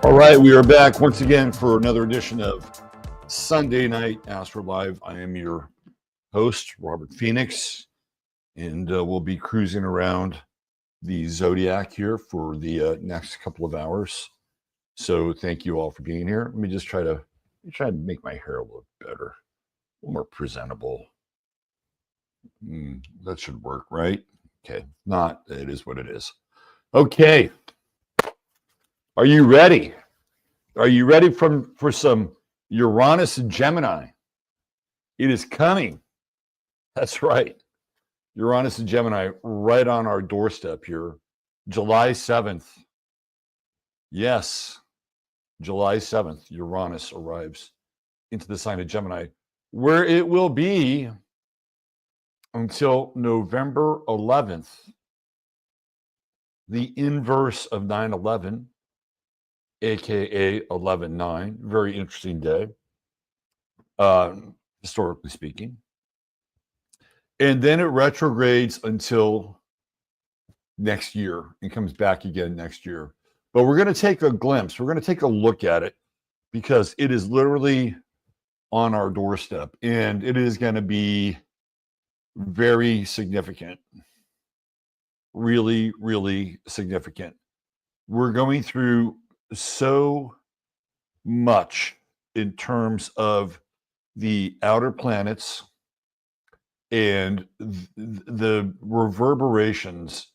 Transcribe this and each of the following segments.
All right, we are back once again for another edition of Sunday Night AstroLive. I am your host, Robert Phoenix, and we'll be cruising around the zodiac here for the next couple of hours. So thank you all for being here. Let me just try to make my hair look better, a little more presentable. That should work, right? Okay, not, it is what it is. Okay. Are you ready? Are you ready for some Uranus and Gemini? It is coming. That's right. Uranus and Gemini right on our doorstep here. July 7th. Yes, July 7th, Uranus arrives into the sign of Gemini, where it will be until November 11th, the inverse of 9/11. AKA 11/9, very interesting day, historically speaking. And then it retrogrades until next year and comes back again next year. But we're going to take a glimpse. We're going to take a look at it because it is literally on our doorstep and it is going to be very significant. Really, really significant. We're going through so much in terms of the outer planets and the reverberations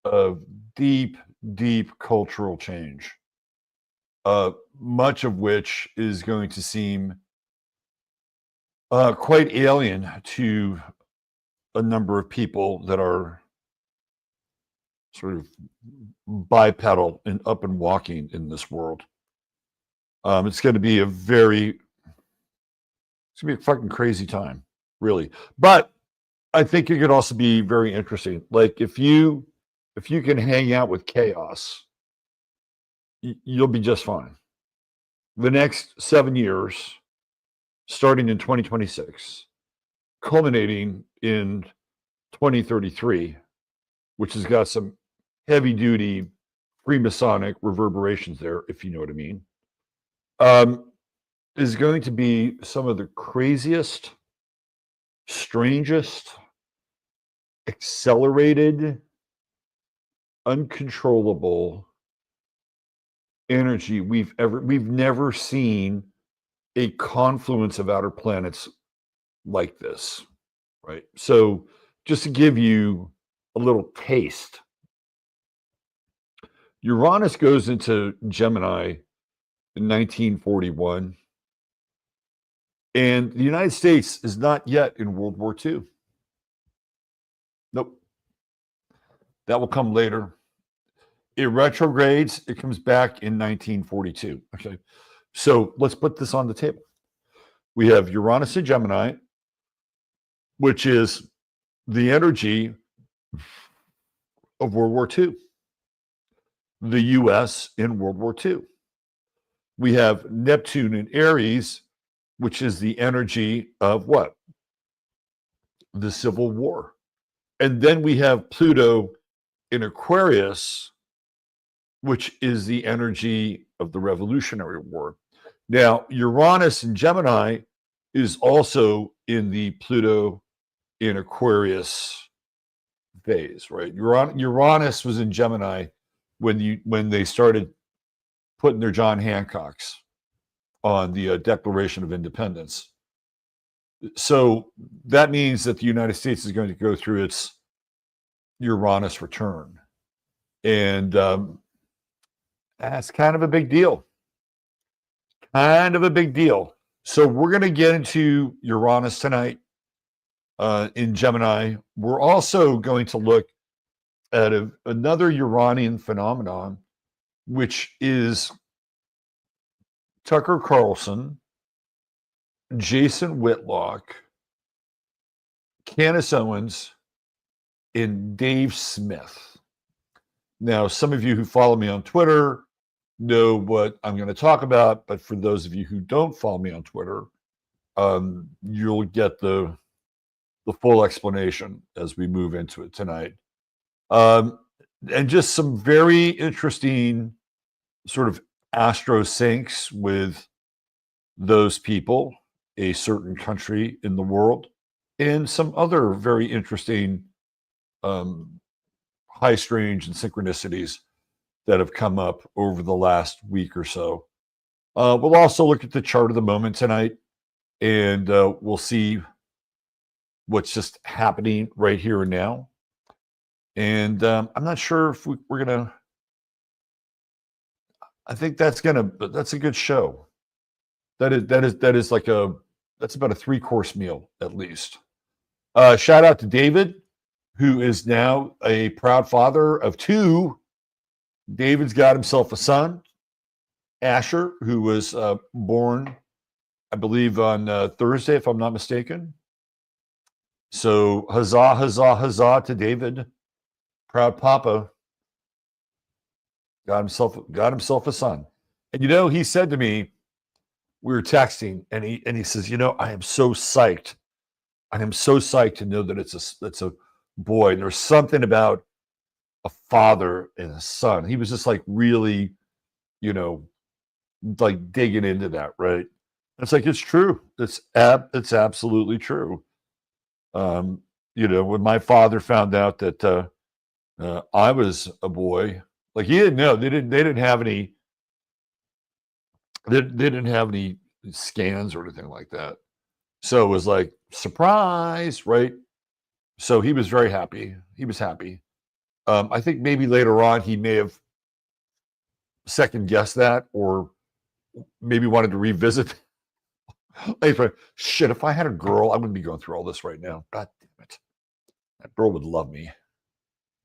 of deep, deep cultural change, much of which is going to seem quite alien to a number of people that are sort of bipedal and up and walking in this world. It's going to be a fucking crazy time, really. But I think it could also be very interesting. Like if you can hang out with chaos, you'll be just fine. The next 7 years, starting in 2026, culminating in 2033, which has got some heavy duty Freemasonic reverberations there, if you know what I mean, is going to be some of the craziest, strangest, accelerated, uncontrollable energy we've never seen a confluence of outer planets like this, right? So just to give you a little taste, Uranus goes into Gemini in 1941, and the United States is not yet in World War II. Nope. That will come later. It retrogrades. It comes back in 1942. Okay. So let's put this on the table. We have Uranus in Gemini, which is the energy of World War II. The US in World War II. We have Neptune in Aries, which is the energy of what? The Civil War. And then we have Pluto in Aquarius, which is the energy of the Revolutionary War. Now, Uranus in Gemini is also in the Pluto in Aquarius phase, right? Uranus was in Gemini when they started putting their John Hancocks on the Declaration of Independence. So that means that the United States is going to go through its Uranus return. And that's kind of a big deal. Kind of a big deal. So we're going to get into Uranus tonight in Gemini. We're also going to look at another Uranian phenomenon, which is Tucker Carlson, Jason Whitlock, Candace Owens, and Dave Smith. Now, some of you who follow me on Twitter know what I'm going to talk about, but for those of you who don't follow me on Twitter, you'll get the full explanation as we move into it tonight. And just some very interesting sort of astro syncs with those people, a certain country in the world, and some other very interesting high strange and synchronicities that have come up over the last week or so. We'll also look at the chart of the moment tonight, and we'll see what's just happening right here and now. And I'm not sure if we're gonna. I think that's a good show. That is like that's about a 3-course meal at least. Shout out to David, who is now a proud father of 2. David's got himself a son, Asher, who was born, I believe, on Thursday, if I'm not mistaken. So huzzah, huzzah, huzzah to David. Proud papa. Got himself a son. And he said to me, we were texting, and he says, I am so psyched. I am so psyched to know that it's a boy. And there's something about a father and a son. He was just like really, like digging into that, right? It's like, it's true. It's absolutely true. When my father found out that I was a boy, like he didn't know. They didn't have any. They didn't have any scans or anything like that. So it was like surprise, right? So he was very happy. He was happy. I think maybe later on he may have second guessed that, or maybe wanted to revisit. Shit, if I had a girl, I wouldn't be going through all this right now. God damn it. That girl would love me.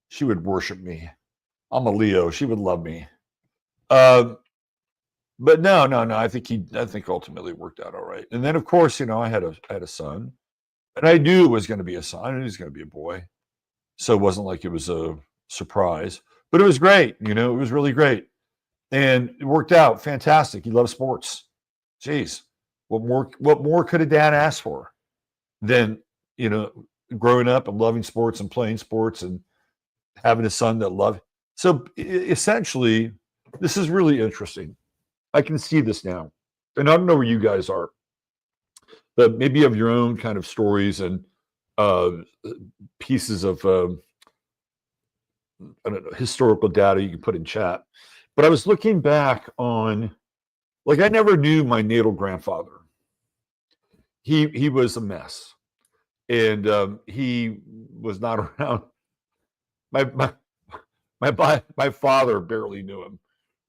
She would worship me. I'm a Leo. She would love me. But no. I think ultimately it worked out all right. And then of course, I had a son, and I knew it was going to be a son. I knew it was going to be a boy. So it wasn't like it was a surprise, but it was great. It was really great, and it worked out fantastic. He loves sports. Jeez, what more could a dad ask for than growing up and loving sports and playing sports and having a son that loved. So essentially, this is really interesting. I can see this now, and I don't know where you guys are, but maybe you have your own kind of stories and pieces of I don't know, historical data you can put in chat. But I was looking back on, like, I never knew my natal grandfather. He was a mess, and he was not around. My father barely knew him,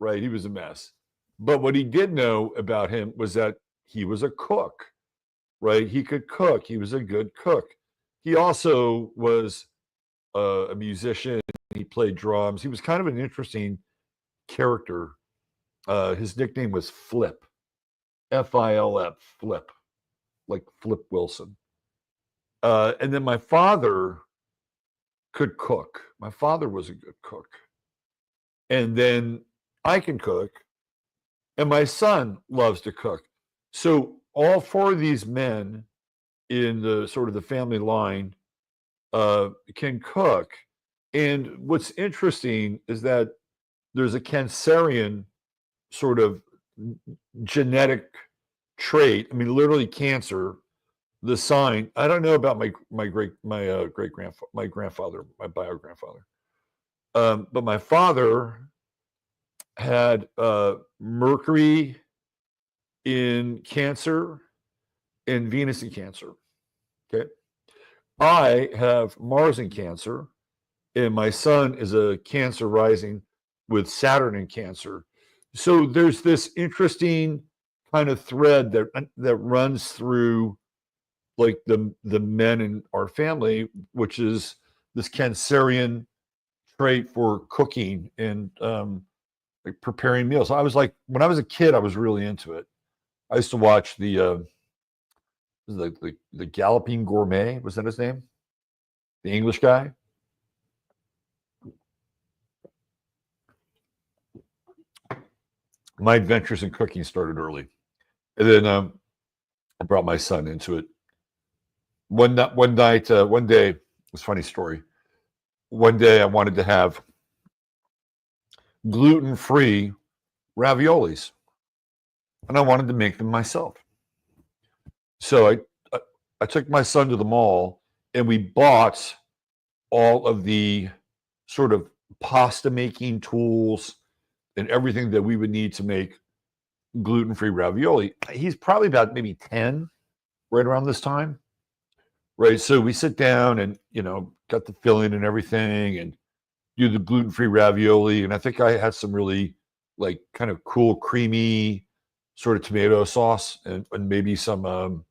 right? He was a mess. But what he did know about him was that he was a cook, right? He could cook. He was a good cook. He also was a musician. He played drums. He was kind of an interesting character. His nickname was Flip, F-I-L-F, Flip, like Flip Wilson. And then my father could cook. My father was a good cook. And then I can cook. And my son loves to cook. So all 4 of these men in the sort of the family line can cook. And what's interesting is that there's a Cancerian sort of genetic trait. I mean, literally cancer, the sign. I don't know about my great grandfather, my grandfather, my bio grandfather. But my father had Mercury in Cancer and Venus in Cancer. Okay. I have Mars in Cancer, and my son is a Cancer rising with Saturn in Cancer. So there's this interesting kind of thread that runs through like the men in our family, which is this Cancerian trait for cooking and like preparing meals. I was like, when I was a kid, I was really into it. I used to watch the Galloping Gourmet. Was that his name? The English guy. My adventures in cooking started early, and then I brought my son into it. One day, it was a funny story. One day I wanted to have gluten-free raviolis, and I wanted to make them myself. So I took my son to the mall, and we bought all of the sort of pasta making tools and everything that we would need to make gluten-free ravioli. He's probably about maybe 10, right around this time. Right. So we sit down and, got the filling and everything and do the gluten-free ravioli. And I think I had some really like kind of cool, creamy sort of tomato sauce and maybe some,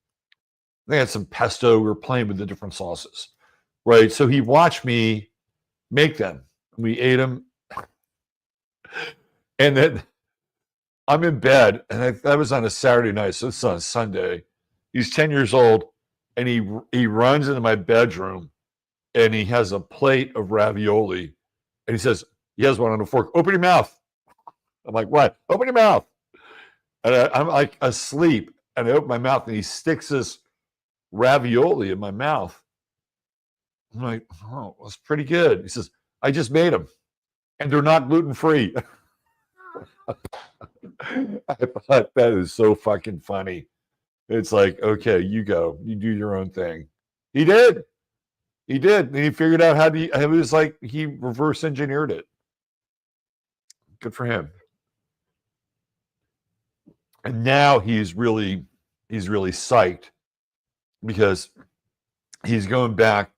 they had some pesto. We were playing with the different sauces. Right. So he watched me make them. We ate them. And then I'm in bed, and that was on a Saturday night. So it's on Sunday. He's 10 years old, and he runs into my bedroom, and he has a plate of ravioli, and he says, he has one on a fork. Open your mouth. I'm like, what? Open your mouth. And I'm like asleep, and I open my mouth, and he sticks this ravioli in my mouth. I'm like, oh, that's pretty good. He says, I just made them, and they're not gluten-free. I thought that is so fucking funny. It's like, okay, you go, you do your own thing. He did. And he figured out how to, it was like he reverse engineered it. Good for him. And now he's really psyched because he's going back.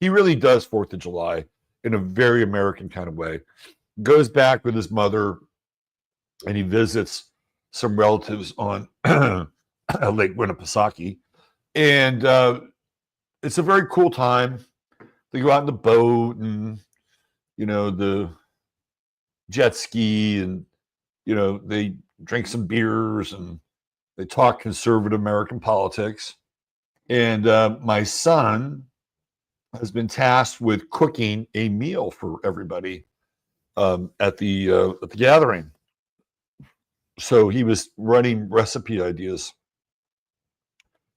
He really does 4th of July in a very American kind of way. Goes back with his mother, and he visits some relatives on Lake Winnipesaukee. And it's a very cool time. They go out in the boat and, the jet ski, and, they drink some beers and they talk conservative American politics. And my son has been tasked with cooking a meal for everybody at the gathering. So he was running recipe ideas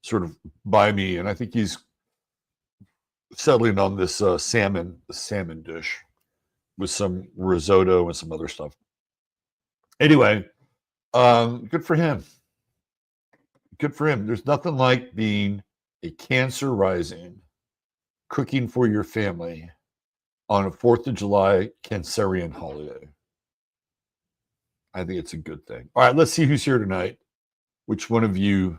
sort of by me, and I think he's settling on this salmon dish with some risotto and some other stuff. Anyway, good for him. Good for him. There's nothing like being a Cancer rising, cooking for your family on a 4th of July Cancerian holiday. I think it's a good thing. All right, let's see who's here tonight. Which one of you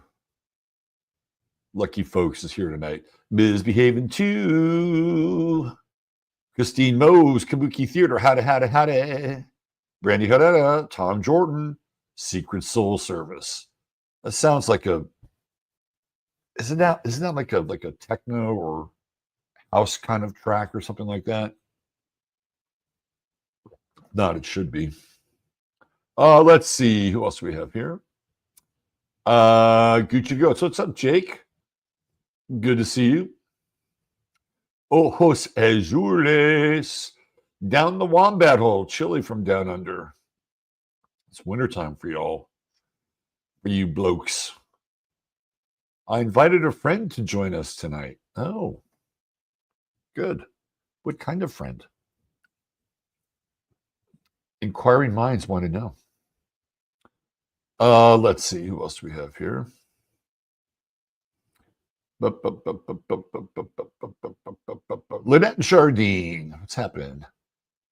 lucky folks is here tonight? Misbehaving too. Christine Mose, Kabuki Theater, howdy. Brandy Herrera, Tom Jordan, Secret Soul Service. That sounds like isn't that like a techno or house kind of track or something like that? Not, it should be. Let's see who else we have here. Gucci Goats. So what's up, Jake? Good to see you. Ojos azules. Down the wombat hole. Chilly from down under. It's wintertime for y'all. For you blokes. I invited a friend to join us tonight. Oh. Good. What kind of friend? Inquiring minds want to know. Let's see who else we have here. Lynette and Jardine. What's happening?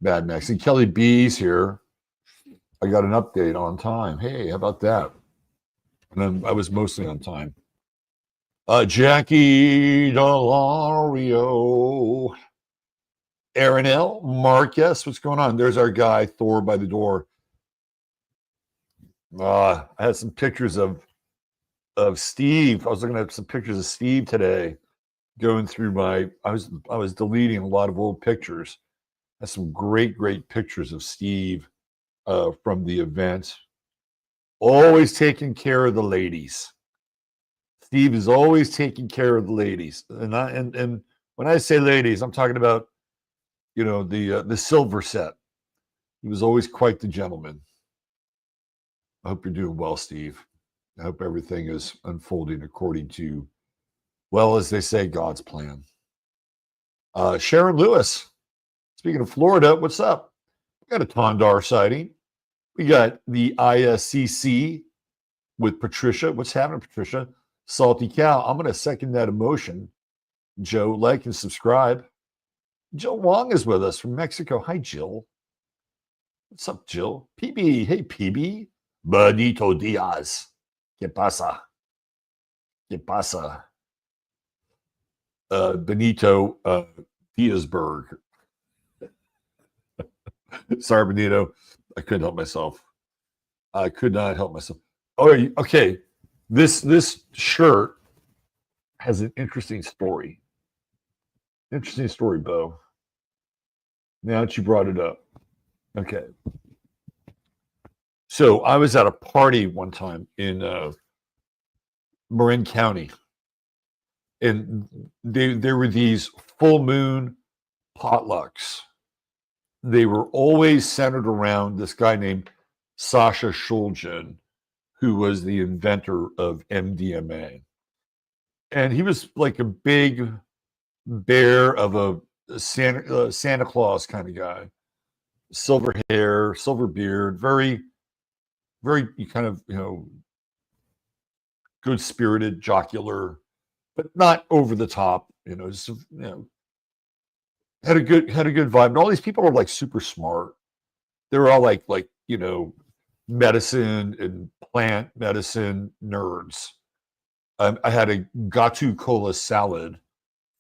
Bad Max and Kelly B's here. I got an update on time. Hey, how about that? And then I was mostly on time. Jackie Delario. Aaron L. Marquez, what's going on? There's our guy, Thor by the door. I had some pictures of Steve. I was looking at some pictures of Steve today, going through I was deleting a lot of old pictures. I had some great pictures of Steve from the event. Always taking care of the ladies. Steve is always taking care of the ladies. And when I say ladies, I'm talking about, the silver set. He was always quite the gentleman. I hope you're doing well, Steve. I hope everything is unfolding according to, well, as they say, God's plan. Sharon Lewis, speaking of Florida, what's up? We got a Tondar sighting. We got the ISCC with Patricia. What's happening, Patricia? Salty cow. I'm going to second that emotion. Joe, like and subscribe. Jill Wong is with us from Mexico. Hi, Jill. What's up, Jill? PB. Hey, PB. Benito Diaz. ¿Qué pasa? ¿Qué pasa? Benito Diazberg. Sorry, Benito. I couldn't help myself. I could not help myself. Oh, okay. This shirt has an interesting story. Interesting story, Bo. Now that you brought it up. Okay. So I was at a party one time in Marin County, and there were these full moon potlucks. They were always centered around this guy named Sasha Shulgin, who was the inventor of MDMA. And he was like a big bear of a Santa Claus kind of guy. Silver hair, silver beard, very, very kind of, good-spirited, jocular, but not over the top, just, had a good vibe. And all these people are like super smart. They were all like medicine and plant medicine nerds. I had a Gatu Cola salad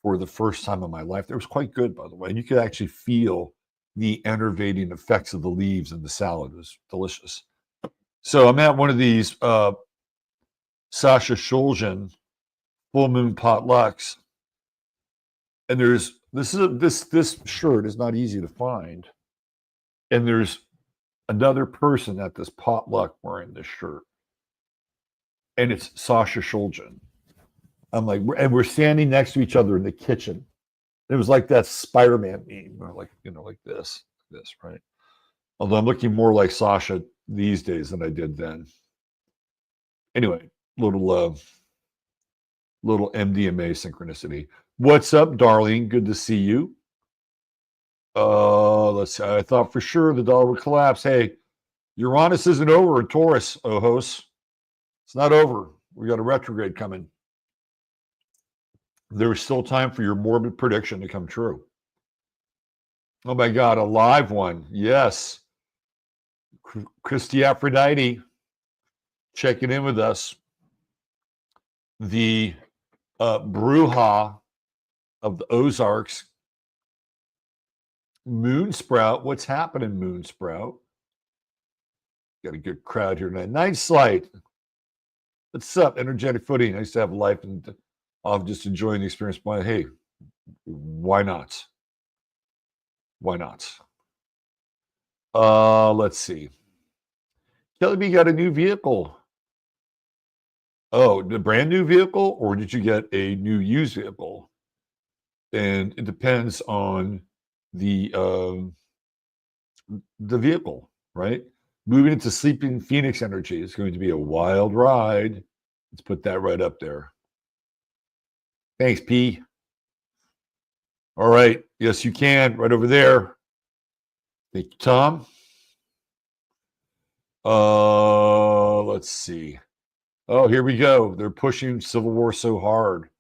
for the first time in my life. It was quite good, by the way. And you could actually feel the enervating effects of the leaves in the salad. It was delicious. So I'm at one of these Sasha Shulgin full moon potlucks, and this shirt is not easy to find, and there's another person at this potluck wearing this shirt, and it's Sasha Shulgin. I'm like, and we're standing next to each other in the kitchen. It was like that Spider-Man meme, like this, right? Although I'm looking more like Sasha these days than I did then. Anyway, little MDMA synchronicity. What's up, darling? Good to see you. Let's see. I thought for sure the dollar would collapse. Hey, Uranus isn't over in Taurus, Ojos. It's not over. We got a retrograde coming. There is still time for your morbid prediction to come true. Oh my God, a live one. Yes. Christy Aphrodite checking in with us. The Bruja of the Ozarks. Moonsprout. What's happening, Moonsprout? Got a good crowd here tonight. Nice light. What's up, energetic footing? Nice to have life and I'm just enjoying the experience. But hey, why not? Why not? Let's see. Kelly B got a new vehicle. Oh, the brand new vehicle, or did you get a new used vehicle? And it depends on the vehicle, right? Moving into Sleeping Phoenix energy is going to be a wild ride. Let's put that right up there. Thanks, P. All right. Yes, you can. Right over there. Thank you, Tom. Let's see. Oh, here we go. They're pushing Civil War so hard.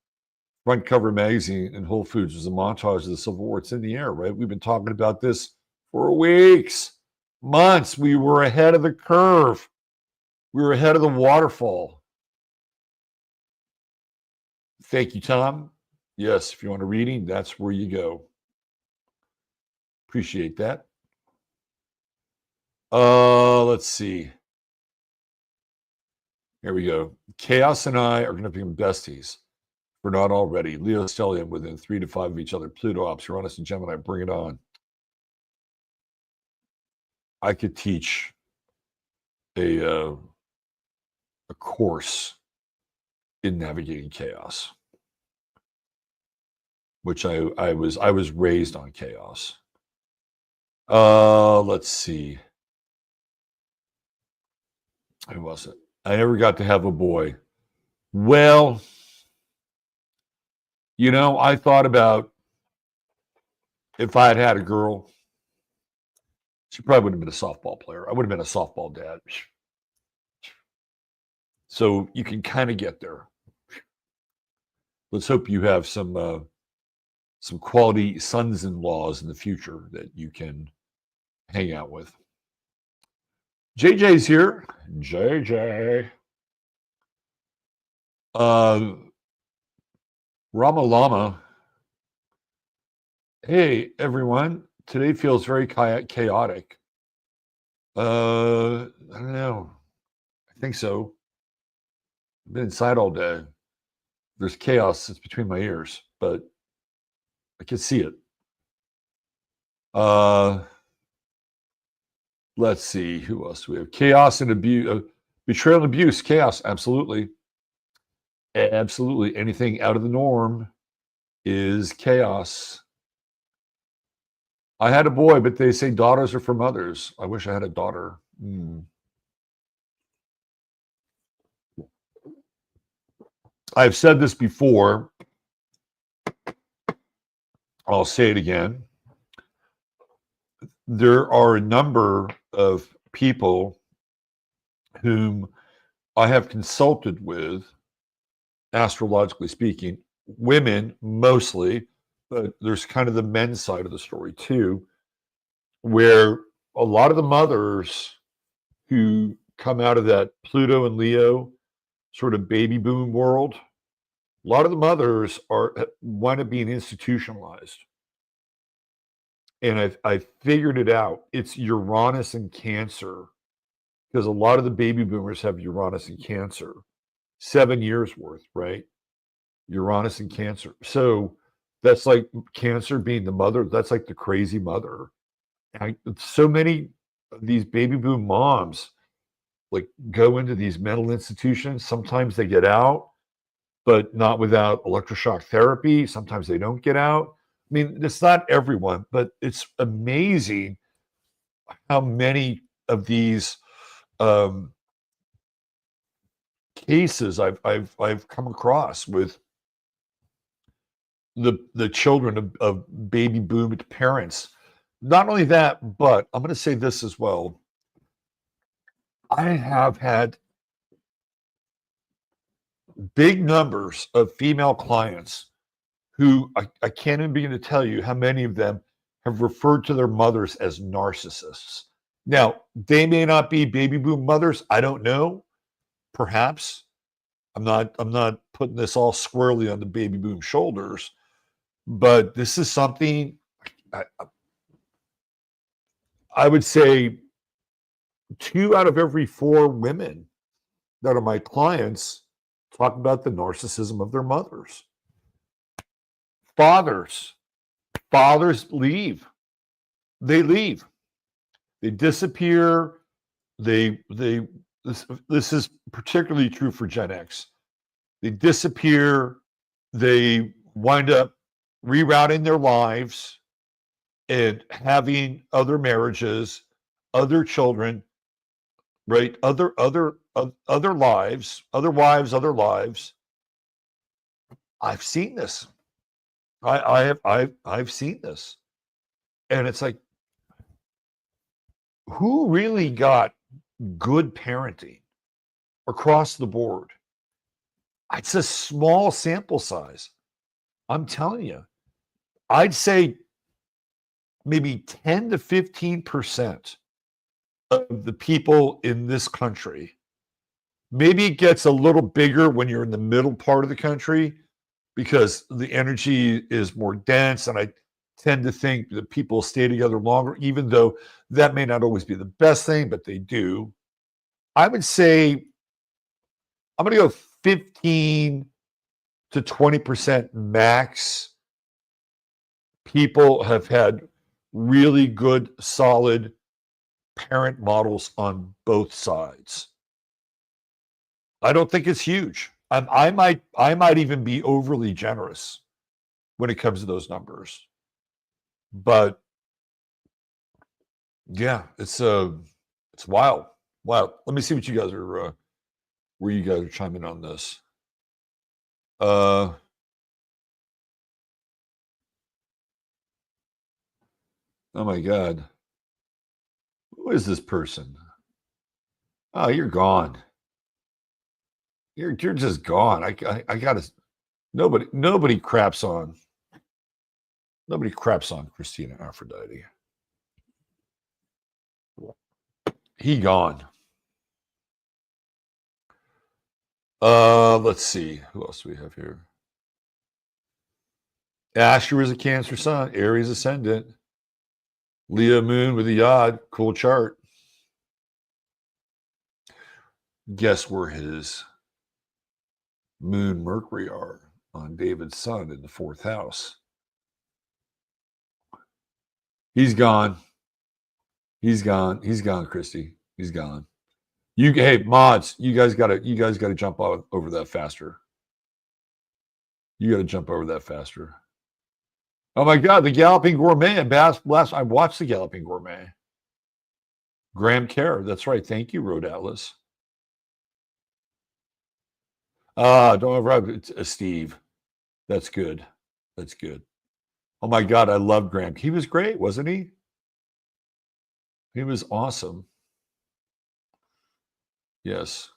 Front cover magazine and Whole Foods was a montage of the Civil War. It's in the air, right? We've been talking about this for weeks, months. We were ahead of the curve. We were ahead of the waterfall. Thank you, Tom. Yes, if you want a reading, that's where you go. Appreciate that. Let's see. Here we go. Chaos and I are going to become besties. We're not already. Leo Stellium within 3 to 5 of each other. Pluto ops, Uranus and Gemini. Bring it on. I could teach a course in navigating chaos, which I was raised on chaos. Let's see. Who was it? I never got to have a boy. Well, I thought about if I had had a girl, She probably would have been a softball player. I would have been a softball dad. So you can kind of get there. Let's hope you have some quality sons-in-laws in the future that you can hang out with. JJ's here. JJ. Rama Lama. Hey, everyone. Today feels very chaotic. I don't know. I think so. I've been inside all day. There's chaos that's between my ears, but I can see it. Let's see. Who else do we have? Chaos and abuse. Betrayal and abuse. Chaos. Absolutely. Absolutely. Anything out of the norm is chaos. I had a boy, but they say daughters are for mothers. I wish I had a daughter. I've said this before. I'll say it again. There are a number of people whom I have consulted with, astrologically speaking, women mostly, but there's kind of the men's side of the story too, where a lot of the mothers who come out of that Pluto and Leo sort of baby boom world, a lot of the mothers want to be institutionalized. And I've figured it out. It's Uranus and Cancer, because a lot of the baby boomers have Uranus and Cancer. 7 years worth, right? Uranus and Cancer. So that's like Cancer being the mother. That's like the crazy mother. So many of these baby boom moms like go into these mental institutions. Sometimes they get out, but not without electroshock therapy. Sometimes they don't get out. I mean, it's not everyone, but it's amazing how many of these cases I've come across with the children of baby boom parents. Not only that, but I'm going to say this as well. I have had big numbers of female clients who I can't even begin to tell you how many of them have referred to their mothers as narcissists. Now, they may not be baby boom mothers. I don't know. Perhaps. I'm not putting this all squarely on the baby boom shoulders, but this is something I would say 2 out of every 4 women that are my clients talk about the narcissism of their mothers. Fathers leave. They leave. They disappear. This is particularly true for Gen X. They disappear. They wind up rerouting their lives and having other marriages, other children, right? Other lives, other wives, other lives. I've seen this. I've seen this. And it's like, who really got good parenting across the board? It's a small sample size. I'm telling you. I'd say maybe 10 to 15% of the people in this country. Maybe it gets a little bigger when you're in the middle part of the country because the energy is more dense. And I tend to think that people stay together longer, even though that may not always be the best thing, but they do. I would say I'm going to go 15 to 20% max. People have had really good, solid parent models on both sides. I don't think it's huge. I might even be overly generous when it comes to those numbers. But yeah, it's wild. Wow. Let me see what you guys are where you guys are chiming on this. Oh my God. Who is this person? Oh, you're gone. You're just gone. I gotta. Nobody craps on. Nobody craps on Christina Aphrodite. He gone. Let's see. Who else do we have here? Asher is a Cancer sun. Aries ascendant. Leo moon with a yod. Cool chart. Guess where his moon Mercury are on David's sun in the 4th house. He's gone. He's gone. He's gone, Christy. He's gone. Hey, mods, you guys gotta jump over that faster. You gotta jump over that faster. Oh my God, the Galloping Gourmet. I watched the Galloping Gourmet. Graham Kerr. That's right. Thank you, Road Atlas. Don't ever it's Steve. That's good. That's good. Oh my God, I love Graham. He was great, wasn't he? He was awesome. Yes.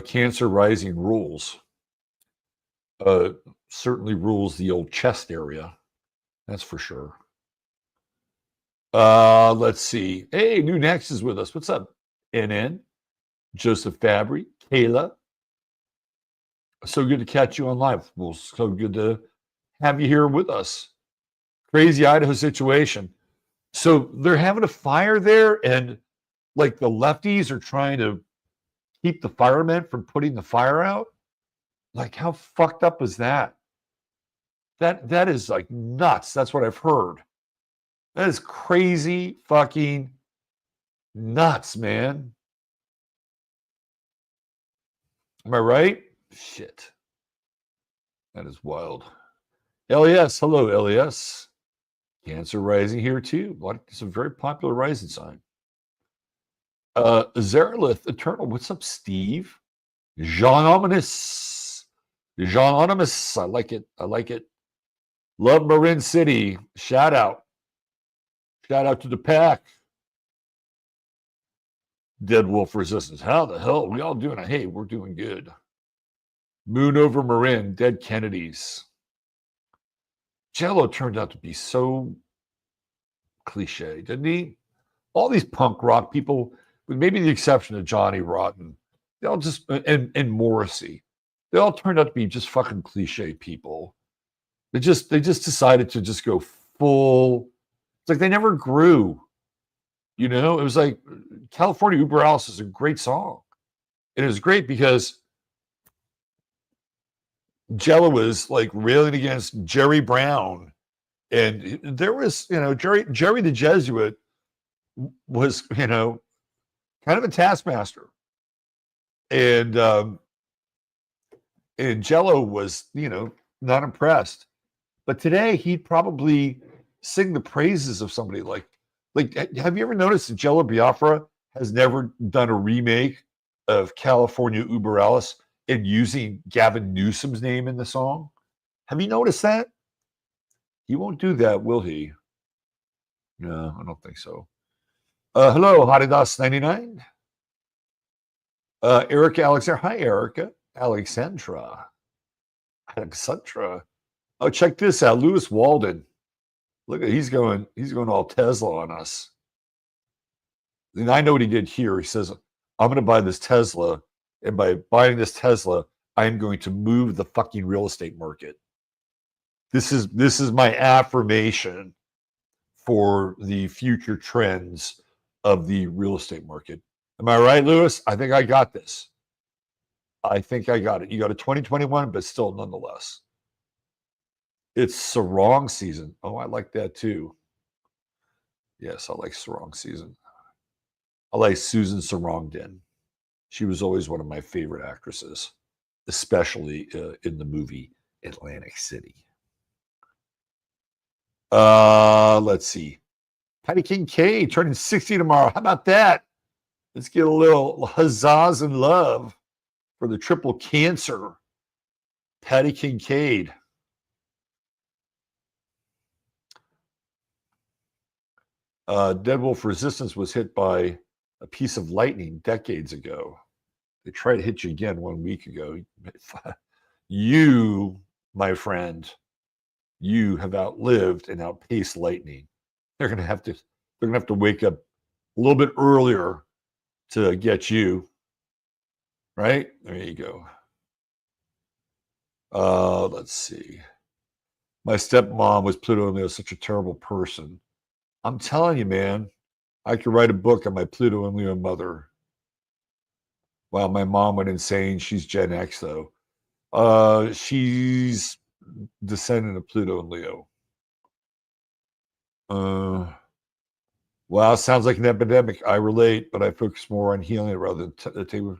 Cancer rising rules. Certainly rules the old chest area. That's for sure. Let's see. Hey, New Next is with us. What's up? NN, Joseph Fabry, Kayla. So good to catch you on live. Well, so good to have you here with us. Crazy Idaho situation. So they're having a fire there, and like the lefties are trying to keep the firemen from putting the fire out. Like, how fucked up is that? That is like nuts. That's what I've heard. That is crazy fucking nuts, man. Am I right? Shit. That is wild. LES. Hello, LES. Cancer rising here too. It's a very popular rising sign. Zarelith Eternal. What's up, Steve? Jean-Ominous. Jean-Ominous. I like it. I like it. Love Marin City. Shout out. Shout out to the pack. Dead Wolf Resistance. How the hell are we all doing? Hey, we're doing good. Moon over Marin. Dead Kennedys. Jello turned out to be so cliche, didn't he? All these punk rock people, with maybe the exception of Johnny Rotten, they all just and Morrissey, they all turned out to be just fucking cliche people. They just decided to just go full. It's like they never grew. You know, it was like California Uber Alice is a great song. It is great because Jello was like railing against Jerry Brown. And there was, Jerry the Jesuit was, kind of a taskmaster. And Jello was, not impressed. But today he'd probably sing the praises of somebody like, have you ever noticed that Jello Biafra has never done a remake of California Uber Alice and using Gavin Newsom's name in the song? Have you noticed that? He won't do that, will he? No, I don't think so. Hello, Haridas99. Erica Alexander. Hi, Erica. Alexandra. Oh, check this out. Lewis Walden. Look at he's going all Tesla on us. And I know what he did here. He says, I'm going to buy this Tesla, and by buying this Tesla, I'm going to move the fucking real estate market. This is my affirmation for the future trends of the real estate market. Am I right, Lewis? I think I got this. I think I got it. You got a 2021, but still nonetheless. It's sarong season. Oh, I like that too. Yes, I like sarong season. I like Susan Sarandon. She was always one of my favorite actresses, especially in the movie Atlantic City. Let's see. Patty Kincaid turning 60 tomorrow. How about that? Let's get a little huzzahs and love for the triple cancer. Patty Kincaid. Dead Wolf Resistance was hit by a piece of lightning decades ago. They tried to hit you again 1 week ago. You, my friend, you have outlived and outpaced lightning. They're gonna have to wake up a little bit earlier to get you. Right? There you go. Let's see. My stepmom was Pluto and Leo, such a terrible person. I'm telling you, man, I could write a book on my Pluto and Leo mother. Wow, my mom went insane. She's Gen X, though. She's descendant of Pluto and Leo. Wow, sounds like an epidemic. I relate, but I focus more on healing rather than taking.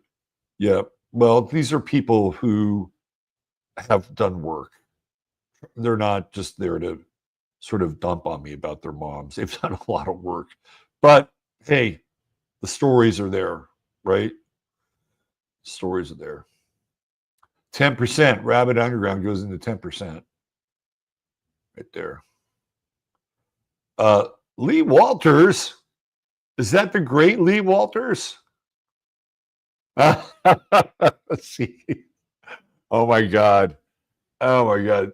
Yeah. Well, these are people who have done work. They're not just there to sort of dump on me about their moms. They've done a lot of work. But hey, the stories are there, right? Stories are there. 10%, Rabbit Underground goes into 10%. Right there. Lee Walters. Is that the great Lee Walters? Let's see. Oh my God. Oh my God.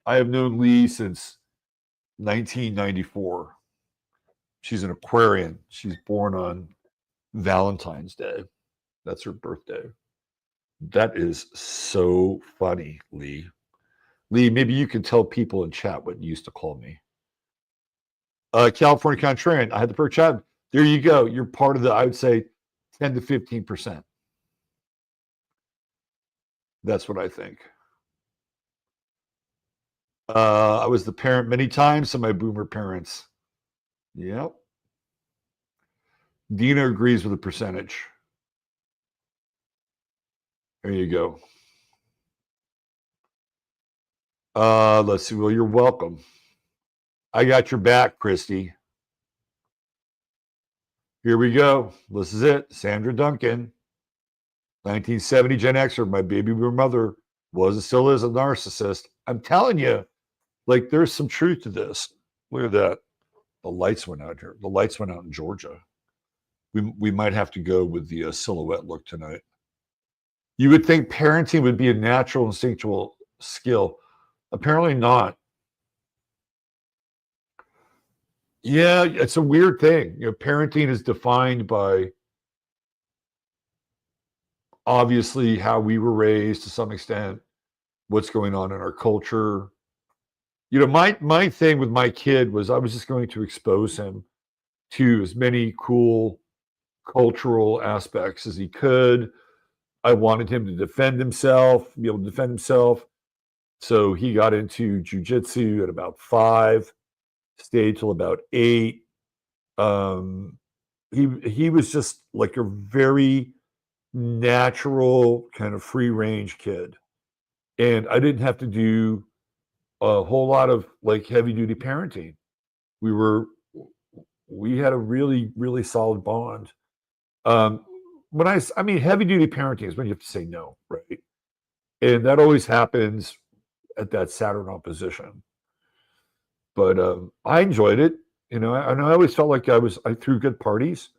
I have known Lee since 1994. She's an Aquarian. She's born on Valentine's Day. That's her birthday. That is so funny, Lee. Lee, maybe you can tell people in chat what you used to call me. California Contrarian. I had the perfect chat. There you go. You're part of the, I would say, 10 to 15%. That's what I think. I was the parent many times of my boomer parents. Yep. Dina agrees with the percentage. There you go. Let's see. Well, you're welcome. I got your back, Christy. Here we go. This is it. Sandra Duncan, 1970 Gen Xer. My baby boomer mother was and still is a narcissist. I'm telling you, like, there's some truth to this. Look at that. The lights went out here. The lights went out in Georgia. We might have to go with the silhouette look tonight. You would think parenting would be a natural, instinctual skill. Apparently not. Yeah, it's a weird thing. Parenting is defined by obviously how we were raised to some extent, what's going on in our culture. My thing with my kid was I was just going to expose him to as many cool cultural aspects as he could. I wanted him to defend himself, be able to defend himself. So he got into jujitsu at about 5, stayed till about 8. He was just like a very natural kind of free range kid, and I didn't have to do a whole lot of like heavy duty parenting. We had a really solid bond. When I mean heavy duty parenting is when you have to say no, right? And that always happens at that Saturn opposition. But I enjoyed it. And I always felt like I threw good parties.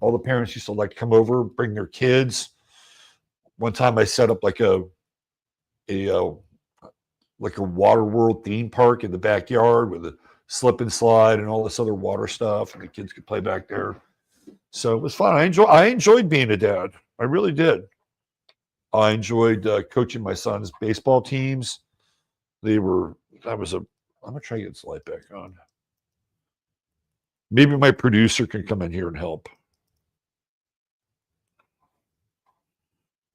All the parents used to like come over, bring their kids. One time I set up like a water world theme park in the backyard with a slip and slide and all this other water stuff, and the kids could play back there. So it was fun. I enjoyed being a dad. I really did. I enjoyed coaching my son's baseball teams. I'm gonna try to get this light back on. Maybe my producer can come in here and help.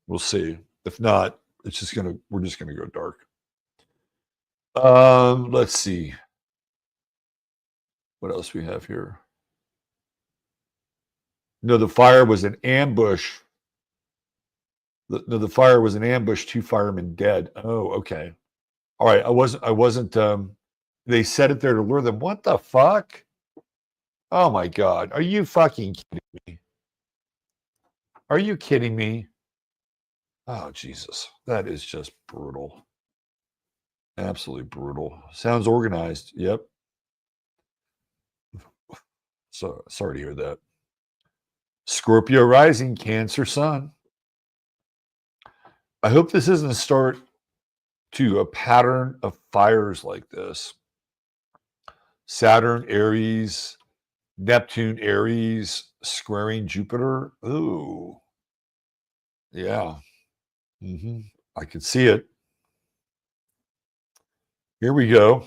We'll see. If not, we're just gonna go dark. Let's see. What else we have here? No, the fire was an ambush. The fire was an ambush. 2 firemen dead. Oh, okay. All right. I wasn't. They set it there to lure them. What the fuck? Oh my God. Are you fucking kidding me? Are you kidding me? Oh, Jesus. That is just brutal. Absolutely brutal. Sounds organized. Yep. So sorry to hear that. Scorpio rising, Cancer sun. I hope this isn't a start to a pattern of fires like this. Saturn, Aries, Neptune, Aries, squaring Jupiter. Ooh, yeah. I could see it. Here we go.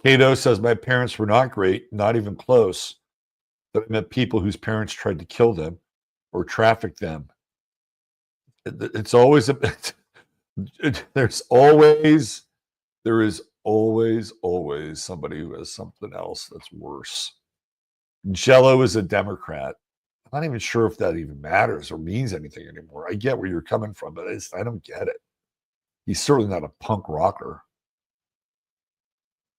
Cato says, my parents were not great, not even close. But I met people whose parents tried to kill them or traffic them. It's always a there is always somebody who has something else that's worse. Jello is a Democrat. I'm not even sure if that even matters or means anything anymore. I get where you're coming from, but I don't get it. He's certainly not a punk rocker.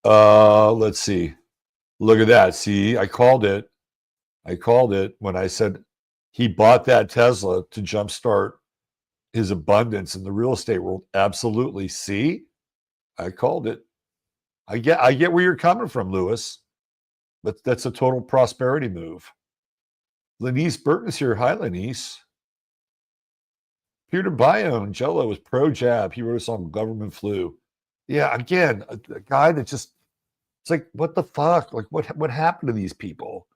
Let's see. Look at that. See, I called it. When I said he bought that Tesla to jumpstart his abundance in the real estate world. Absolutely. See, I called it. I get where you're coming from, Lewis. But that's a total prosperity move. Lenise Burton's here. Hi, Lenise. Peter Bayonne, Jello was pro-jab. He wrote a song, Government Flu. Yeah, again, a guy that just, it's like, what the fuck? Like, what happened to these people?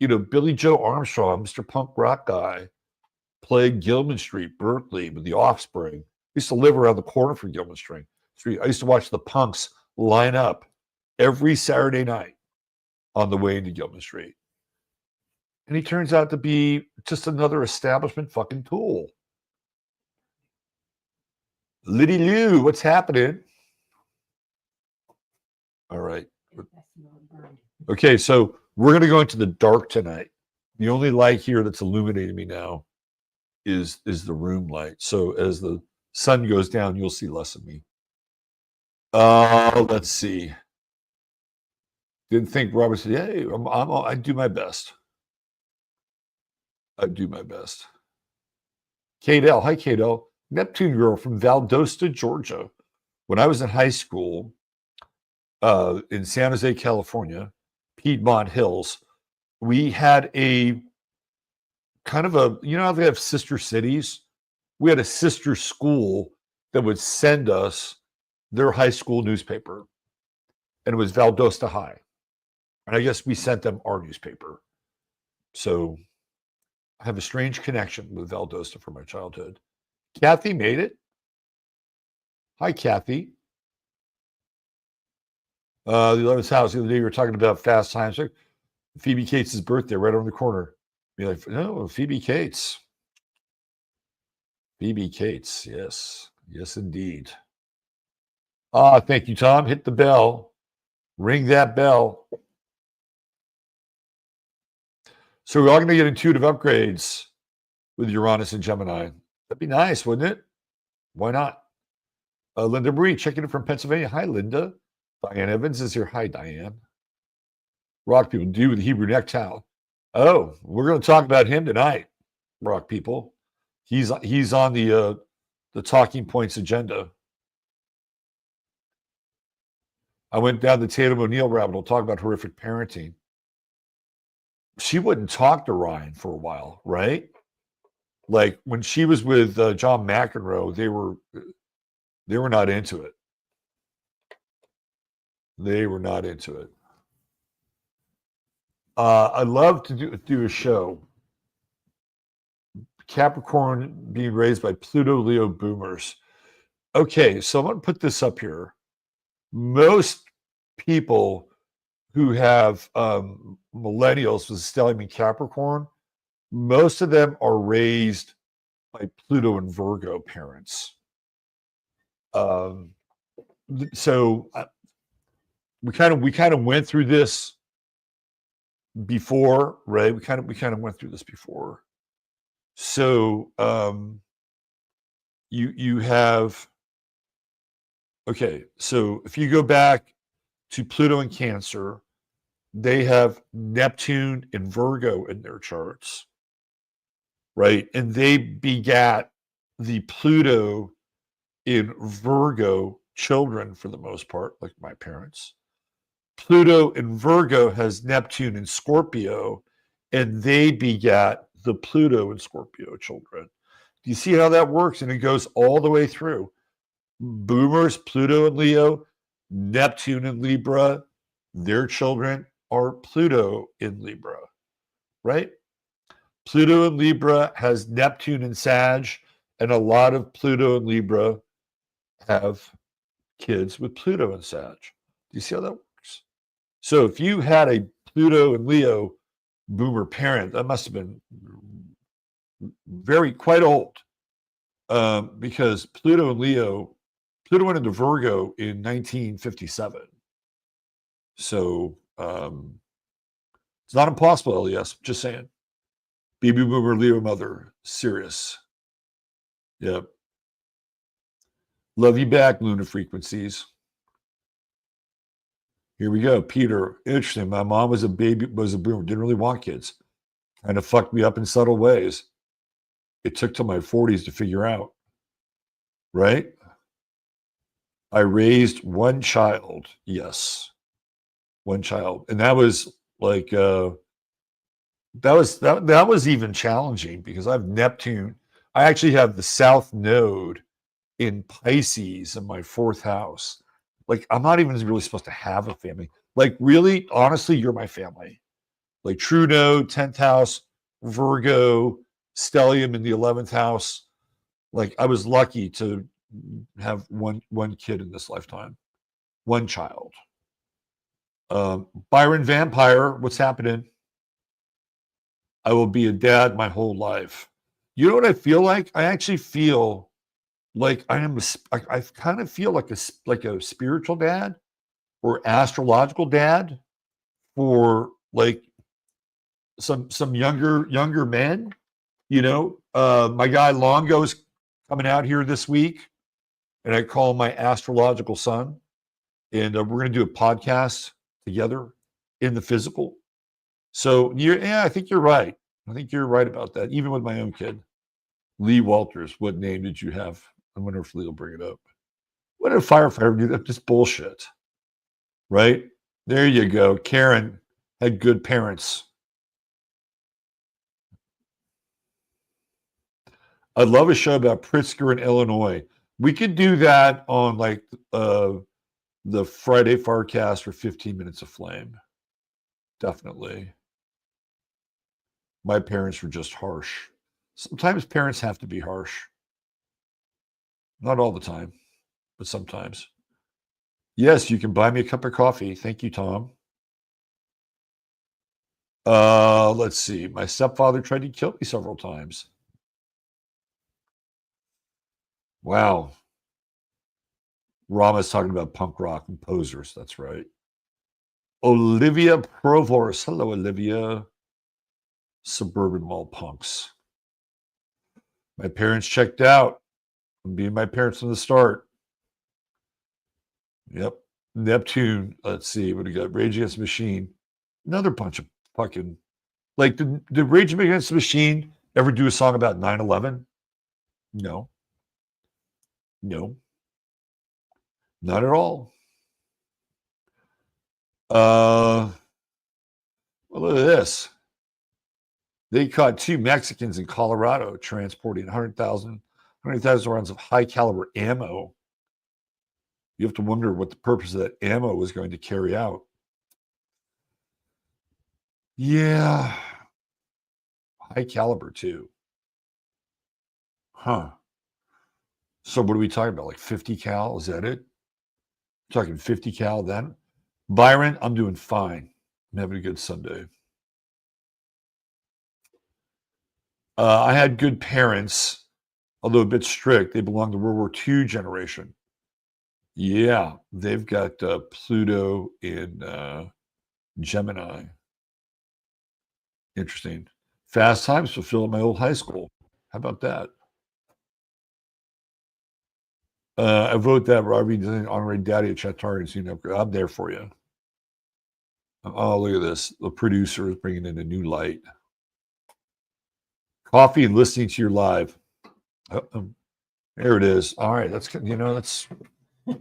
Billy Joe Armstrong, Mr. Punk Rock guy, played Gilman Street, Berkeley, with the Offspring. I used to live around the corner from Gilman Street. I used to watch the punks line up every Saturday night on the way into Gilman Street. And he turns out to be just another establishment fucking tool. Liddy Lou, what's happening? All right. Okay, so we're going to go into the dark tonight. The only light here that's illuminating me now is the room light. So as the sun goes down, you'll see less of me. Let's see. Didn't think Robert said, hey, I do my best. I do my best. Kate L. Hi, Kate L. Neptune girl from Valdosta, Georgia. When I was in high school in San Jose, California, Piedmont Hills, we had a kind of a, how they have sister cities? We had a sister school that would send us their high school newspaper. And it was Valdosta High. And I guess we sent them our newspaper. So I have a strange connection with Valdosta from my childhood. Kathy made it. Hi, Kathy. The 11th house. The other day we were talking about fast times. Phoebe Cates' birthday right around the corner. Be like, no, Phoebe Cates. Phoebe Cates, yes. Yes, indeed. Thank you, Tom. Hit the bell. Ring that bell. So we're all going to get intuitive upgrades with Uranus and Gemini. That'd be nice, wouldn't it? Why not? Linda Marie, checking in from Pennsylvania. Hi, Linda. Diane Evans is here. Hi, Diane. Rock people, do with the Hebrew neck towel. Oh, we're going to talk about him tonight, rock people. He's on the talking points agenda. I went down the Tatum O'Neill rabbit hole, talk about horrific parenting. She wouldn't talk to Ryan for a while, right? Like when she was with John McEnroe, they were not into it. They were not into it. I'd love to do a show. Capricorn being raised by Pluto Leo boomers. Okay, so I'm going to put this up here. Most people who have millennials with stellium and Capricorn, most of them are raised by Pluto and Virgo parents. So we kind of went through this before, right? We kind of went through this before. So you have, okay, so if you go back to Pluto and Cancer, they have Neptune and Virgo in their charts, right? And they begat the Pluto in Virgo children for the most part, like my parents. Pluto in Virgo has Neptune in Scorpio, and they begat the Pluto and Scorpio children. Do you see how that works? And it goes all the way through. Boomers, Pluto and Leo, Neptune in Libra, their children are Pluto in Libra, right? Pluto in Libra has Neptune in Sag, and a lot of Pluto and Libra have kids with Pluto and Sag. Do you see how that works? So if you had a Pluto and Leo boomer parent, that must have been quite old, because Pluto and Leo, Pluto went into Virgo in 1957. So it's not impossible, LES, just saying. Baby boomer, Leo mother, serious. Yep. Love you back, lunar frequencies. Here we go. Peter, interesting. My mom was a boomer, didn't really want kids. Kind of fucked me up in subtle ways. It took till my 40s to figure out. Right? I raised one child. Yes. One child. And that was like that was even challenging because I have Neptune. I actually have the South Node in Pisces in my 4th house. Like, I'm not even really supposed to have a family. Like, really, honestly, you're my family. Like, True Node, 10th house, Virgo, Stellium in the 11th house. Like, I was lucky to have one kid in this lifetime, one child. Byron Vampire, what's happening? I will be a dad my whole life. You know what I feel like? I actually feel like I kind of feel like a spiritual dad or astrological dad for like some younger men. You know, my guy Longo's coming out here this week, and I call him my astrological son, and we're going to do a podcast together in the physical. So yeah, I think you're right. I think you're right about that. Even with my own kid, Lee Walters. What name did you have? I wonder if Lee will bring it up. What did a firefighter do? That's just bullshit, right? There you go. Karen had good parents. I'd love a show about Pritzker in Illinois. We could do that on like the Friday Farcast for 15 Minutes of Flame. Definitely. My parents were just harsh. Sometimes parents have to be harsh. Not all the time, but sometimes. Yes, you can buy me a cup of coffee. Thank you, Tom. Let's see. My stepfather tried to kill me several times. Wow. Rama's talking about punk rock and posers. That's right. Olivia Provorst. Hello, Olivia. Suburban mall punks. My parents checked out. I'm being my parents from the start. Yep. Neptune. Let's see. What do we got? Rage Against the Machine. Another bunch of fucking. Like, did Rage Against the Machine ever do a song about 9/11? No. No. Not at all. Well, look at this. They caught 2 Mexicans in Colorado transporting 100,000 rounds of high caliber ammo. You have to wonder what the purpose of that ammo was going to carry out. Yeah. High caliber too. Huh. So what are we talking about? Like 50 cal? Is that it? Talking 50 cal then? Byron, I'm doing fine. I'm having a good Sunday. I had good parents, although a bit strict. They belong to World War II generation. Yeah, they've got Pluto in Gemini. Interesting. Fast times fulfilled at my old high school. How about that? I vote that Robbie doesn't honorary daddy at Chattari. I'm there for you. Oh, look at this. The producer is bringing in a new light. Coffee and listening to your live. There it is. All right. That's it's a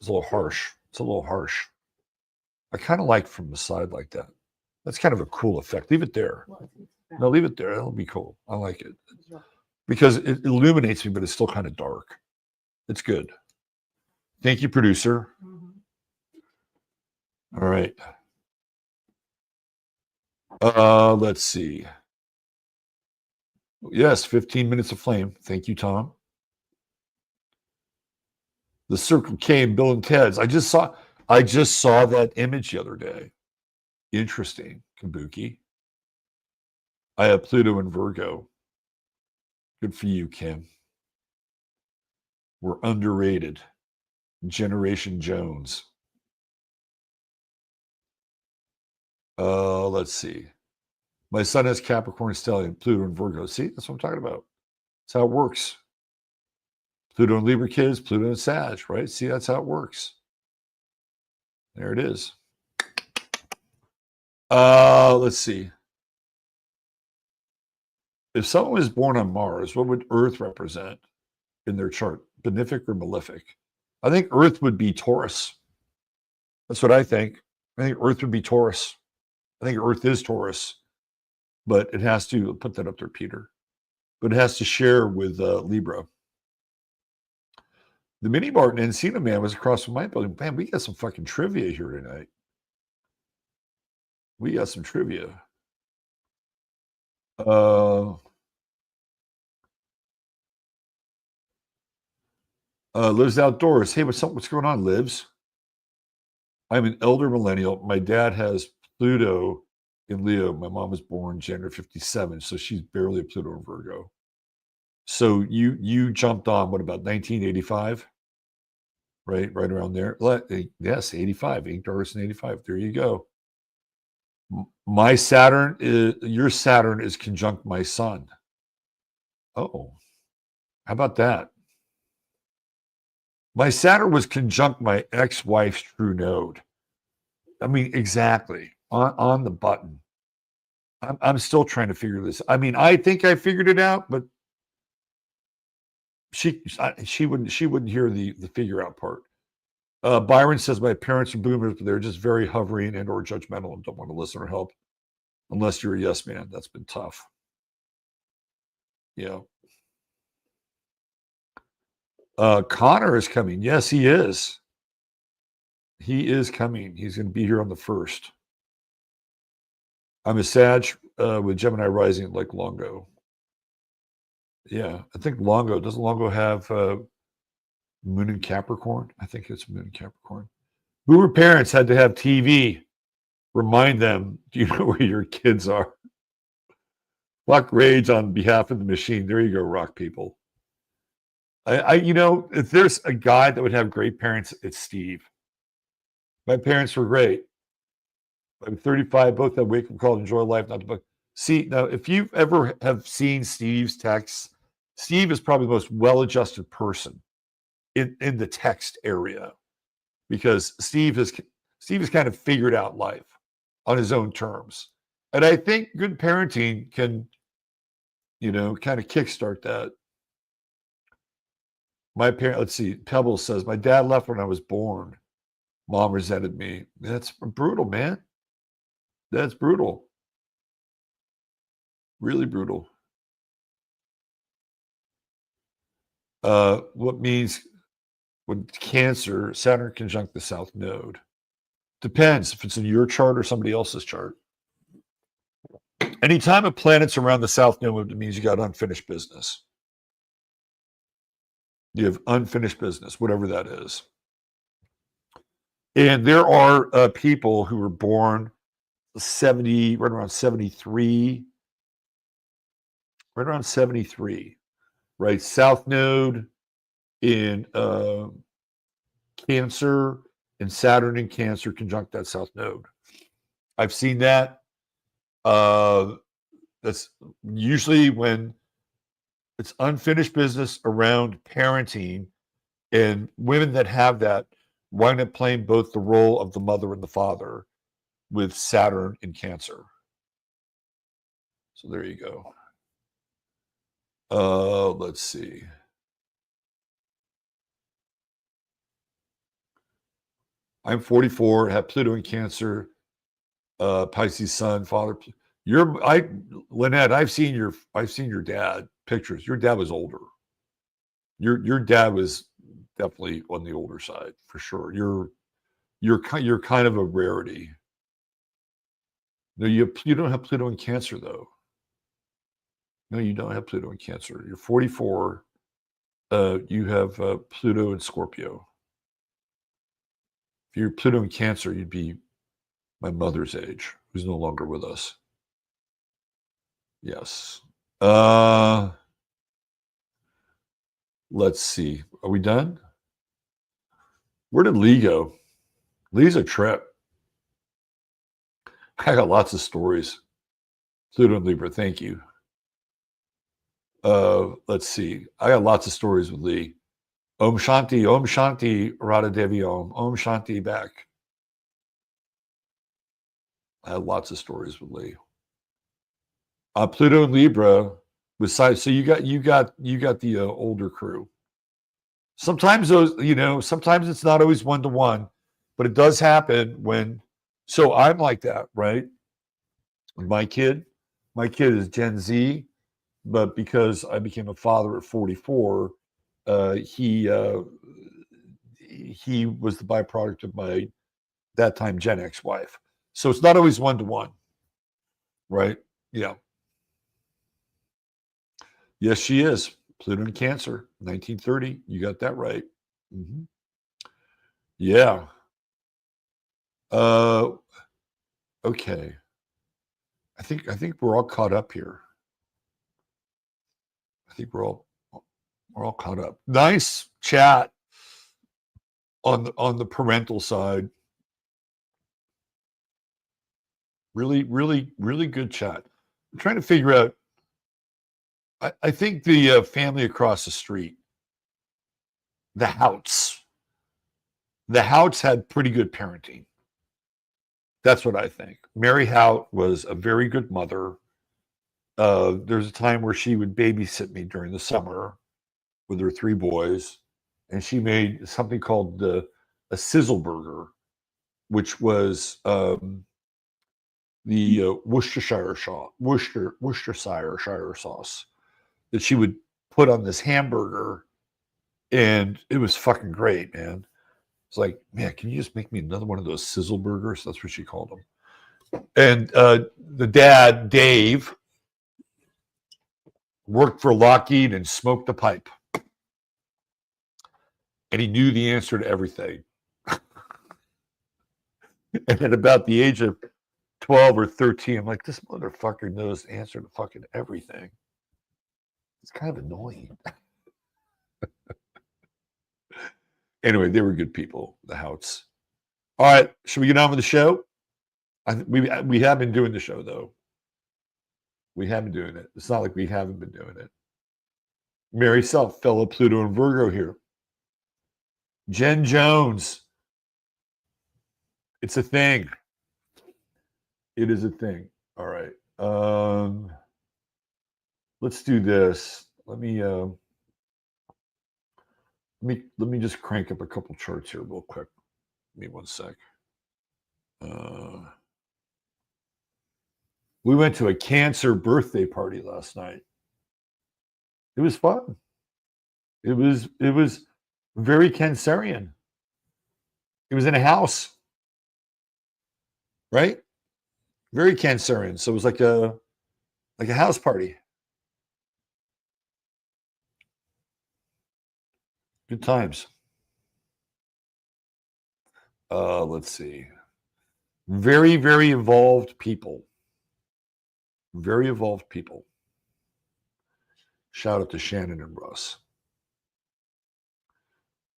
little harsh. It's a little harsh. I kind of like from the side like that. That's kind of a cool effect. Leave it there. No, leave it there. That'll be cool. I like it because it illuminates me, but it's still kind of dark. It's good. Thank you, producer. All right. Let's see. Yes, 15 minutes of flame. Thank you, Tom. The Circle K and Bill and Ted's. I just saw that image the other day. Interesting, Kabuki. I have Pluto and Virgo. Good for you, Kim. We're underrated. Generation Jones. Let's see. My son has Capricorn, Stellium, Pluto, and Virgo. See, that's what I'm talking about. That's how it works. Pluto and Libra kids, Pluto and Sag, right? See, that's how it works. There it is. Let's see. If someone was born on Mars, what would Earth represent in their chart? Benefic or malefic? I think Earth would be Taurus. That's what I think. I think Earth would be Taurus. I think Earth is Taurus, but it has to put that up there, Peter. But it has to share with Libra. The Mini Mart in Encino Man was across from my building. Man, we got some fucking trivia here tonight. We got some trivia. Lives outdoors. Hey, what's up? What's going on, Lives? I'm an elder millennial. My dad has Pluto in Leo. My mom was born January 57, so she's barely a Pluto in Virgo. So you jumped on what about 1985? Right around there. Yes, 85. Ink Darkest in 85. There you go. My Saturn is your Saturn is conjunct my sun. Oh, how about that? My Saturn was conjunct my ex-wife's true node. I mean, exactly on the button. I'm still trying to figure this. I mean, I think I figured it out, but she wouldn't hear the figure out part. Byron says my parents are boomers, but they're just very hovering and or judgmental and don't want to listen or help unless you're a yes man. That's been tough. Yeah. Connor is coming. Yes, he is. He is coming. He's going to be here on the 1st. I'm a Sag with Gemini rising like Longo. Yeah, I think Longo. Doesn't Longo have Moon in Capricorn? I think it's Moon in Capricorn. Boomer parents had to have TV. Remind them, do you know where your kids are? Fuck rage on behalf of the machine. There you go, rock people. If there's a guy that would have great parents, it's Steve. My parents were great. I'm 35, both have wake up call, enjoy life, not the book. See, now, if you ever have seen Steve's texts, Steve is probably the most well-adjusted person in the text area because Steve has kind of figured out life on his own terms. And I think good parenting can, kind of kickstart that. My parent, let's see, Pebbles says, my dad left when I was born. Mom resented me. That's brutal, man. That's brutal. Really brutal. What means when Cancer, Saturn conjunct the South Node? Depends if it's in your chart or somebody else's chart. Anytime a planet's around the South Node, it means you got unfinished business. You have unfinished business, whatever that is. And there are people who were born 70, right around 73, right? South Node in Cancer and Saturn in Cancer conjunct that South Node. I've seen that. That's usually when it's unfinished business around parenting, and women that have that wind up playing both the role of the mother and the father with Saturn in Cancer. So there you go. Let's see. I'm 44, have Pluto in Cancer, Pisces Sun, Father. Lynette, I've seen your dad pictures. Your dad was older. Your dad was definitely on the older side for sure. You're kind of a rarity. No, you don't have Pluto in Cancer though. No, you don't have Pluto in Cancer. You're 44. You have Pluto in Scorpio. If you're Pluto in Cancer, you'd be my mother's age, who's no longer with us. Yes. Let's see. Are we done? Where did Lee go? Lee's a trip. I got lots of stories. Pluto and Libra, thank you. Let's see. I got lots of stories with Lee. Om Shanti, Radha Devi Om Shanti back. I had lots of stories with Lee. Pluto and Libra with side. So you got the older crew. Sometimes those, sometimes it's not always 1-to-1, but it does happen when. So I'm like that, right? My kid is Gen Z, but because I became a father at 44, he was the byproduct of my that time Gen X wife. So it's not always 1-to-1, right? Yeah. Yes, she is. Pluto in Cancer, 1930. You got that right. Mm-hmm. Yeah. Okay. I think we're all caught up here. I think we're all caught up. Nice chat on the parental side. Really, really, really good chat. I'm trying to figure out. I think the family across the street, the Houts had pretty good parenting. That's what I think. Mary Hout was a very good mother. There's a time where she would babysit me during the summer with her 3 boys, and she made something called a sizzle burger, which was the Worcestershire sauce that she would put on this hamburger, and it was fucking great, man. It's like, man, can you just make me another one of those sizzle burgers? That's what she called them. And the dad, Dave, worked for Lockheed and smoked a pipe. And he knew the answer to everything. And at about the age of 12 or 13, I'm like, this motherfucker knows the answer to fucking everything. It's kind of annoying. Anyway, they were good people, the Houts. All right, should we get on with the show? We have been doing the show, though. We have been doing it. It's not like we haven't been doing it. Mary Self, fellow Pluto and Virgo here. Jen Jones. It's a thing. It is a thing. All right. Let's do this. Let me just crank up a couple charts here real quick. Give me one sec. We went to a Cancer birthday party last night. It was fun. It was very Cancerian. It was in a house, right? Very Cancerian. So it was like a house party. Good times. Let's see. Very, very evolved people. Very evolved people. Shout out to Shannon and Russ.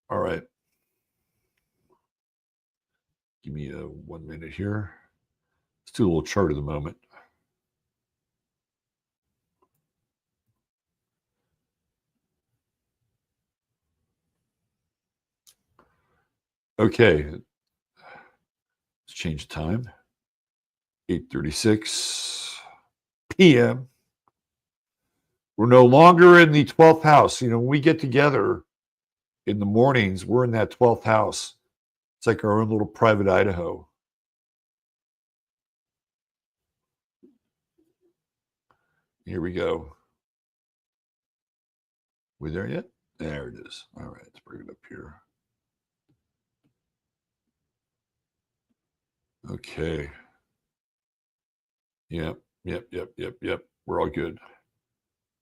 All right. Give me 1 minute here. Let's do a little chart of the moment. Okay. Let's change the time. 8:36 p.m. We're no longer in the 12th house. When we get together in the mornings, we're in that 12th house. It's like our own little private Idaho. Here we go. We there yet? There it is. All right, let's bring it up here. Okay. Yep. We're all good.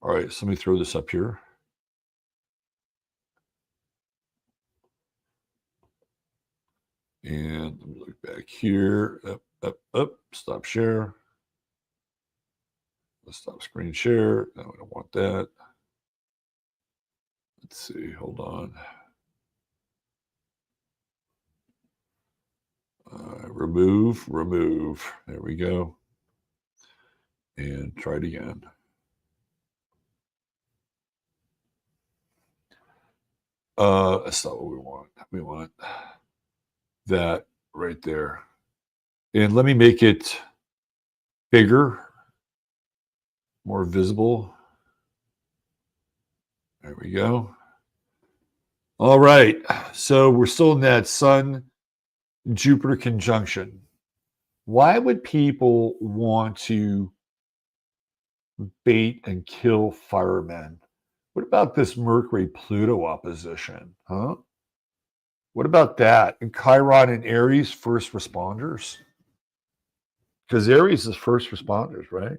All right, so let me throw this up here. And let me look back here. Up. Stop share. Let's stop screen share. No, we don't want that. Let's see. Hold on. Remove. There we go. And try it again. That's not what we want. We want that right there. And let me make it bigger, more visible. There we go. All right. So we're still in that Sun-Jupiter conjunction. Why would people want to bait and kill firemen? What about this Mercury-Pluto opposition? Huh? What about that? And Chiron and Aries, first responders? Because Aries is first responders, right?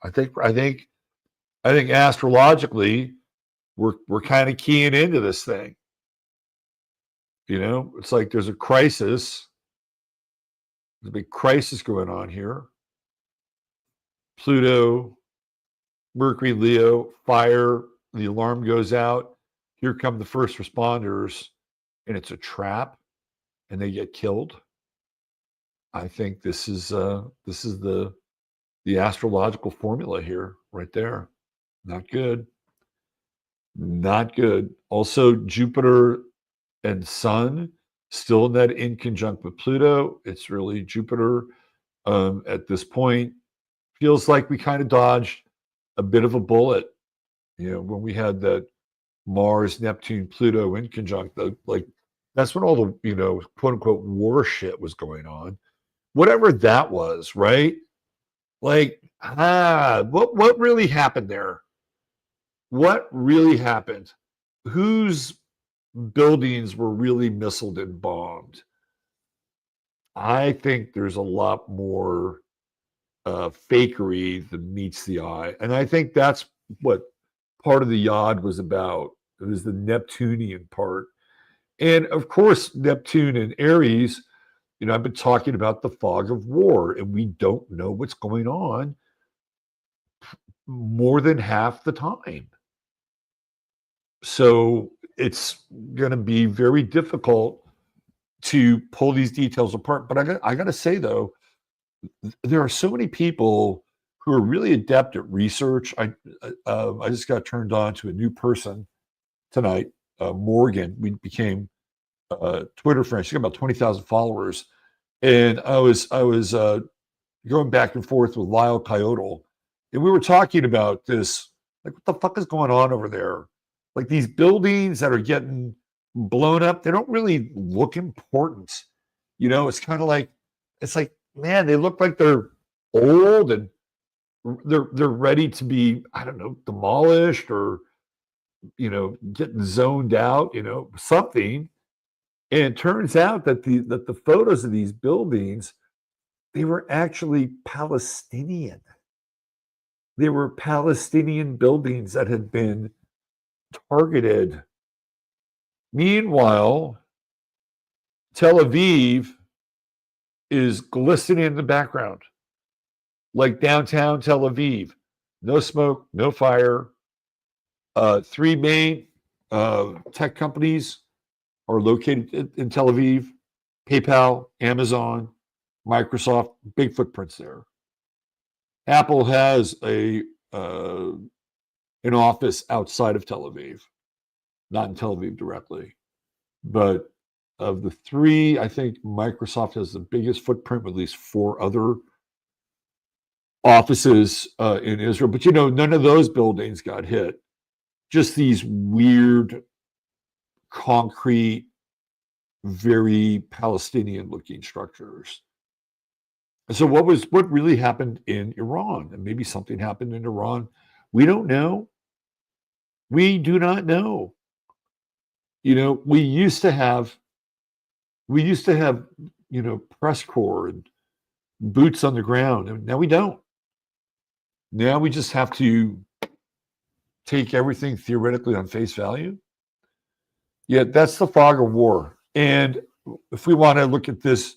I think astrologically, we're kind of keying into this thing. You know, it's like there's a crisis. There's a big crisis going on here. Pluto, Mercury, Leo, fire, the alarm goes out. Here come the first responders, and it's a trap, and they get killed. I think this is the astrological formula here, right there. Not good. Not good. Also, Jupiter and Sun still in that in conjunct with Pluto. It's really Jupiter at this point. Feels like we kind of dodged a bit of a bullet, you know, when we had that Mars, Neptune, Pluto in conjunct. Like that's when all the, you know, quote unquote war shit was going on. Whatever that was, right? Like, what really happened there? What really happened? Whose buildings were really missiled and bombed? I think there's a lot more fakery than meets the eye. And I think that's what part of the Yod was about. It was the Neptunian part. And of course, Neptune and Aries, you know, I've been talking about the fog of war, and we don't know what's going on more than half the time. So it's going to be very difficult to pull these details apart. But I got to say, though, there are so many people who are really adept at research. I just got turned on to a new person tonight, Morgan. We became Twitter friends. She's got about 20,000 followers, and I was going back and forth with Lyle Coyote, and we were talking about this. Like, what the fuck is going on over there? Like these buildings that are getting blown up, they don't really look important. You know, it's kind of like, it's like, man, they look like they're old and they're ready to be, I don't know, demolished or, you know, getting zoned out, you know, something. And it turns out that the photos of these buildings, they were actually Palestinian. They were Palestinian buildings that had been targeted. Meanwhile, Tel Aviv is glistening in the background, like downtown Tel Aviv. No smoke, no fire. Three main tech companies are located in Tel Aviv: PayPal, Amazon, Microsoft. Big footprints there. Apple has an office outside of Tel Aviv, not in Tel Aviv directly, but of the three, I think Microsoft has the biggest footprint with at least 4 other offices in Israel. But, you know, none of those buildings got hit. Just these weird concrete very Palestinian looking structures. And so what really happened in Iran? And maybe something happened in Iran. We don't know. We do not know. We used to have, press corps and boots on the ground, and now we don't. Now we just have to take everything theoretically on face value. Yeah, that's the fog of war. And if we want to look at this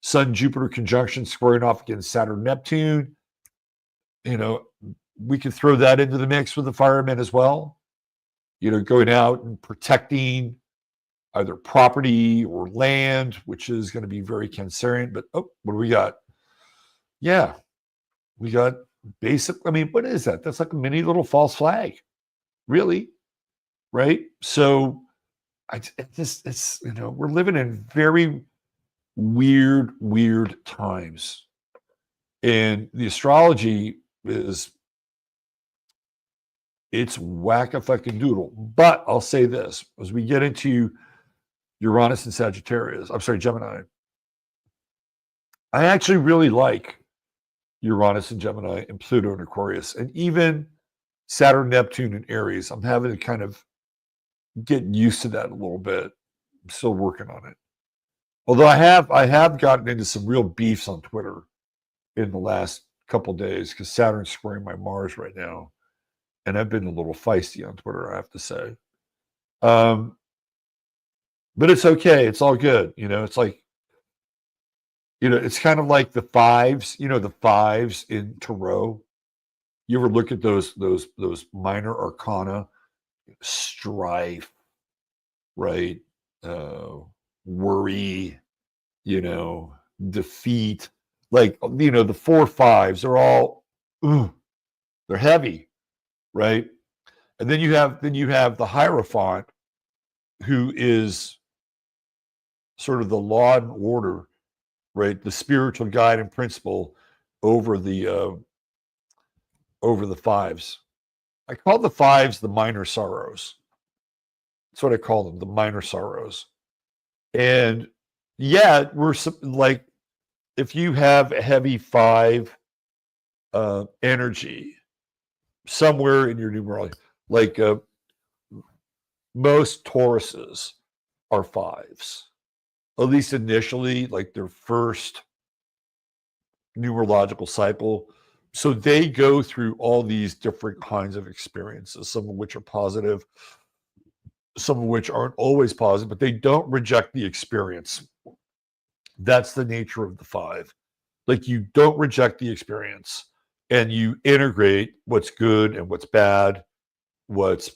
Sun-Jupiter conjunction squaring off against Saturn-Neptune, we could throw that into the mix with the firemen as well. Going out and protecting either property or land, which is going to be very Cancerian. But what do we got? Yeah, we got what is that? That's like a mini little false flag, really, right? So we're living in very weird times. And the astrology it's whack-a-fucking-doodle. But I'll say this, as we get into Uranus and Gemini, I actually really like Uranus and Gemini and Pluto and Aquarius, and even Saturn, Neptune, and Aries. I'm having to kind of get used to that a little bit. I'm still working on it. Although I have gotten into some real beefs on Twitter in the last couple days because Saturn's squaring my Mars right now. And I've been a little feisty on Twitter, I have to say. But it's okay. It's all good. It's like, it's kind of like the fives, the fives in Tarot. You ever look at those minor arcana, strife, right? Worry, defeat. Like, the 4 5s are all, they're heavy. Right. And then you have the Hierophant, who is sort of the law and order, right? The spiritual guide and principle over the fives. I call the fives the minor sorrows. That's what I call them, the minor sorrows. And yeah, we're like, if you have a heavy 5 energy somewhere in your numerology, like most Tauruses are 5s, at least initially, like their first numerological cycle. So they go through all these different kinds of experiences, some of which are positive, some of which aren't always positive, but they don't reject the experience. That's the nature of the 5. Like, you don't reject the experience, and you integrate what's good and what's bad, what's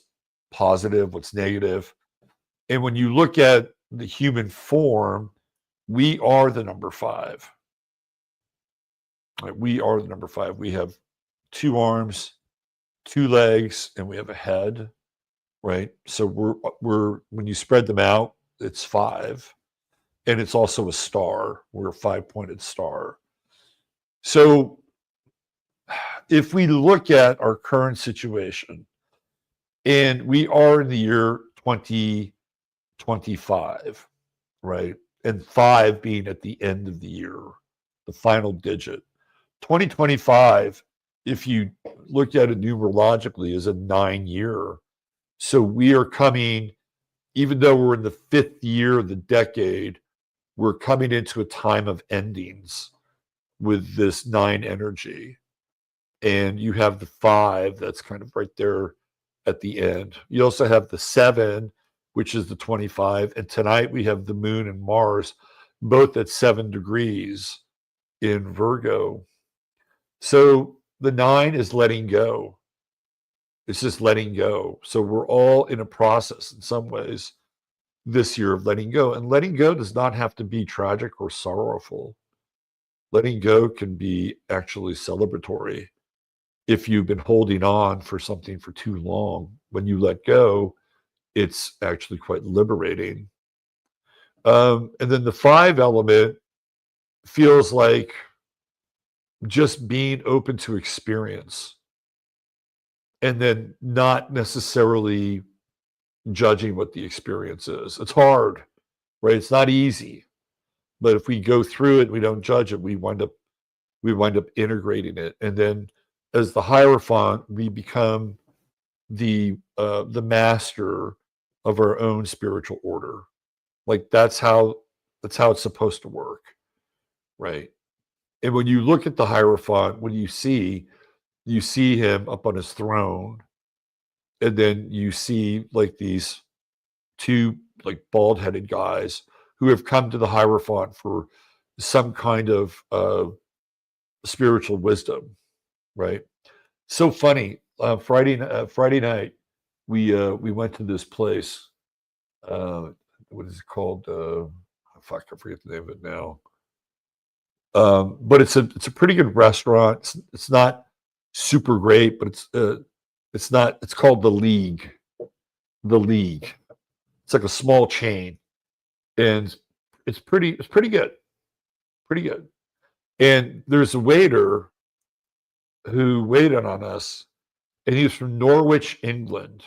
positive, what's negative. And when you look at the human form, we are the number 5. Right? We are the number 5. We have 2 arms, 2 legs, and we have a head, right? So we're when you spread them out, it's 5. And it's also a star. We're a 5-pointed star. So if we look at our current situation, and we are in the year 2025, right? And 5 being at the end of the year, the final digit. 2025, if you look at it numerologically, is a 9-year. So we are coming, even though we're in the 5th year of the decade, we're coming into a time of endings with this 9 energy. And you have the 5 that's kind of right there at the end. You also have the 7, which is the 25. And tonight we have the moon and Mars, both at 7 degrees in Virgo. So the 9 is letting go. It's just letting go. So we're all in a process in some ways this year of letting go. And letting go does not have to be tragic or sorrowful. Letting go can be actually celebratory. If you've been holding on for something for too long, when you let go, it's actually quite liberating. And then the 5 element feels like just being open to experience, and then not necessarily judging what the experience is. It's hard, right? It's not easy, but if we go through it, we don't judge it. We wind up integrating it, and then as the Hierophant, we become the master of our own spiritual order. Like that's how it's supposed to work, right? And when you look at the Hierophant, when you see him up on his throne, and then you see like these two like bald-headed guys who have come to the Hierophant for some kind of spiritual wisdom, right? So funny. Friday night, we went to this place. What is it called? Fuck, I forget the name of it now. But it's a pretty good restaurant. It's not super great, but it's not. It's called the League. The League. It's like a small chain, and it's pretty good. Pretty good. And there's a waiter who waited on us, and he was from Norwich, England.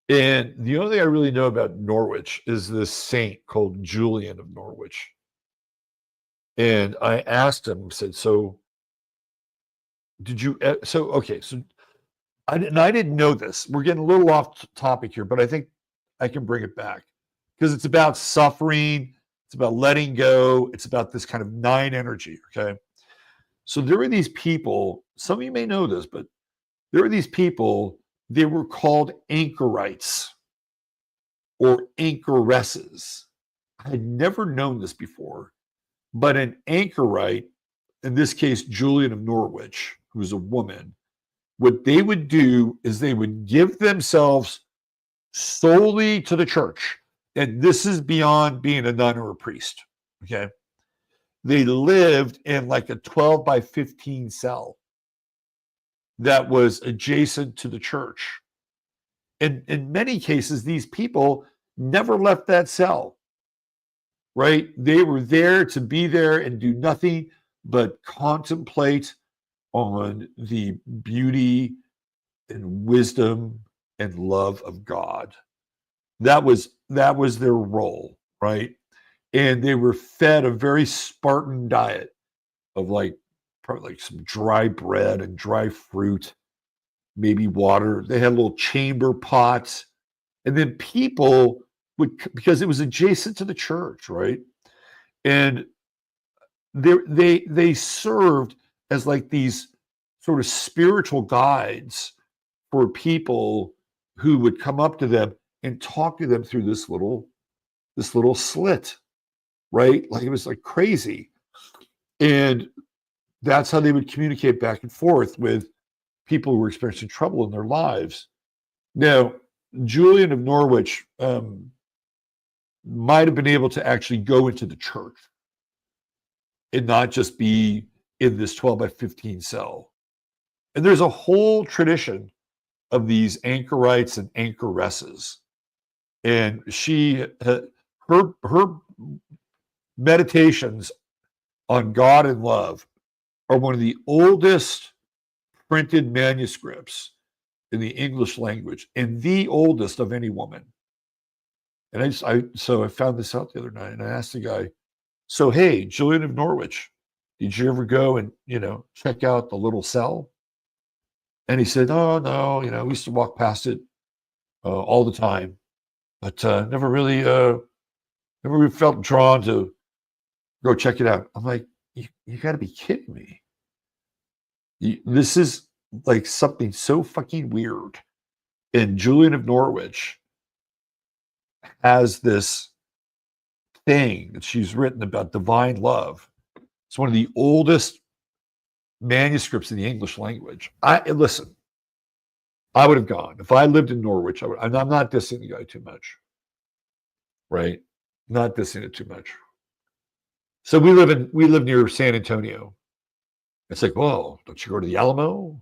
And the only thing I really know about Norwich is this saint called Julian of Norwich. And I asked him, said, "So did you? So okay, so I didn't know this. We're getting a little off topic here, but I think I can bring it back because it's about suffering. It's about letting go. It's about this kind of nine energy. Okay, so there were these people. Some of you may know this, but there were these people. They were called anchorites or anchoresses. I had never known this before, but an anchorite, in this case, Julian of Norwich, who was a woman, what they would do is they would give themselves solely to the church. And this is beyond being a nun or a priest. Okay. They lived in like a 12 by 15 cell that was adjacent to the church. And in many cases, these people never left that cell, right? They were there to be there and do nothing but contemplate on the beauty and wisdom and love of God. That was their role, right? And they were fed a very Spartan diet of like probably like some dry bread and dry fruit, maybe water. They had little chamber pots, and then people would, because it was adjacent to the church, right? And they served as like these sort of spiritual guides for people who would come up to them and talk to them through this little slit, right? Like it was like crazy. And that's how they would communicate back and forth with people who were experiencing trouble in their lives. Now, Julian of Norwich might have been able to actually go into the church and not just be in this 12 by 15 cell. And there's a whole tradition of these anchorites and anchoresses. And her meditations on God and love are one of the oldest printed manuscripts in the English language and the oldest of any woman. And I found this out the other night and I asked the guy, so, hey, Julian of Norwich, did you ever go and, check out the little cell? And he said, oh, no, we used to walk past it all the time, but never really felt drawn to go check it out. I'm like, you got to be kidding me. This is like something so fucking weird. And Julian of Norwich has this thing that she's written about divine love. It's one of the oldest manuscripts in the English language. Listen, I would have gone. If I lived in Norwich, I'm not dissing the guy too much, right? Not dissing it too much. So we live near San Antonio. It's like, whoa, don't you go to the Alamo?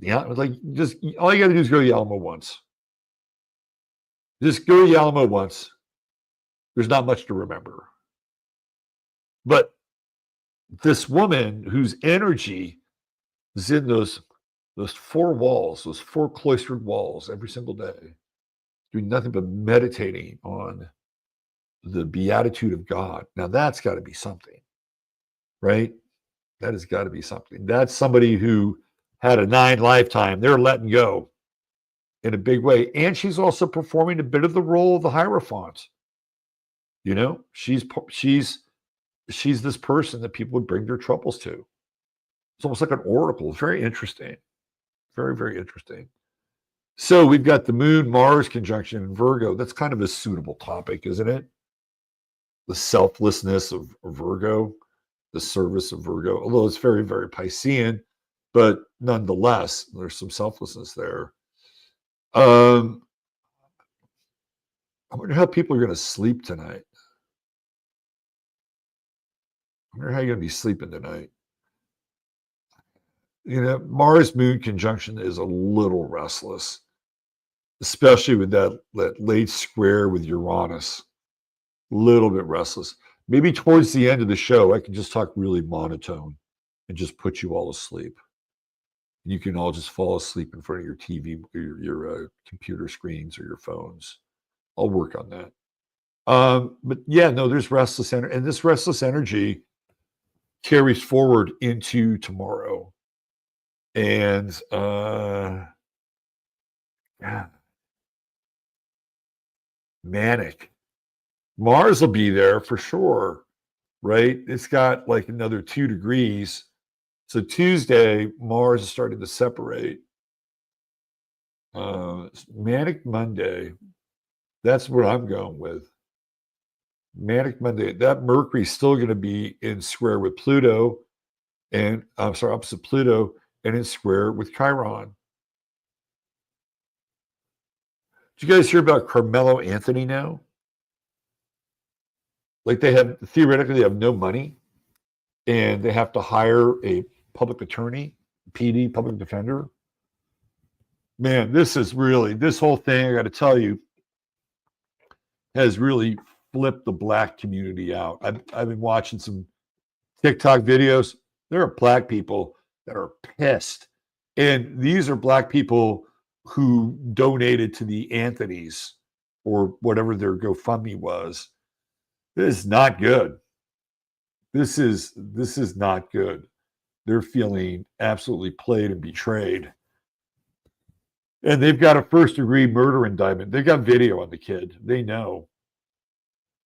Like, just all you got to do is go to the Alamo once. Just go to the Alamo once. There's not much to remember. But this woman whose energy is in those four walls, those four cloistered walls every single day, doing nothing but meditating on the beatitude of God. Now that's got to be something, right? That has got to be something. That's somebody who had a 9 lifetime. They're letting go in a big way. And she's also performing a bit of the role of the Hierophant. You know, she's this person that people would bring their troubles to. It's almost like an oracle. It's very interesting. Very, very interesting. So we've got the Moon Mars conjunction in Virgo. That's kind of a suitable topic, isn't it? The selflessness of Virgo, the service of Virgo, although it's very, very Piscean, but nonetheless, there's some selflessness there. I wonder how people are going to sleep tonight. I wonder how you're going to be sleeping tonight. You know, Mars Moon conjunction is a little restless, especially with that late square with Uranus. A little bit restless. Maybe towards the end of the show, I can just talk really monotone and just put you all to sleep. You can all just fall asleep in front of your TV, or your computer screens, or your phones. I'll work on that. But yeah, no, there's restless energy, and this restless energy carries forward into tomorrow. And yeah, manic. Mars will be there for sure, right? It's got like another 2 degrees. So Tuesday, Mars is starting to separate. Manic Monday. That's what I'm going with. Manic Monday. That Mercury's still going to be in square with Pluto, and I'm sorry, opposite Pluto, and in square with Chiron. Did you guys hear about Carmelo Anthony now? Like theoretically, they have no money, and they have to hire a public attorney, PD, public defender. Man, this whole thing, I got to tell you, has really flipped the Black community out. I've been watching some TikTok videos. There are Black people that are pissed. And these are Black people who donated to the Anthonys or whatever their GoFundMe was. This is not good. This is not good. They're feeling absolutely played and betrayed. And they've got a first-degree murder indictment. They've got video on the kid. They know.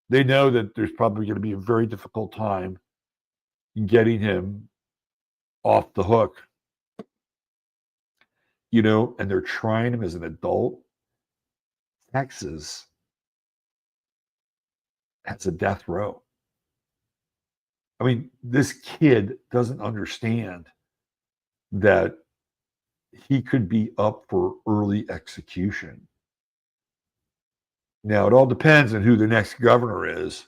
They know that there's probably going to be a very difficult time getting him off the hook. You know, and they're trying him as an adult. Texas has a death row. I mean, this kid doesn't understand that he could be up for early execution. Now, it all depends on who the next governor is,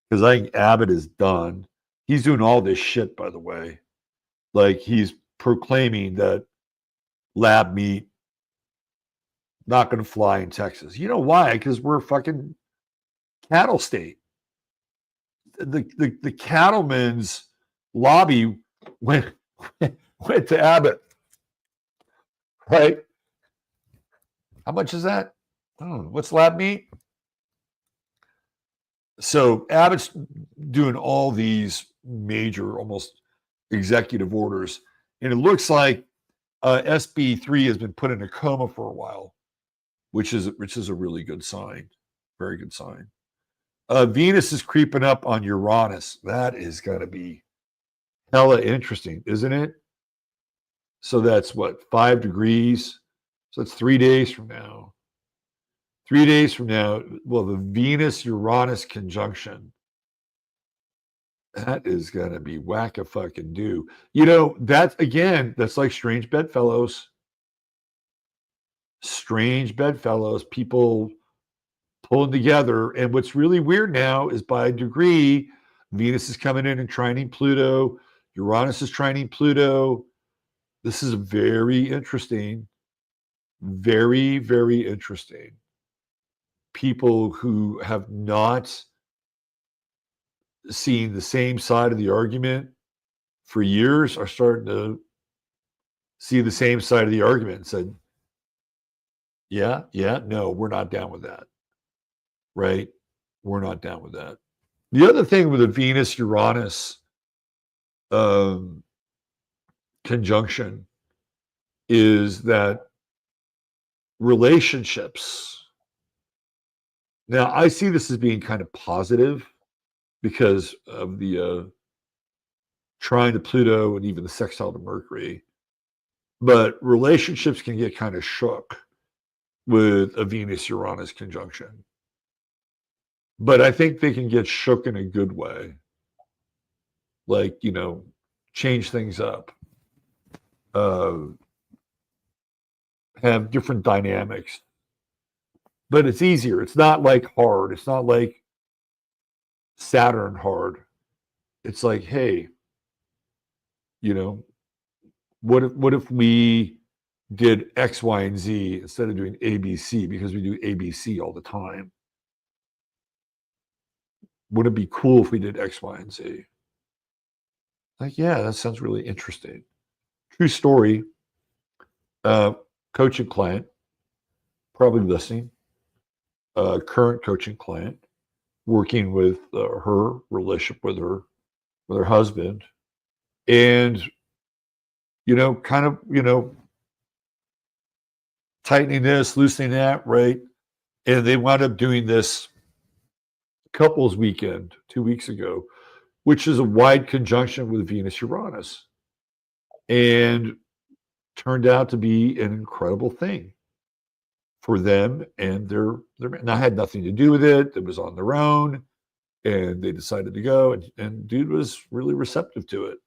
because I think Abbott is done. He's doing all this shit, by the way. Like, he's proclaiming that lab meat not going to fly in Texas. You know why? Because we're a fucking cattle state. The cattlemen's lobby went to Abbott, right? How much is that? What's lab meat? So Abbott's doing all these major, almost executive orders, and it looks like SB3 has been put in a coma for a while, which is a really good sign, very good sign. Venus is creeping up on Uranus. That is going to be hella interesting, isn't it? So that's what, 5 degrees? So that's 3 days from now. 3 days from now, well, the Venus-Uranus conjunction, that is going to be whack-a-fucking-do. You know, that's like strange bedfellows. Strange bedfellows, people pulling together. And what's really weird now is by degree, Venus is coming in and trining Pluto. Uranus is trining Pluto. This is very interesting. Very, very interesting. People who have not seen the same side of the argument for years are starting to see the same side of the argument and said, yeah, no, we're not down with that. Right? We're not down with that. The other thing with the Venus-Uranus conjunction is that relationships. Now, I see this as being kind of positive because of the trine to Pluto and even the sextile to Mercury. But relationships can get kind of shook with a Venus-Uranus conjunction. But I think they can get shook in a good way. Like, change things up. Have different dynamics. But it's easier. It's not like hard. It's not like Saturn hard. It's like, hey, what if we did X, Y, and Z instead of doing ABC, because we do ABC all the time? Would it be cool if we did X, Y, and Z? Like, yeah, that sounds really interesting. True story. Coaching client, probably listening. Current coaching client, working with her relationship with her husband, and kind of tightening this, loosening that, right? And they wound up doing this couples weekend 2 weeks ago, which is a wide conjunction with Venus-Uranus, and turned out to be an incredible thing for them and their and I had nothing to do with it. It was on their own, and they decided to go, and dude was really receptive to it,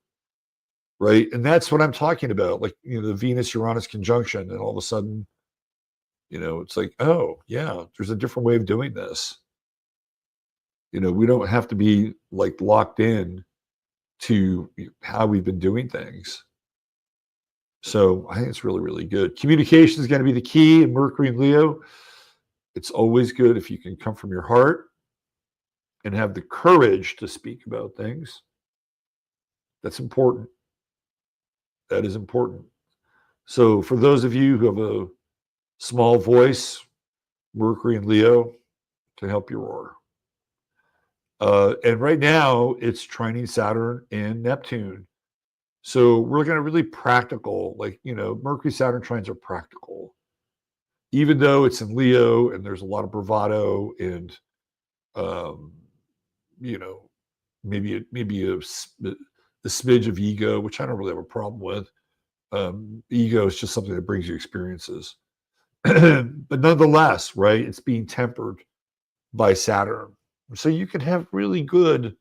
right? And that's what I'm talking about, like, the Venus-Uranus conjunction, and all of a sudden, it's like, oh yeah, there's a different way of doing this. We don't have to be like locked in to how we've been doing things. So I think it's really, really good. Communication is going to be the key in Mercury and Leo. It's always good if you can come from your heart and have the courage to speak about things. That's important. That is important. So for those of you who have a small voice, Mercury and Leo can help you roar. And right now it's trining Saturn and Neptune. So we're going to really practical, like, Mercury Saturn trines are practical, even though it's in Leo and there's a lot of bravado and, maybe a smidge of ego, which I don't really have a problem with. Ego is just something that brings you experiences. But nonetheless, right, it's being tempered by Saturn. So you can have really good,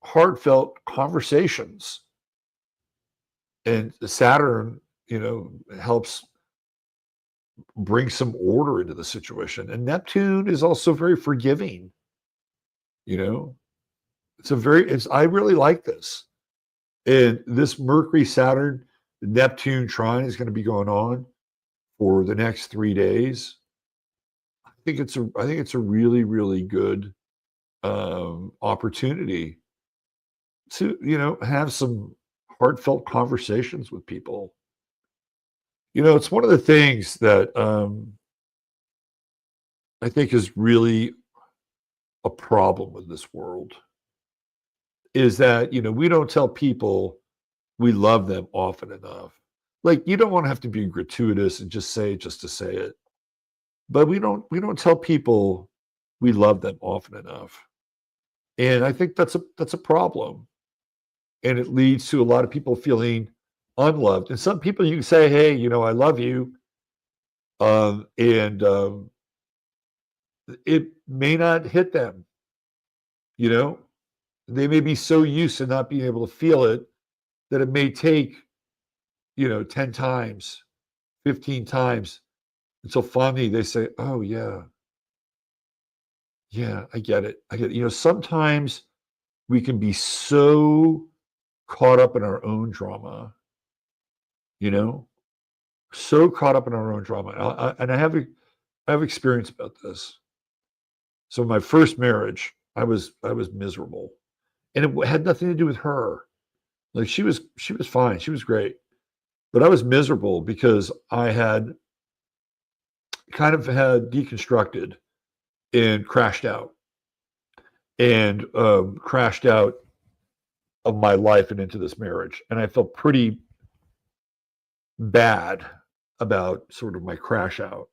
heartfelt conversations. And Saturn, helps bring some order into the situation. And Neptune is also very forgiving. I really like this. And this Mercury, Saturn, Neptune trine is going to be going on for the next 3 days. I think it's a really, really good opportunity to, have some heartfelt conversations with people. It's one of the things that I think is really a problem with this world, is that, we don't tell people we love them often enough. Like, you don't want to have to be gratuitous and just say it just to say it. But we don't tell people we love them often enough. And I think that's a problem. And it leads to a lot of people feeling unloved. And some people, you can say, hey, I love you. And it may not hit them. They may be so used to not being able to feel it that it may take, 10 times, 15 times until finally they say, oh, yeah. Yeah, I get it. Sometimes we can be so caught up in our own drama, so caught up in our own drama. And I have experience about this. So my first marriage, I was miserable, and it had nothing to do with her. Like, she was fine. She was great. But I was miserable because I had kind of had deconstructed and crashed out. and crashed out of my life and into this marriage. And I felt pretty bad about sort of my crash out.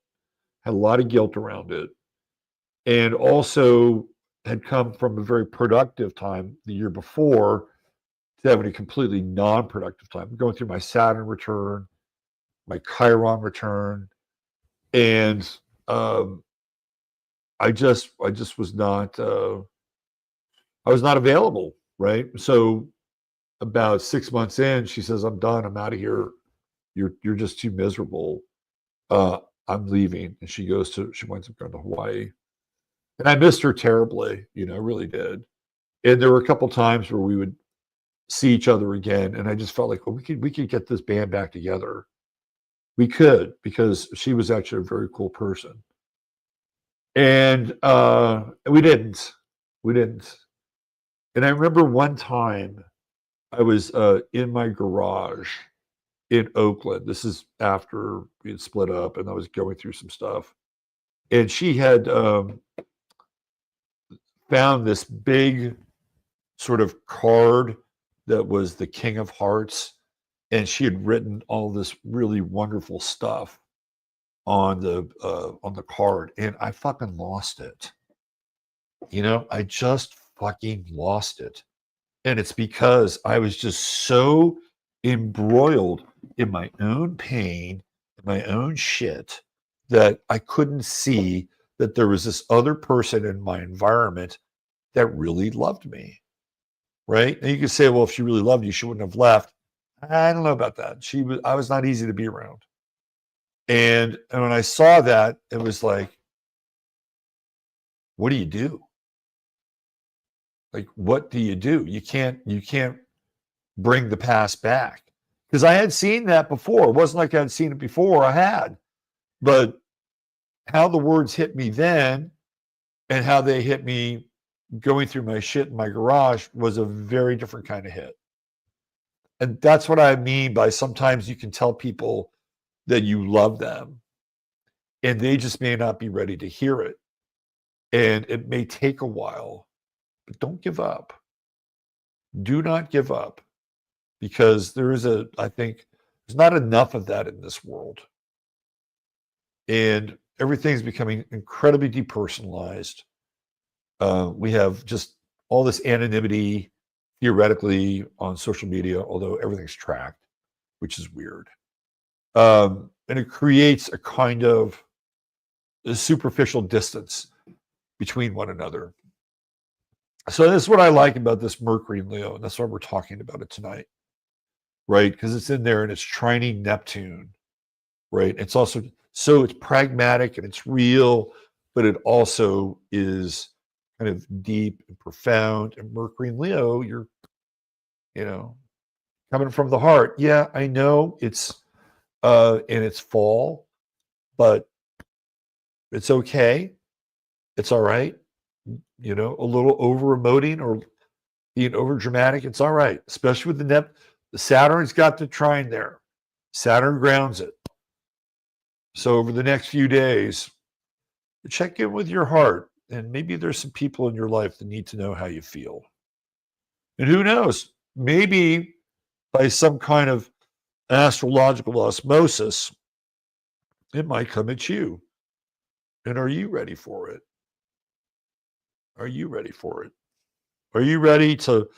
Had a lot of guilt around it. And also had come from a very productive time the year before to having a completely non-productive time. Going through my Saturn return, my Chiron return, and I just was not I was not available, right? So about 6 months in, she says, "I'm done. I'm out of here. You're just too miserable. I'm leaving." And she winds up going to Hawaii. And I missed her terribly, I really did. And there were a couple times where we would see each other again, and I just felt like, well, we could get this band back together. We could, because she was actually a very cool person. And we didn't. We didn't. And I remember one time I was in my garage in Oakland. This is after we had split up, and I was going through some stuff. And she had found this big sort of card that was the King of Hearts, and she had written all this really wonderful stuff on the card, and I fucking lost it. I just fucking lost it. And it's because I was just so embroiled in my own pain, my own shit, that I couldn't see that there was this other person in my environment that really loved me. Right? And you could say, well, if she really loved you, she wouldn't have left. I don't know about that. I was not easy to be around. And when I saw that, it was like, what do you do? Like, what do you do? You can't bring the past back. Because I had seen that before. It wasn't like I had seen it before. I had. But how the words hit me then and how they hit me going through my shit in my garage was a very different kind of hit. And that's what I mean by sometimes you can tell people that you love them and they just may not be ready to hear it. And it may take a while, but don't give up. Do not give up, because I think there's not enough of that in this world. And everything's becoming incredibly depersonalized. We have just all this anonymity theoretically on social media, although everything's tracked, which is weird. And it creates a kind of a superficial distance between one another. So this is what I like about this Mercury in Leo, and that's why we're talking about it tonight, right? Because it's in there and it's trining Neptune, right? It's also, so it's pragmatic and it's real, but it also is kind of deep and profound. And Mercury in Leo, you're, coming from the heart. Yeah, I know it's in its fall, but it's okay. It's all right. A little over emoting or being over dramatic, it's all right, especially with the Saturn's got the trine there. Saturn grounds it. So over the next few days, check in with your heart, and maybe there's some people in your life that need to know how you feel. And who knows, maybe by some kind of astrological osmosis, it might come at you. And are you ready for it? Are you ready for it? Are you ready to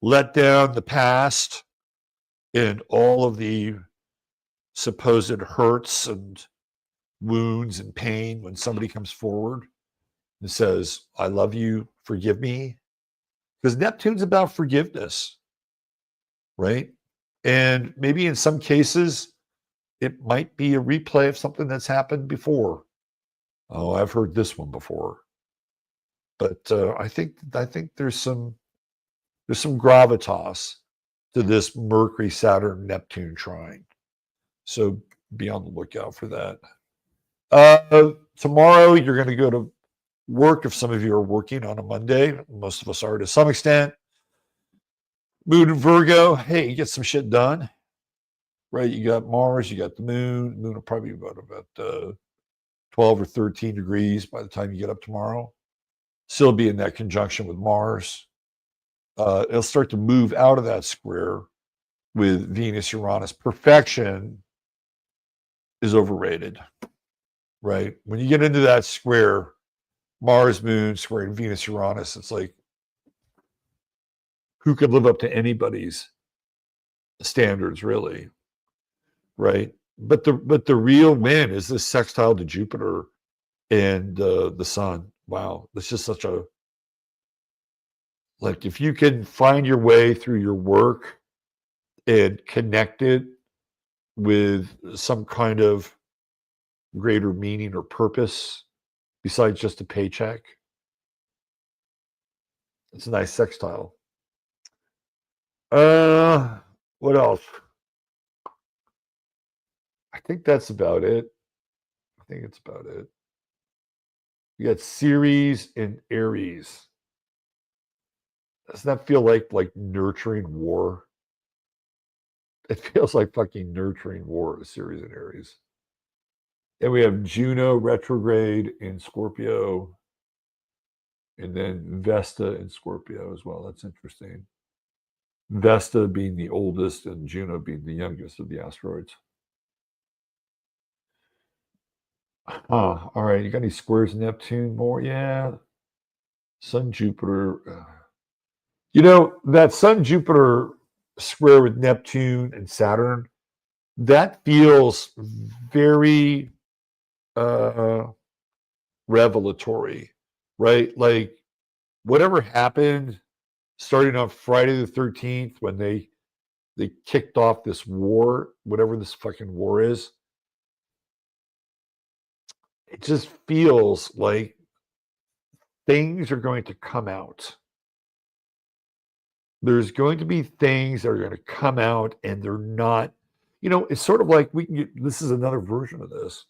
let down the past and all of the supposed hurts and wounds and pain when somebody comes forward and says, I love you, forgive me? Because Neptune's about forgiveness, right? And maybe in some cases, it might be a replay of something that's happened before. Oh, I've heard this one before. But I think there's some gravitas to this Mercury, Saturn, Neptune trine. So be on the lookout for that. Tomorrow, you're going to go to work if some of you are working on a Monday. Most of us are to some extent. Moon and Virgo, hey, you get some shit done. Right? You got Mars, you got the moon. Moon will probably be about 12 or 13 degrees by the time you get up tomorrow. still be in that conjunction with Mars. It'll start to move out of that square with Venus, Uranus. Perfection is overrated, right? When you get into that square, Mars, Moon, square Venus, Uranus, it's like, who could live up to anybody's standards, really, right? But the real win is this sextile to Jupiter and the Sun. Wow, it's just such a, like, if you can find your way through your work and connect it with some kind of greater meaning or purpose besides just a paycheck, it's a nice sextile. What else? I think that's about it. I think it's about it. You got Ceres and Aries. Doesn't that feel like nurturing war? It feels like fucking nurturing war, Ceres and Aries. And we have Juno retrograde in Scorpio, and then Vesta in Scorpio as well. That's interesting. Vesta being the oldest and Juno being the youngest of the asteroids. All right. You got any squares in Neptune more? Yeah. Sun, Jupiter. You know, that Sun, Jupiter square with Neptune and Saturn, that feels very revelatory, right? Like, whatever happened starting on Friday the 13th when they kicked off this war, whatever this fucking war is, it just feels like things are going to come out. There's going to be things that are going to come out, and they're not, it's sort of like this is another version of this.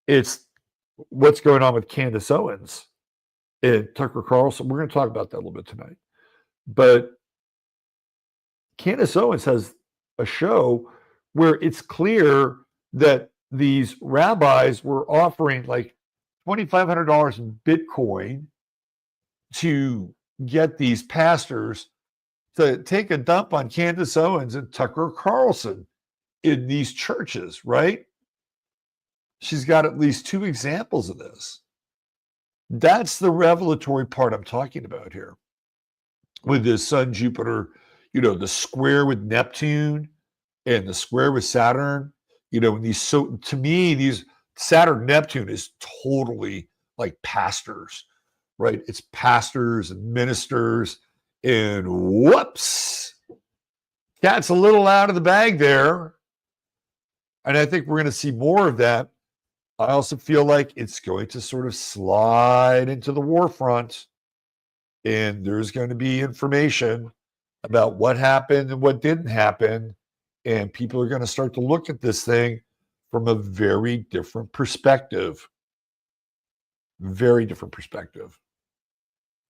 It's what's going on with Candace Owens and Tucker Carlson. We're going to talk about that a little bit tonight. But Candace Owens has a show where it's clear that these rabbis were offering like $2,500 in Bitcoin to get these pastors to take a dump on Candace Owens and Tucker Carlson in these churches, right? She's got at least 2 examples of this. That's the revelatory part I'm talking about here. With the Sun, Jupiter, the square with Neptune and the square with Saturn, to me, these Saturn, Neptune is totally like pastors, right? It's pastors and ministers, and whoops, cat's a little out of the bag there. And I think we're going to see more of that. I also feel like it's going to sort of slide into the war front, and there's going to be information about what happened and what didn't happen. And people are going to start to look at this thing from a very different perspective. Very different perspective.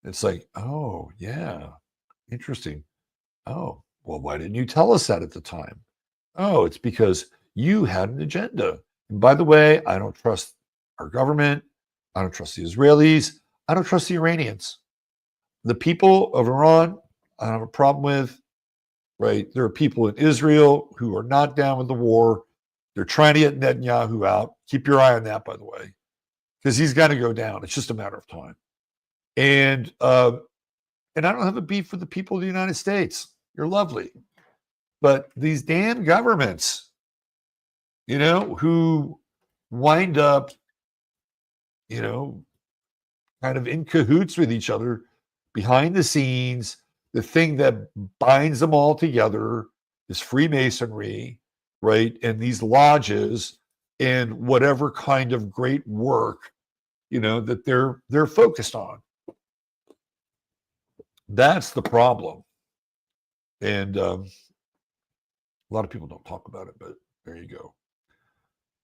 It's like, oh, yeah, interesting. Oh, well, why didn't you tell us that at the time? Oh, it's because you had an agenda. And by the way, I don't trust our government. I don't trust the Israelis. I don't trust the Iranians. The people of Iran, I don't have a problem with, right? There are people in Israel who are not down with the war. They're trying to get Netanyahu out. Keep your eye on that, by the way, because he's got to go down. It's just a matter of time. And I don't have a beef for the people of the United States. You're lovely. But these damn governments, who wind up, kind of in cahoots with each other behind the scenes, the thing that binds them all together is Freemasonry, right? And these lodges and whatever kind of great work, that they're focused on. That's the problem. And a lot of people don't talk about it, but there you go.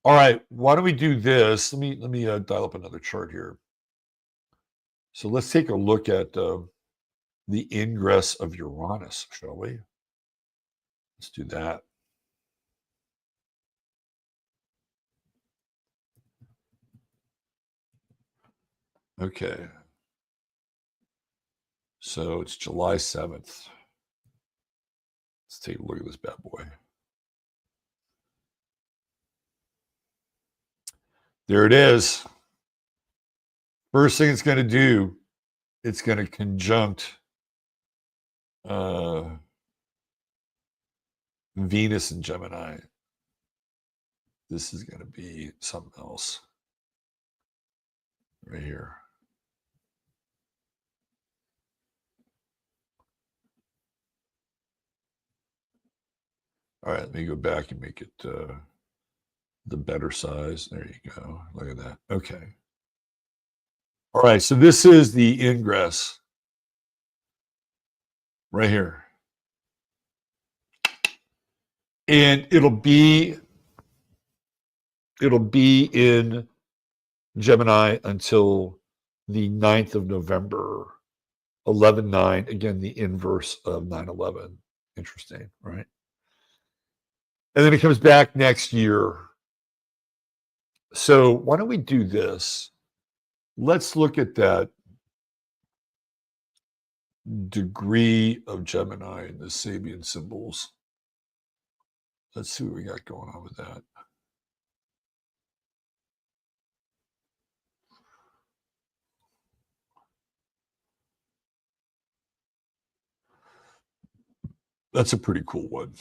All right, why don't we do this? Let me dial up another chart here. So let's take a look at the ingress of Uranus, shall we? Let's do that. Okay. So it's July 7th. Let's take a look at this bad boy. There it is. First thing it's going to do, it's going to conjunct Venus and Gemini. This is going to be something else right here. All right, let me go back and make it the better size. There you go. Look at that. Okay. All right, so this is the ingress right here. And it'll be in Gemini until the 9th of November, 11/9. Again, the inverse of 9/11. Interesting, right? And then it comes back next year. So why don't we do this? Let's look at that degree of Gemini and the Sabian symbols. Let's see what we got going on with that. That's a pretty cool one.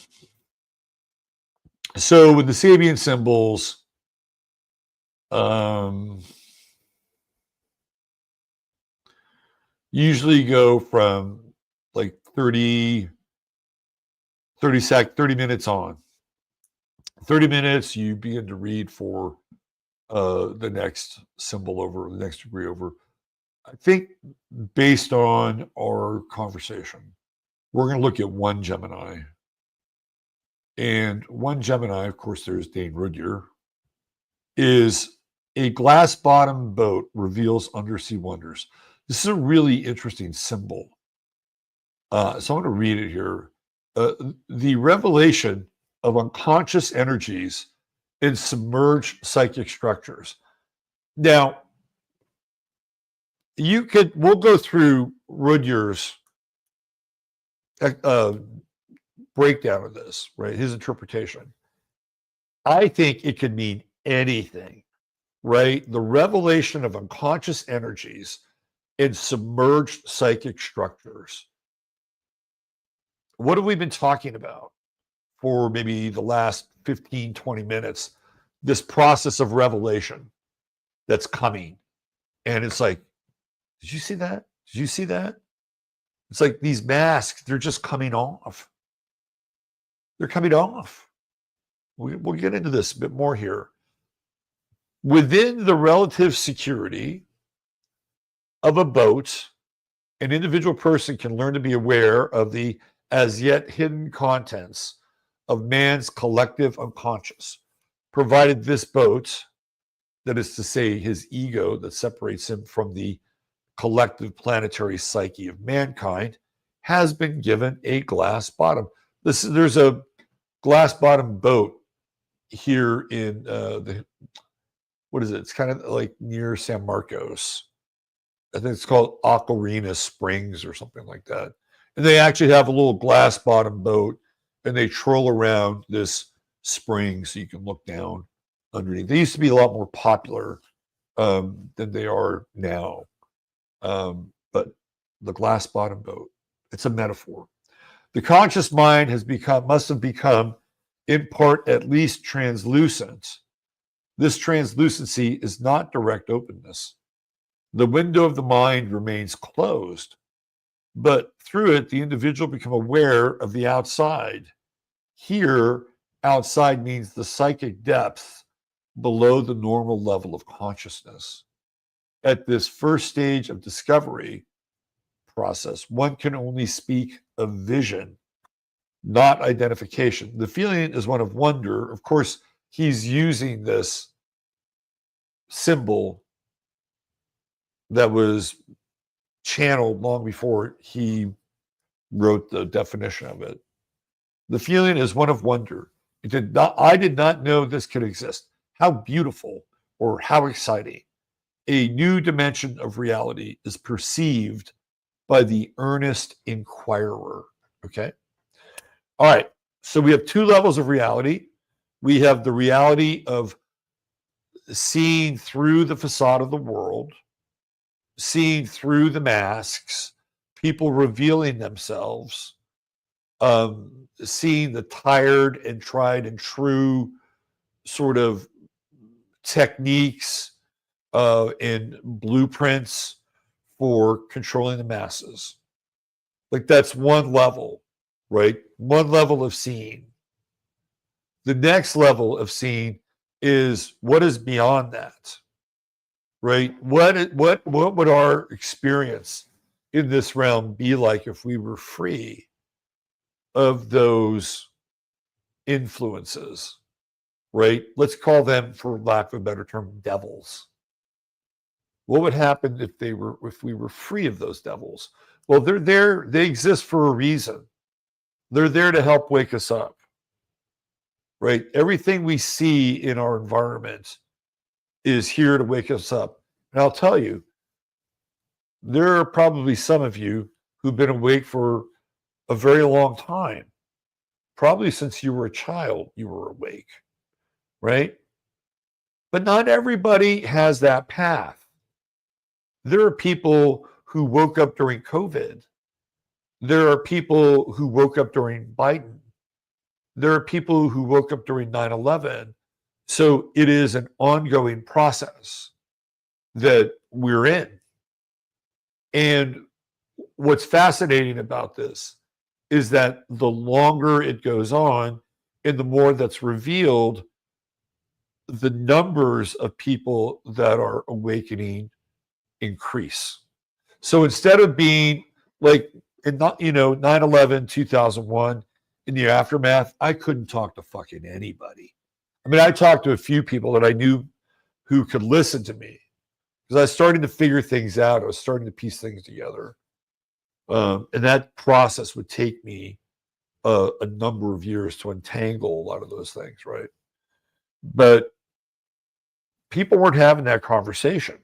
So with the Sabian symbols, usually go from like 30 minutes on. 30 minutes, you begin to read for the next symbol over, the next degree over. I think based on our conversation, we're going to look at one Gemini. And one Gemini, of course, there's Dane Rudyard, is a glass-bottom boat reveals undersea wonders. This is a really interesting symbol. So I'm going to read it here. The revelation of unconscious energies in submerged psychic structures. Now, we'll go through Rudyard's breakdown of this, right? His interpretation. I think it could mean anything, right? The revelation of unconscious energies in submerged psychic structures. What have we been talking about for maybe the last 15, 20 minutes? This process of revelation that's coming. And it's like, did you see that? Did you see that? It's like these masks, they're just coming off. They're coming off. We'll get into this a bit more here. Within the relative security of a boat, an individual person can learn to be aware of the as yet hidden contents of man's collective unconscious, provided this boat, that is to say his ego that separates him from the collective planetary psyche of mankind, has been given a glass bottom. There's a glass bottom boat here in what is it? It's kind of like near San Marcos. I think it's called Uranus Springs or something like that. And they actually have a little glass bottom boat and they troll around this spring so you can look down underneath. They used to be a lot more popular than they are now. But the glass bottom boat, it's a metaphor. The conscious mind must have become in part at least translucent. This translucency is not direct openness. The window of the mind remains closed, but through it, the individual become aware of the outside. Here, outside means the psychic depth below the normal level of consciousness. At this first stage of discovery process, one can only speak of vision, not identification. The feeling is one of wonder. Of course, he's using this symbol that was channeled long before he wrote the definition of it. The feeling is one of wonder. I did not know this could exist. How beautiful or how exciting. A new dimension of reality is perceived by the earnest inquirer. Okay. All right. So we have two levels of reality. We have the reality of seeing through the facade of the world, seeing through the masks, people revealing themselves, seeing the tired and tried and true sort of techniques and blueprints for controlling the masses. Like that's one level, right? One level of seeing. The next level of seeing is what is beyond that, right? What would our experience in this realm be like if we were free of those influences, right? Let's call them, for lack of a better term, devils. What would happen if we were free of those devils? Well, they're there, they exist for a reason. They're there to help wake us up, right? Everything we see in our environment is here to wake us up. And I'll tell you, there are probably some of you who've been awake for a very long time. Probably since you were a child, you were awake, right? But not everybody has that path. There are people who woke up during COVID. There are people who woke up during Biden. There are people who woke up during 9/11. So it is an ongoing process that we're in. And what's fascinating about this is that the longer it goes on and the more that's revealed, the numbers of people that are awakening increase. So instead of being like in 9/11, 2001, in the aftermath, I couldn't talk to fucking anybody. I mean, I talked to a few people that I knew who could listen to me because I was starting to figure things out. I was starting to piece things together. And that process would take me a number of years to untangle a lot of those things, right? But people weren't having that conversation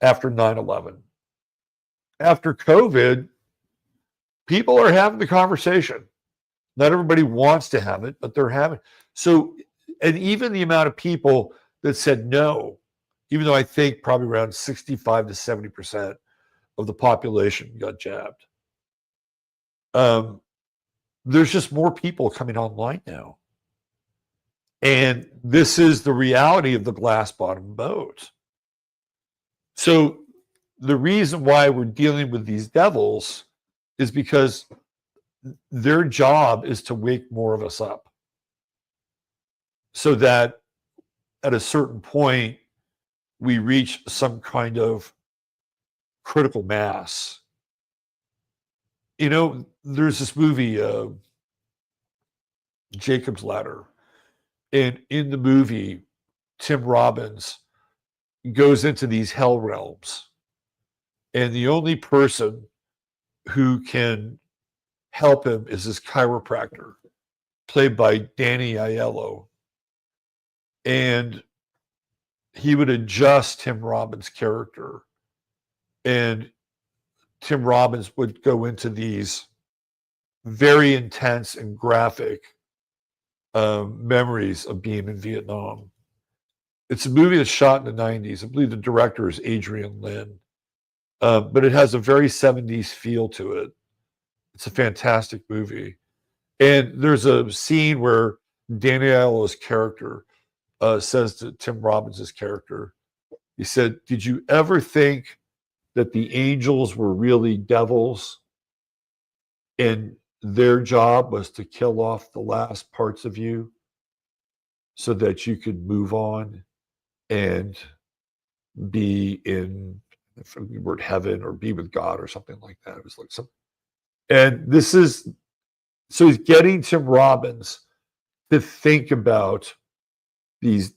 after 9/11. After COVID, people are having the conversation. Not everybody wants to have it, but they're having. So, and even the amount of people that said no, even though I think probably around 65 to 70% of the population got jabbed. There's just more people coming online now. And this is the reality of the glass bottom boat. So the reason why we're dealing with these devils is because their job is to wake more of us up so that at a certain point we reach some kind of critical mass. You know, there's this movie, Jacob's Ladder, and in the movie, Tim Robbins goes into these hell realms, and the only person who can help him is his chiropractor, played by Danny Aiello. And he would adjust Tim Robbins' character. And Tim Robbins would go into these very intense and graphic memories of being in Vietnam. It's a movie that's shot in the 90s. I believe the director is Adrian Lin. But it has a very 70s feel to it. It's a fantastic movie. And there's a scene where Danny Aiello's character says to Tim Robbins' character, he said, "Did you ever think that the angels were really devils and their job was to kill off the last parts of you so that you could move on and be in the word heaven or be with God or something like that?" It was like some, and this is, so he's getting Tim Robbins to think about these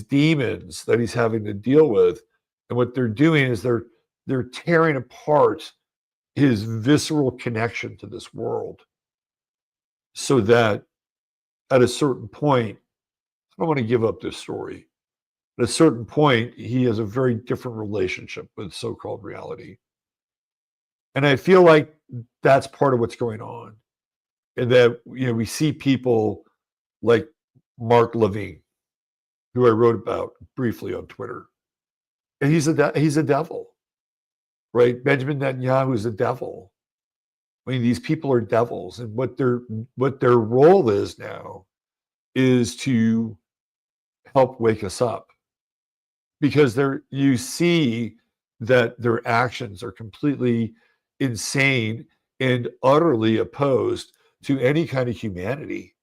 demons that he's having to deal with. And what they're doing is they're tearing apart his visceral connection to this world so that at a certain point, I don't want to give up this story, at a certain point, he has a very different relationship with so-called reality. And I feel like that's part of what's going on. And that, we see people like Mark Levine, who I wrote about briefly on Twitter. And he's a devil, right? Benjamin Netanyahu is a devil. I mean, these people are devils, and what their role is now is to help wake us up, because you see that their actions are completely insane and utterly opposed to any kind of humanity.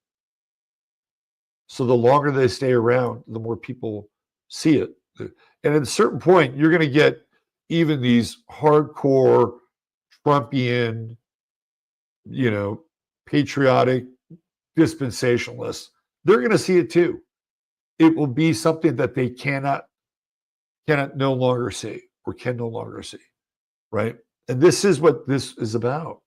So the longer they stay around, the more people see it. And at a certain point, you're going to get even these hardcore Trumpian, patriotic dispensationalists. They're going to see it too. It will be something that they cannot no longer see, or can no longer see, right? And this is what this is about,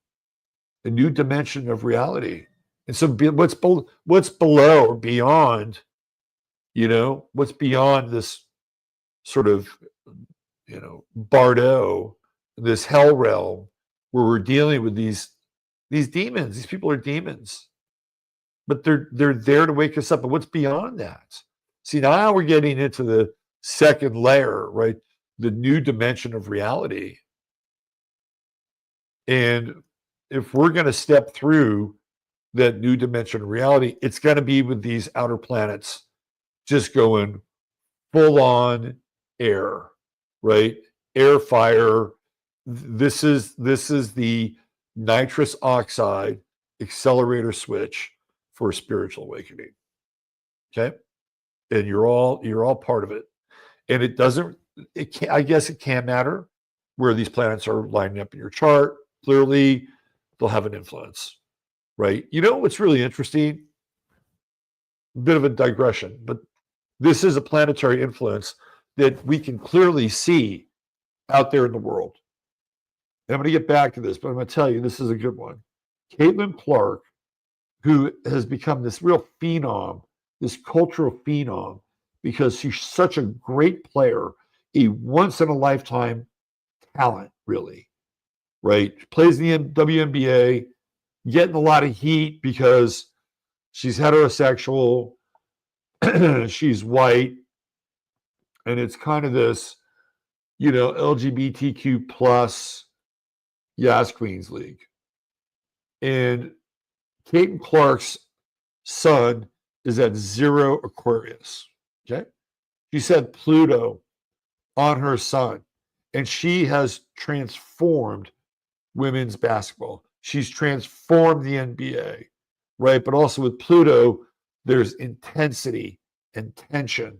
a new dimension of reality. And so what's below or beyond, what's beyond this sort of, bardo, this hell realm, where we're dealing with these demons. These people are demons, but they're there to wake us up. And what's beyond that? See, now we're getting into the second layer, right? The new dimension of reality. And if we're going to step through that new dimension of reality, it's going to be with these outer planets just going full on air, right? Air, fire. This is the nitrous oxide accelerator switch for a spiritual awakening. Okay? And you're all part of it. And I guess it can matter where these planets are lining up in your chart. Clearly, they'll have an influence, right? What's really interesting? A bit of a digression, but this is a planetary influence that we can clearly see out there in the world. And I'm going to get back to this, but I'm going to tell you, this is a good one. Caitlin Clark, who has become this real phenom, this cultural phenom, because she's such a great player, a once-in-a-lifetime talent, really, right? She plays in the WNBA, getting a lot of heat because she's heterosexual, she's white, and it's kind of this, LGBTQ plus Yas Queens League. And Caitlin Clark's sun is at 0 Aquarius. Okay. She said Pluto on her sun, and she has transformed women's basketball. She's transformed the NBA, right? But also with Pluto, there's intensity and tension.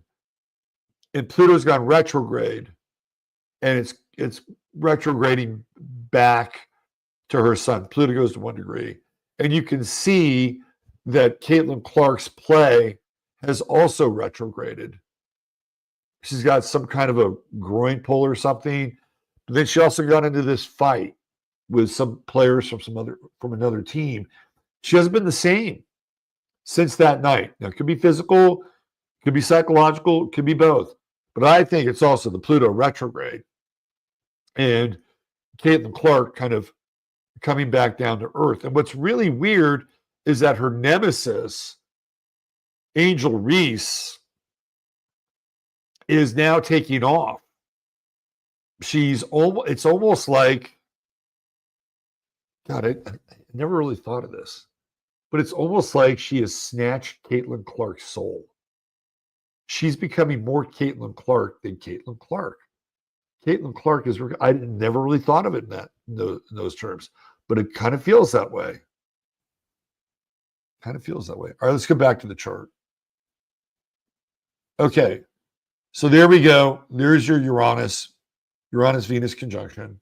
And Pluto's gone retrograde, and it's retrograding back to her sun. Pluto goes to 1 degree. And you can see that Caitlin Clark's play has also retrograded. She's got some kind of a groin pull or something. But then she also got into this fight with some players from another team. She hasn't been the same since that night. Now, it could be physical, could be psychological, could be both. But I think it's also the Pluto retrograde. And Caitlin Clark kind of coming back down to earth. And what's really weird is that her nemesis, Angel Reese, is now taking off. It's almost like, God, I never really thought of this, but it's almost like she has snatched Caitlin Clark's soul. She's becoming more Caitlin Clark than Caitlin Clark. Caitlin Clark I never really thought of it in those terms, but it kind of feels that way. All right, let's go back to the chart. Okay, so there we go. There's your Uranus-Venus conjunction.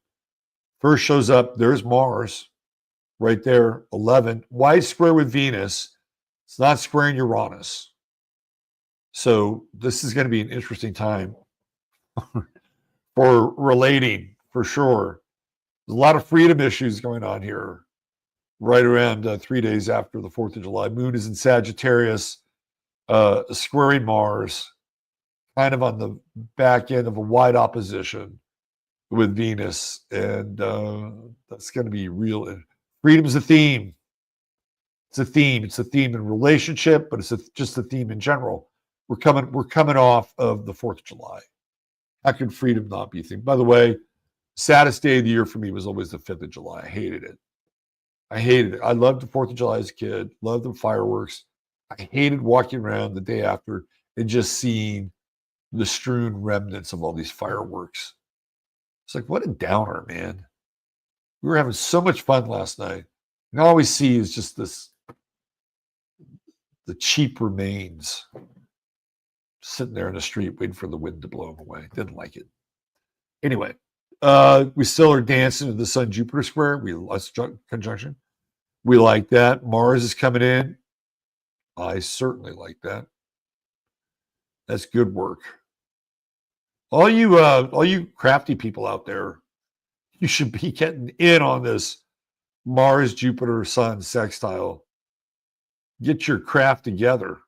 First shows up, there's Mars right there, 11. Why is square with Venus? It's not squaring Uranus. So this is going to be an interesting time for relating, for sure. There's a lot of freedom issues going on here right around 3 days after the 4th of July. Moon is in Sagittarius, squaring Mars, kind of on the back end of a wide opposition with Venus, and that's going to be real. Freedom's a theme. It's a theme. It's a theme in relationship, but it's just a theme in general. We're coming off of the 4th of July. How can freedom not be a theme? By the way, saddest day of the year for me was always the 5th of July. I hated it. I loved the 4th of July as a kid. Loved the fireworks. I hated walking around the day after and just seeing the strewn remnants of all these fireworks. It's like, what a downer, man. We were having so much fun last night. And all we see is just the cheap remains sitting there in the street waiting for the wind to blow them away. Didn't like it. Anyway, we still are dancing to the Sun-Jupiter square. Conjunction. We like that. Mars is coming in. I certainly like that. That's good work. All you crafty people out there, you should be getting in on this Mars, Jupiter, Sun sextile. Get your craft together.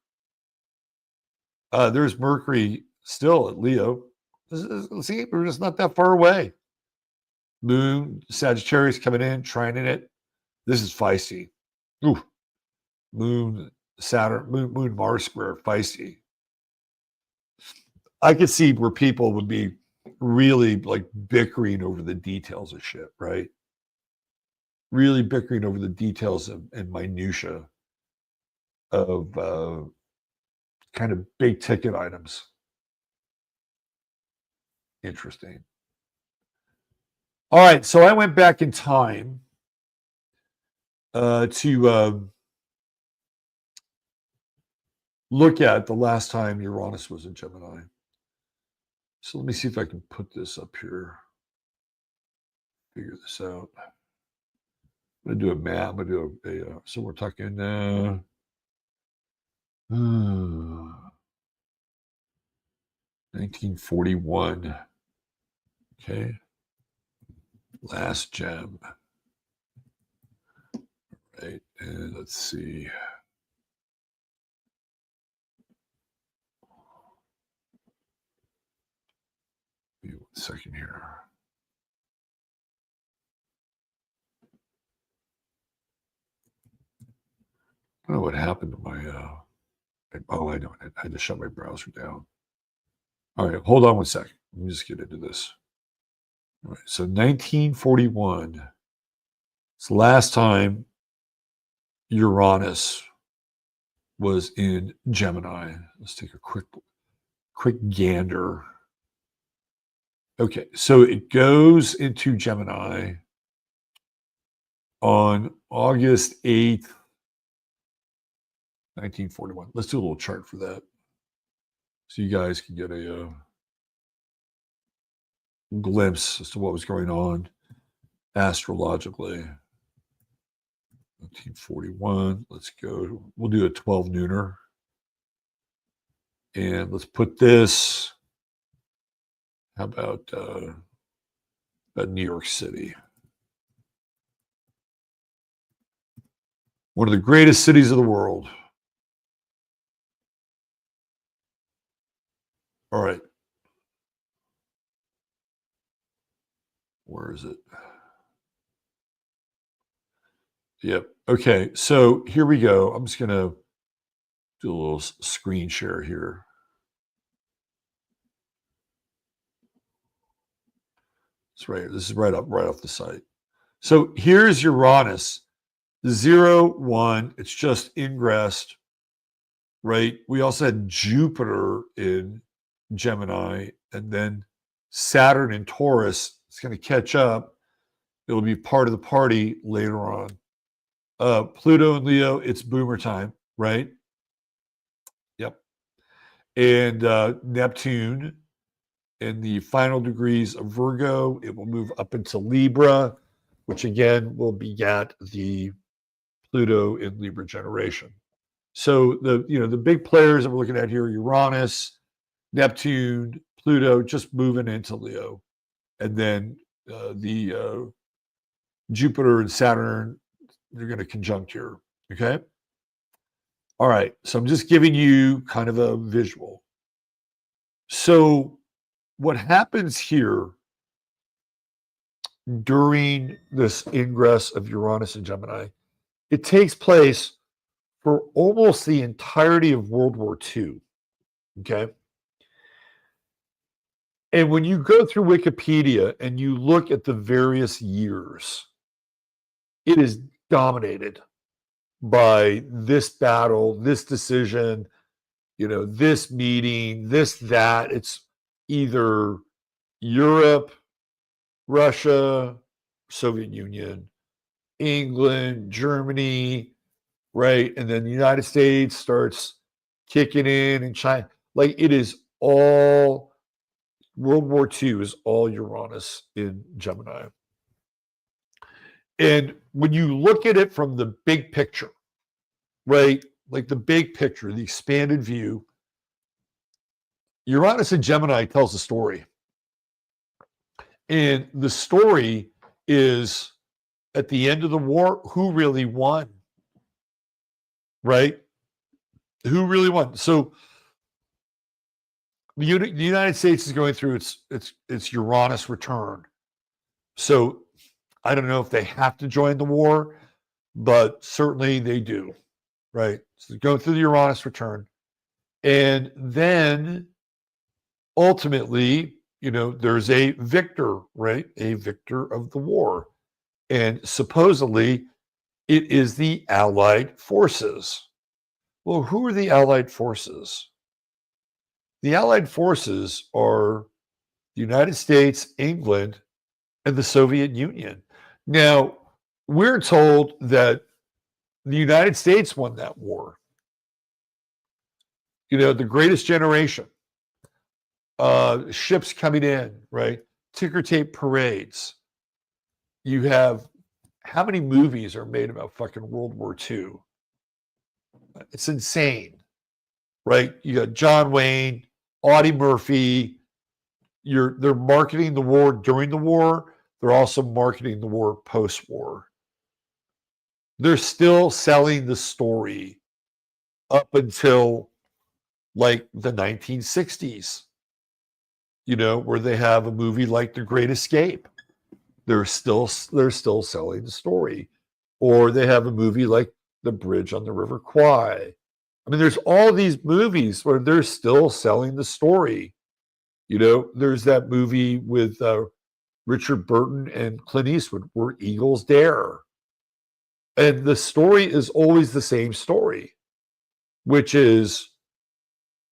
There's Mercury still at Leo. See, we're just not that far away. Moon, Sagittarius coming in, trining it. This is feisty. Ooh. Moon, Saturn, Moon, Mars square, feisty. I could see where people would be really like bickering over the details of shit, right? Really bickering over the details and minutia of kind of big ticket items. Interesting. All right, so I went back in time to look at the last time Uranus was in Gemini. So let me see if I can put this up here. Figure this out. I'm gonna do a map. I'm gonna do a so we're talking 1941. Okay. Last gem. Right. And let's see. Give me 1 second here. I don't know what happened to my oh, I know. I had to shut my browser down. All right, hold on 1 second. Let me just get into this. All right, so 1941. It's the last time Uranus was in Gemini. Let's take a quick gander. Okay, so it goes into Gemini on August 8th, 1941. Let's do a little chart for that so you guys can get a glimpse as to what was going on astrologically. 1941. Let's go. We'll do a 12 nooner. And let's put this. How about New York City? One of the greatest cities of the world. All right. Where is it? Yep. Okay. So here we go. I'm just going to do a little screen share here. It's right. This is right off the site. So here's Uranus, 0, 1. It's just ingressed, right? We also had Jupiter in Gemini, and then Saturn in Taurus. It's going to catch up. It'll be part of the party later on. Pluto and Leo, it's boomer time, right? Yep. And Neptune in the final degrees of Virgo, it will move up into Libra, which again will beget the Pluto in Libra generation. So the big players that we're looking at here, Uranus, Neptune, Pluto, just moving into Leo, and then the Jupiter and Saturn, they're going to conjunct here. Okay. All right. So I'm just giving you kind of a visual. So what happens here during this ingress of Uranus and Gemini. It takes place for almost the entirety of World War II. Okay. And when you go through Wikipedia and you look at the various years, it is dominated by this battle, this decision, this meeting, this, that. It's either Europe, Russia, Soviet Union, England, Germany, right? And then the United States starts kicking in, and China. Like, it is all, World War II is all Uranus in Gemini. And when you look at it from the big picture, right? Like the big picture, the expanded view, Uranus in Gemini tells a story. And the story is, at the end of the war, who really won? Right? Who really won? So the United States is going through its Uranus return. So I don't know if they have to join the war, but certainly they do, right? So going through the Uranus return. And then ultimately, there's a victor, right? A victor of the war. And supposedly it is the Allied forces. Well, who are the Allied forces? The Allied forces are the United States, England, and the Soviet Union. Now, we're told that the United States won that war. The greatest generation, ships coming in, right? Ticker tape parades. You have, how many movies are made about fucking World War II? It's insane, right? You got John Wayne, Audie Murphy. They're marketing the war during the war. They're also marketing the war post-war. They're still selling the story up until like the 1960s, where they have a movie like The Great Escape. They're still selling the story. Or they have a movie like The Bridge on the River Kwai. I mean, there's all these movies where they're still selling the story. There's that movie with Richard Burton and Clint Eastwood, Where Eagles Dare. And the story is always the same story, which is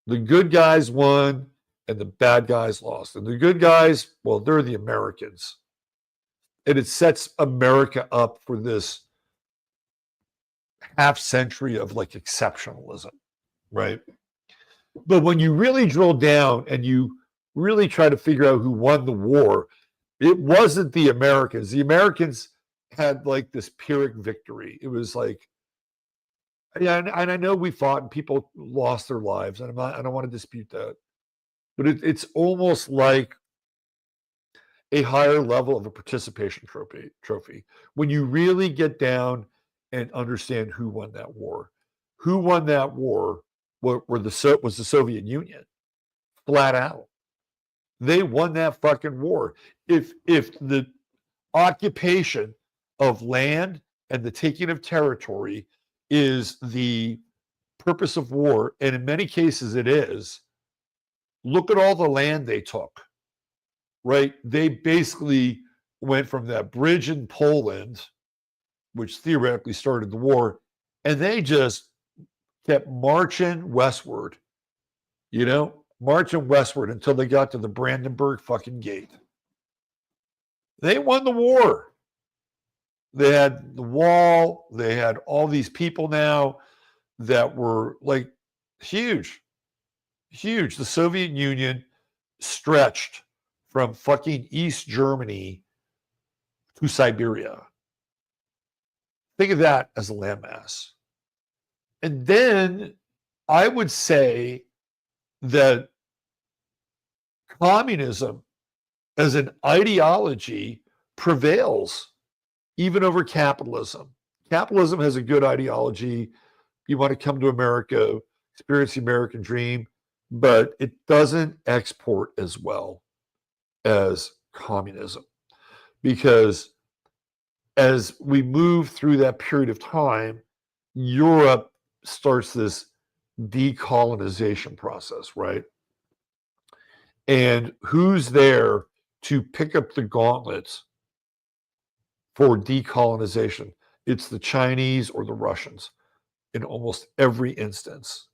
the good guys won and the bad guys lost. And the good guys, well, they're the Americans. And it sets America up for this half century of like exceptionalism, right? But when you really drill down and you really try to figure out who won the war, it wasn't the Americans. The Americans had like this Pyrrhic victory. It was like, yeah, and I know we fought and people lost their lives, and I don't want to dispute that. But it's almost like a higher level of a participation trophy. When you really get down and understand who won that war. Who won that war was the Soviet Union, flat out. They won that fucking war. If the occupation of land and the taking of territory is the purpose of war, and in many cases it is, look at all the land they took, right? They basically went from that bridge in Poland, which theoretically started the war, and they just kept marching westward, marching westward until they got to the Brandenburg fucking Gate. They won the war. They had the wall. They had all these people now that were like huge. The Soviet Union stretched from fucking East Germany to Siberia. Think of that as a landmass. And then I would say that communism as an ideology prevails even over capitalism. Capitalism has a good ideology. You want to come to America, experience the American dream, but it doesn't export as well as communism. because as we move through that period of time, Europe starts this decolonization process, right? And who's there to pick up the gauntlets for decolonization? It's the Chinese or the Russians in almost every instance.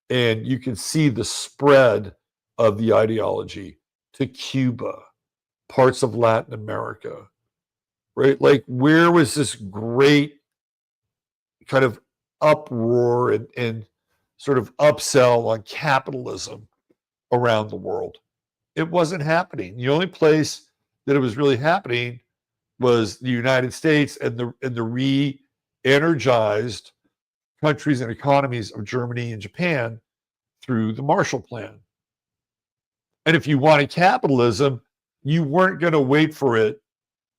And you can see the spread of the ideology to Cuba, parts of Latin America, right? Like, where was this great kind of uproar and sort of upsell on capitalism around the world? It wasn't happening. The only place that it was really happening was the United States and the re-energized countries and economies of Germany and Japan through the Marshall Plan. And if you wanted capitalism, you weren't going to wait for it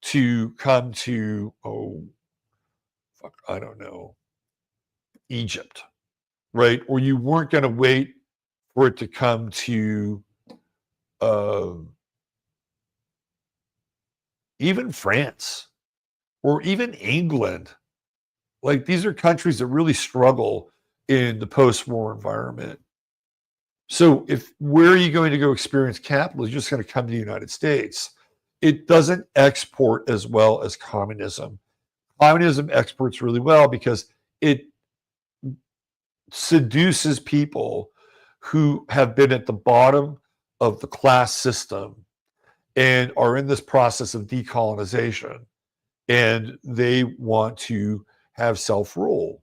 to come to, I don't know, Egypt, right? Or you weren't going to wait for it to come to even France or even England. Like, these are countries that really struggle in the post-war environment. So where are you going to go experience capitalism? You're just going to come to the United States. It doesn't export as well as communism. Communism exports really well because it seduces people who have been at the bottom of the class system and are in this process of decolonization, and they want to have self-rule.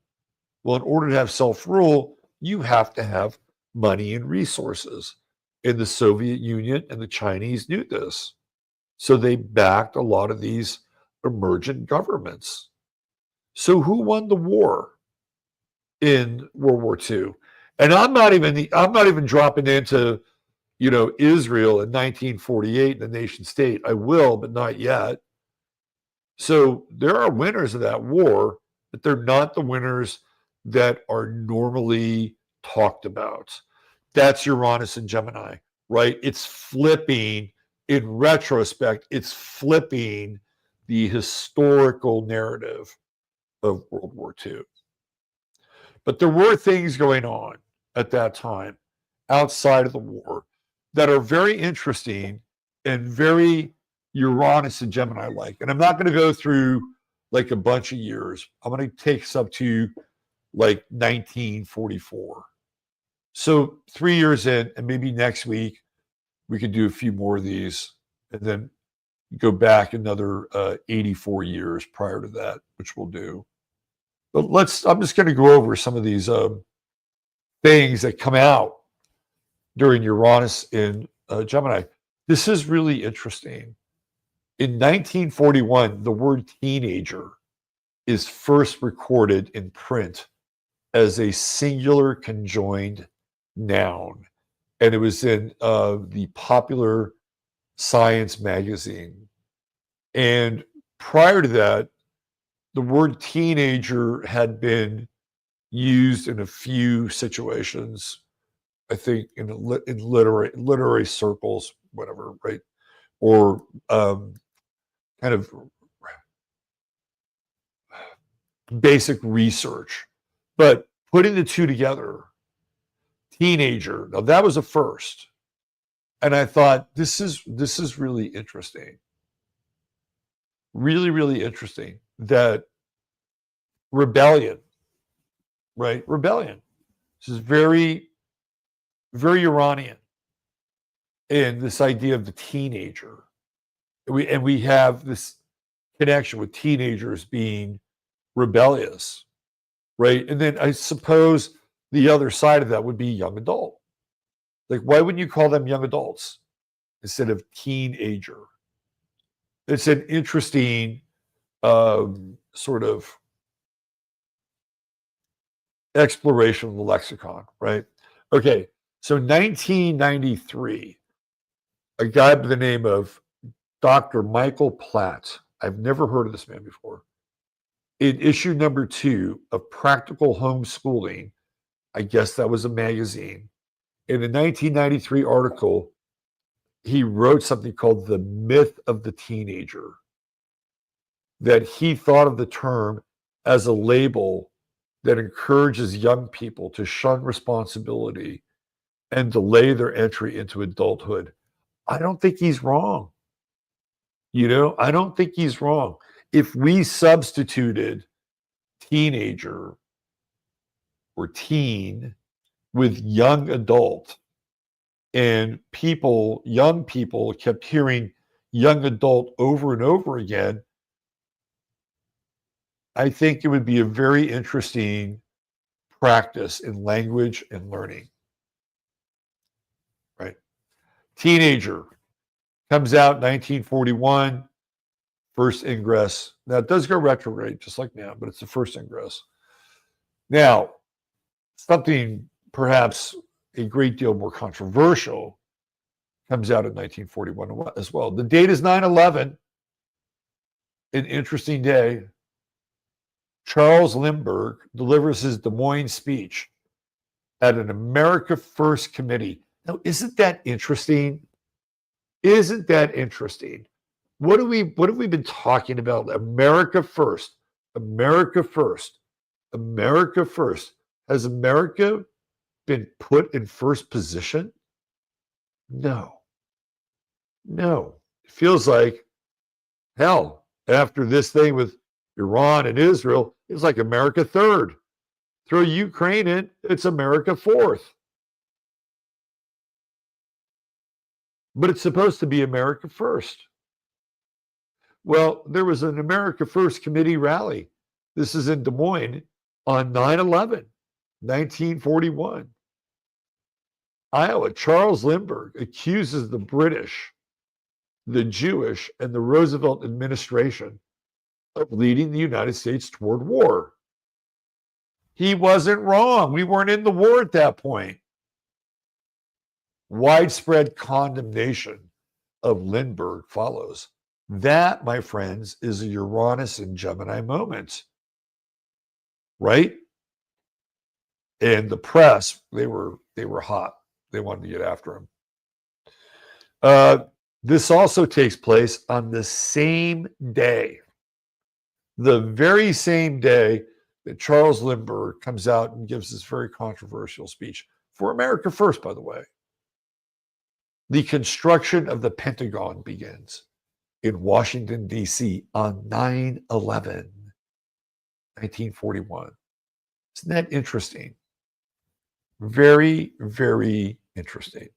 Well, in order to have self-rule, you have to have money and resources. And the Soviet Union and the Chinese knew this. So they backed a lot of these emergent governments. So who won the war in World War II? And I'm not even dropping into, Israel in 1948, the nation state. I will, but not yet. So there are winners of that war, but they're not the winners that are normally talked about. That's Uranus and Gemini, right? It's flipping, in retrospect, it's flipping the historical narrative of World War II. But there were things going on at that time outside of the war that are very interesting and very Uranus and Gemini like. And I'm not going to go through like a bunch of years. I'm going to take us up to like 1944. So 3 years in, and maybe next week we could do a few more of these and then go back another 84 years prior to that, which we'll do. But I'm just going to go over some of these things that come out during Uranus in Gemini. This is really interesting. In 1941, the word teenager is first recorded in print as a singular conjoined noun. And it was in the Popular Science magazine. And prior to that, the word teenager had been used in a few situations, I think in literary circles, whatever, right? Or kind of basic research. But putting the two together, teenager, now that was a first. And I thought, this is really interesting. Really, really interesting that rebellion, right? Rebellion. This is very, very Uranian in this idea of the teenager. And we have this connection with teenagers being rebellious, right? And then I suppose the other side of that would be young adult. Like, why wouldn't you call them young adults instead of teenager? It's an interesting sort of exploration of the lexicon, right? Okay, so 1993, a guy by the name of Dr. Michael Platt. I've never heard of this man before. In issue number 2 of Practical Homeschooling, I guess that was a magazine, in a 1993 article, he wrote something called The Myth of the Teenager, that he thought of the term as a label that encourages young people to shun responsibility and delay their entry into adulthood. I don't think he's wrong. I don't think he's wrong. If we substituted teenager or teen with young adult, and young people kept hearing young adult over and over again, I think it would be a very interesting practice in language and learning. Right? Teenager comes out 1941, first ingress. Now, it does go retrograde, just like now, but it's the first ingress. Now, something perhaps a great deal more controversial comes out in 1941 as well. The date is 9/11, an interesting day. Charles Lindbergh delivers his Des Moines speech at an America First committee. Now, isn't that interesting? Isn't that interesting? What have we been talking about? America First, America First, America First. Has America been put in first position? No. It feels like, hell, after this thing with Iran and Israel, it's like America third. Throw Ukraine in, it's America fourth. But it's supposed to be America first. Well, there was an America First committee rally. This is in Des Moines on 9/11, 1941. Iowa. Charles Lindbergh accuses the British, the Jewish, and the Roosevelt administration of leading the United States toward war. He wasn't wrong. We weren't in the war at that point. Widespread condemnation of Lindbergh follows. That, my friends, is a Uranus and Gemini moment, right? And the press, they were hot. They wanted to get after him. This also takes place on the same day, the very same day that Charles Lindbergh comes out and gives this very controversial speech for America First, by the way. The construction of the Pentagon begins in Washington, D.C. on 9/11, 1941. Isn't that interesting? Very, very interesting.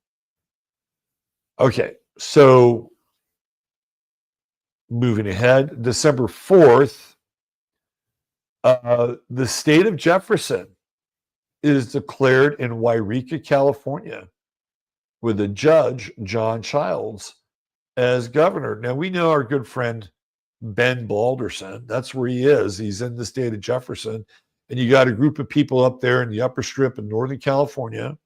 Okay, so moving ahead, December 4th, the state of Jefferson is declared in Wairika, California, with a judge, John Childs, as governor. Now, we know our good friend Ben Balderson. That's where he is. He's in the state of Jefferson. And you got a group of people up there in the upper strip of Northern California,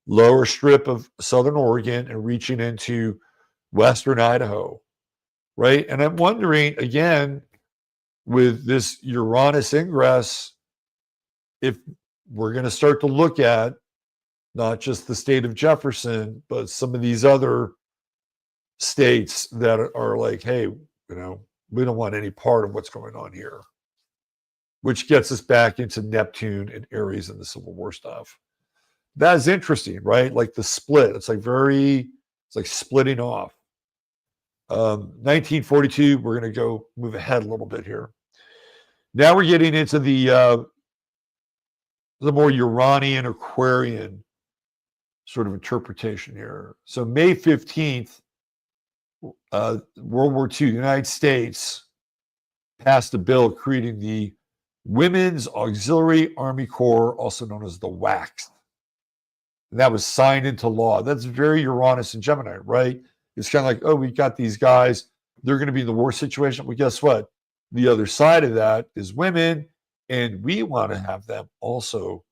lower strip of Southern Oregon, and reaching into Western Idaho, right? And I'm wondering, again, with this Uranus ingress, if we're going to start to look at not just the state of Jefferson, but some of these other states that are like, hey, we don't want any part of what's going on here, which gets us back into Neptune and Aries and the Civil War stuff. That is interesting, right? Like the split. It's like splitting off. 1942, we're going to move ahead a little bit here. Now we're getting into the more Uranian, Aquarian sort of interpretation here. So May 15th, World War II, the United States passed a bill creating the Women's Auxiliary Army Corps, also known as the WACS. And that was signed into law. That's very Uranus and Gemini, right? It's kind of like, oh, we got these guys. They're going to be in the war situation. Well, guess what? The other side of that is women, and we want to have them also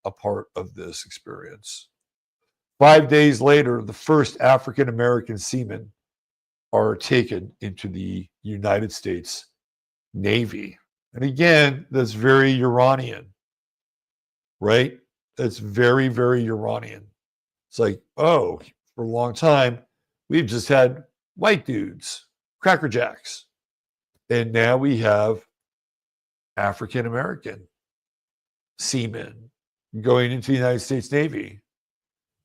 a part of this experience. 5 days later, the first African-American seamen are taken into the United States Navy. And again, that's very Uranian, right? That's very, very Uranian. It's like, oh, for a long time, we've just had white dudes, Cracker Jacks. And now we have African American seamen going into the United States Navy.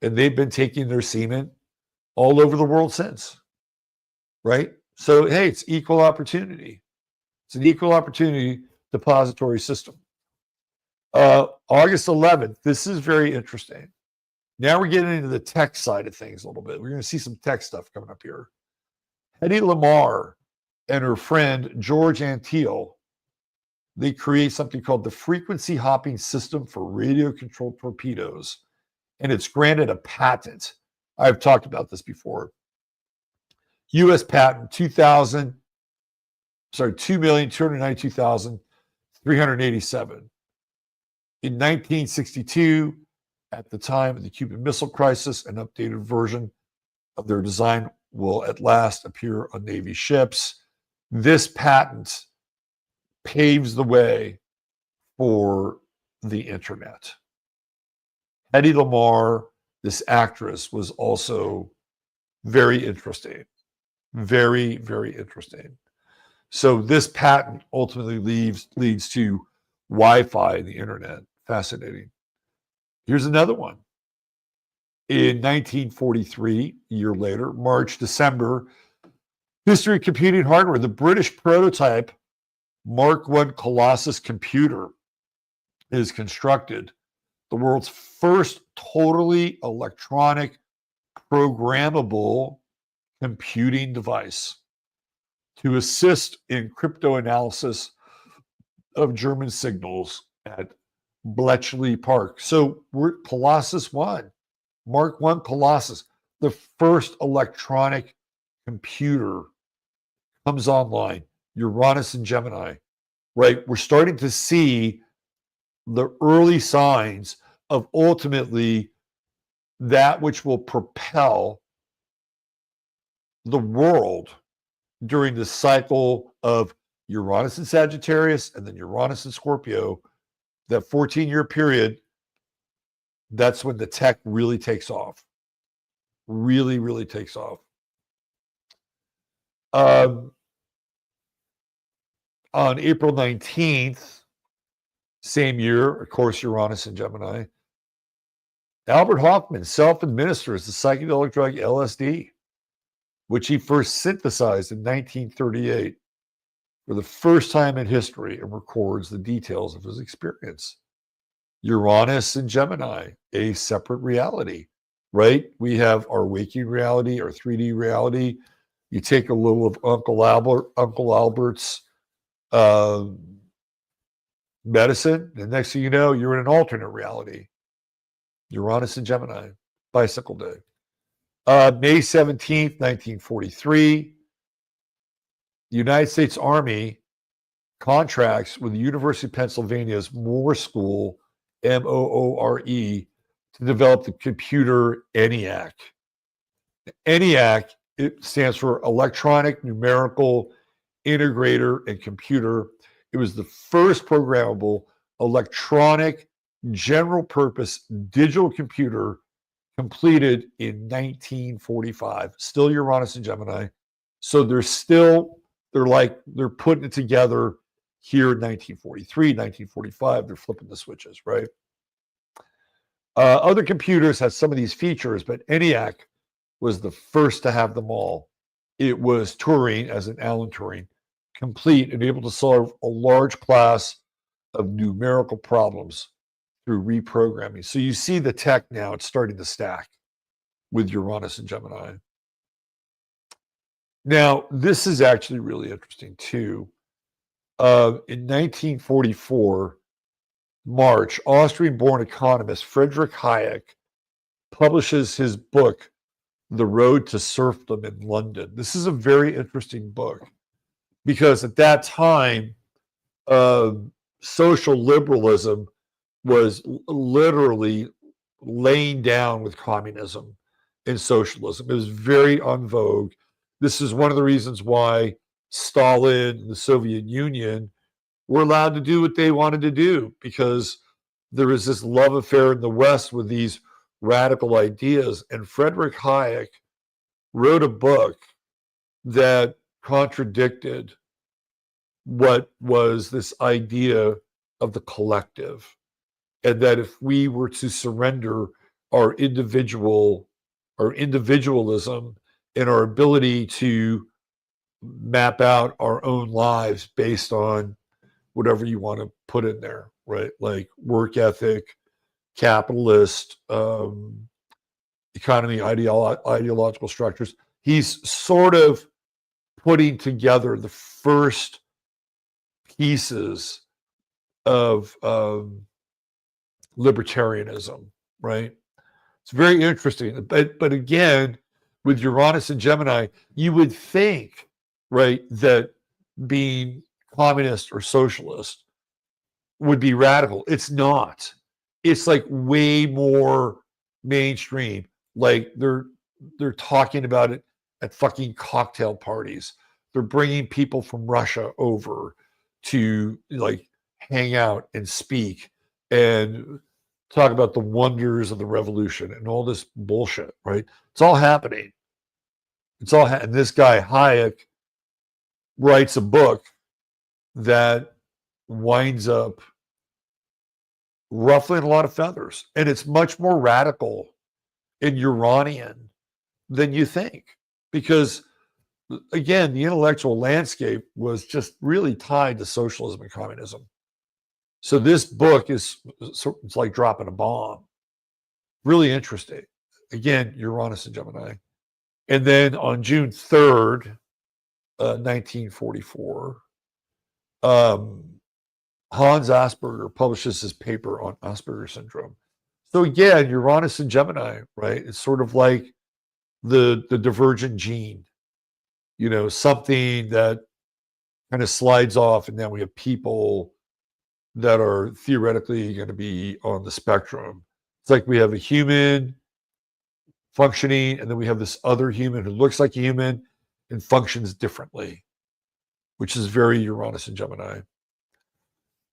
And they've been taking their seamen all over the world since, right? So, hey, it's equal opportunity. It's an equal opportunity depository system. August 11th, this is very interesting. Now we're getting into the tech side of things a little bit. We're going to see some tech stuff coming up here. Hedy Lamarr and her friend George Antheil, they create something called the frequency hopping system for radio-controlled torpedoes, and it's granted a patent. I've talked about this before. U.S. patent 2,292,387. In 1962, at the time of the Cuban Missile Crisis, an updated version of their design will at last appear on Navy ships. This patent paves the way for the internet. Hedy Lamarr, this actress, was also very interesting. Very, very interesting. So this patent ultimately leads to Wi-Fi, the internet. Fascinating. Here's another one. In 1943, a year later, March, December, history of computing hardware, the British prototype Mark I Colossus computer is constructed. The world's first totally electronic, programmable computing device to assist in cryptoanalysis of German signals at Bletchley Park. So we're Colossus 1, Mark I Colossus, the first electronic computer comes online, Uranus and Gemini, right? We're starting to see the early signs of ultimately that which will propel the world during the cycle of Uranus and Sagittarius and then Uranus and Scorpio. That 14-year period, that's when the tech really takes off. Really, really takes off. On April 19th, same year, of course, Uranus and Gemini, Albert Hofmann self-administers the psychedelic drug LSD, which he first synthesized in 1938 for the first time in history and records the details of his experience. Uranus and Gemini, a separate reality, right? We have our waking reality, our 3D reality. You take a little of Uncle Albert's medicine, and next thing you know, you're in an alternate reality. Uranus and Gemini, bicycle day. May 17th, 1943, the United States Army contracts with the University of Pennsylvania's Moore School, Moore, to develop the computer ENIAC. ENIAC, it stands for Electronic Numerical Integrator and Computer. It was the first programmable electronic general purpose digital computer completed in 1945. Still Uranus and Gemini. So they're putting it together here in 1943, 1945. They're flipping the switches, right? Other computers had some of these features, but ENIAC was the first to have them all. It was Turing, as in Alan Turing, complete and able to solve a large class of numerical problems through reprogramming. So you see the tech now, it's starting to stack with Uranus and Gemini. Now, this is actually really interesting too. In 1944, March, Austrian-born economist Friedrich Hayek publishes his book, The Road to Serfdom in London. This is a very interesting book because at that time, social liberalism was literally laying down with communism and socialism. It was very en vogue. This is one of the reasons why Stalin and the Soviet Union were allowed to do what they wanted to do, because there was this love affair in the West with these radical ideas. And Frederick Hayek wrote a book that contradicted what was this idea of the collective, and that if we were to surrender our individualism and our ability to map out our own lives based on whatever you want to put in there, right? Like work ethic, capitalist, economy, ideological structures. He's sort of putting together the first pieces of libertarianism, right? It's very interesting. But again, with Uranus and Gemini, you would think, right, that being communist or socialist would be radical. It's not. It's like way more mainstream. Like they're talking about it at fucking cocktail parties. They're bringing people from Russia over to like hang out and speak and talk about the wonders of the revolution and all this bullshit, right? It's all happening. And this guy Hayek writes a book that winds up ruffling a lot of feathers, and it's much more radical and Uranian than you think, because again, the intellectual landscape was just really tied to socialism and communism. So this book it's like dropping a bomb. Really interesting. Again, Uranus and Gemini. And then on June 3rd, 1944, Hans Asperger publishes his paper on Asperger syndrome. So again, Uranus and Gemini, right? It's sort of like the divergent gene, you know, something that kind of slides off, and then we have people that are theoretically going to be on the spectrum. It's like we have a human functioning, and then we have this other human who looks like a human and functions differently, which is very Uranus and Gemini.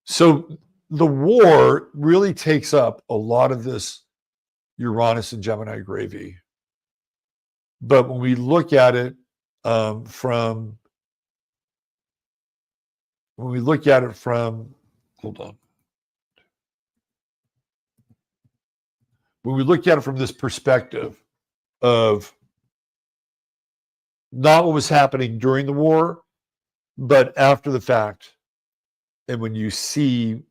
So the war really takes up a lot of this Uranus and Gemini gravy. But when we look at it from, hold on. When we look at it from this perspective of not what was happening during the war, but after the fact, and when you see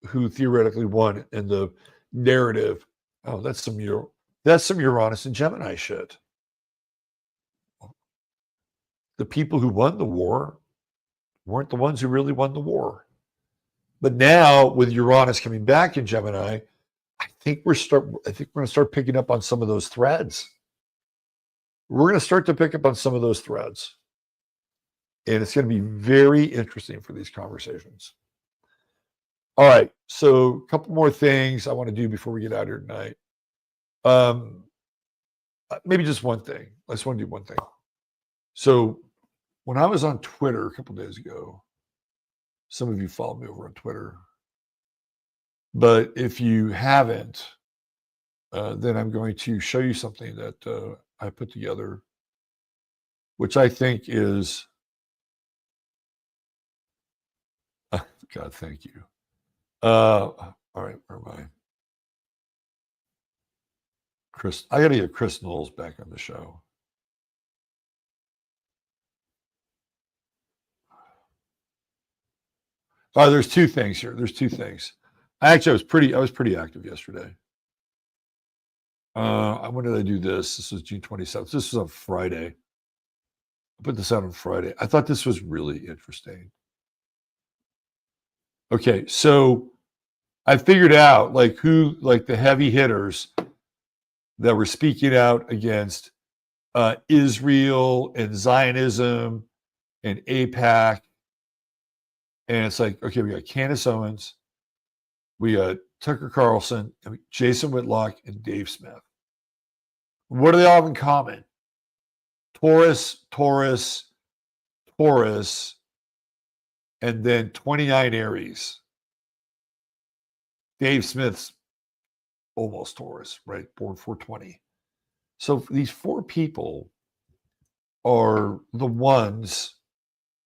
who theoretically won in the narrative, oh, that's some Uranus and Gemini shit. The people who won the war weren't the ones who really won the war. But now with Uranus coming back in Gemini, I think we're going to start picking up on some of those threads. We're going to start to pick up on some of those threads. And it's going to be very interesting for these conversations. All right. So a couple more things I want to do before we get out of here tonight. Maybe just one thing. I just want to do one thing. So when I was on Twitter a couple days ago, some of you follow me over on Twitter. But if you haven't, then I'm going to show you something that I put together, which I think is, God, thank you. All right, where am I? Chris, I got to get Chris Knowles back on the show. Oh, there's two things here. There's two things. I was pretty active yesterday. When did I do this? This was June 27th. This was on Friday. I put this out on Friday. I thought this was really interesting. Okay, so I figured out like the heavy hitters that were speaking out against Israel and Zionism and AIPAC. And it's like, okay, we got Candace Owens, we got Tucker Carlson, and Jason Whitlock, and Dave Smith. What do they all have in common? Taurus, and then 29 Aries. Dave Smith's almost Taurus, right? Born 420. So these 4 people are the ones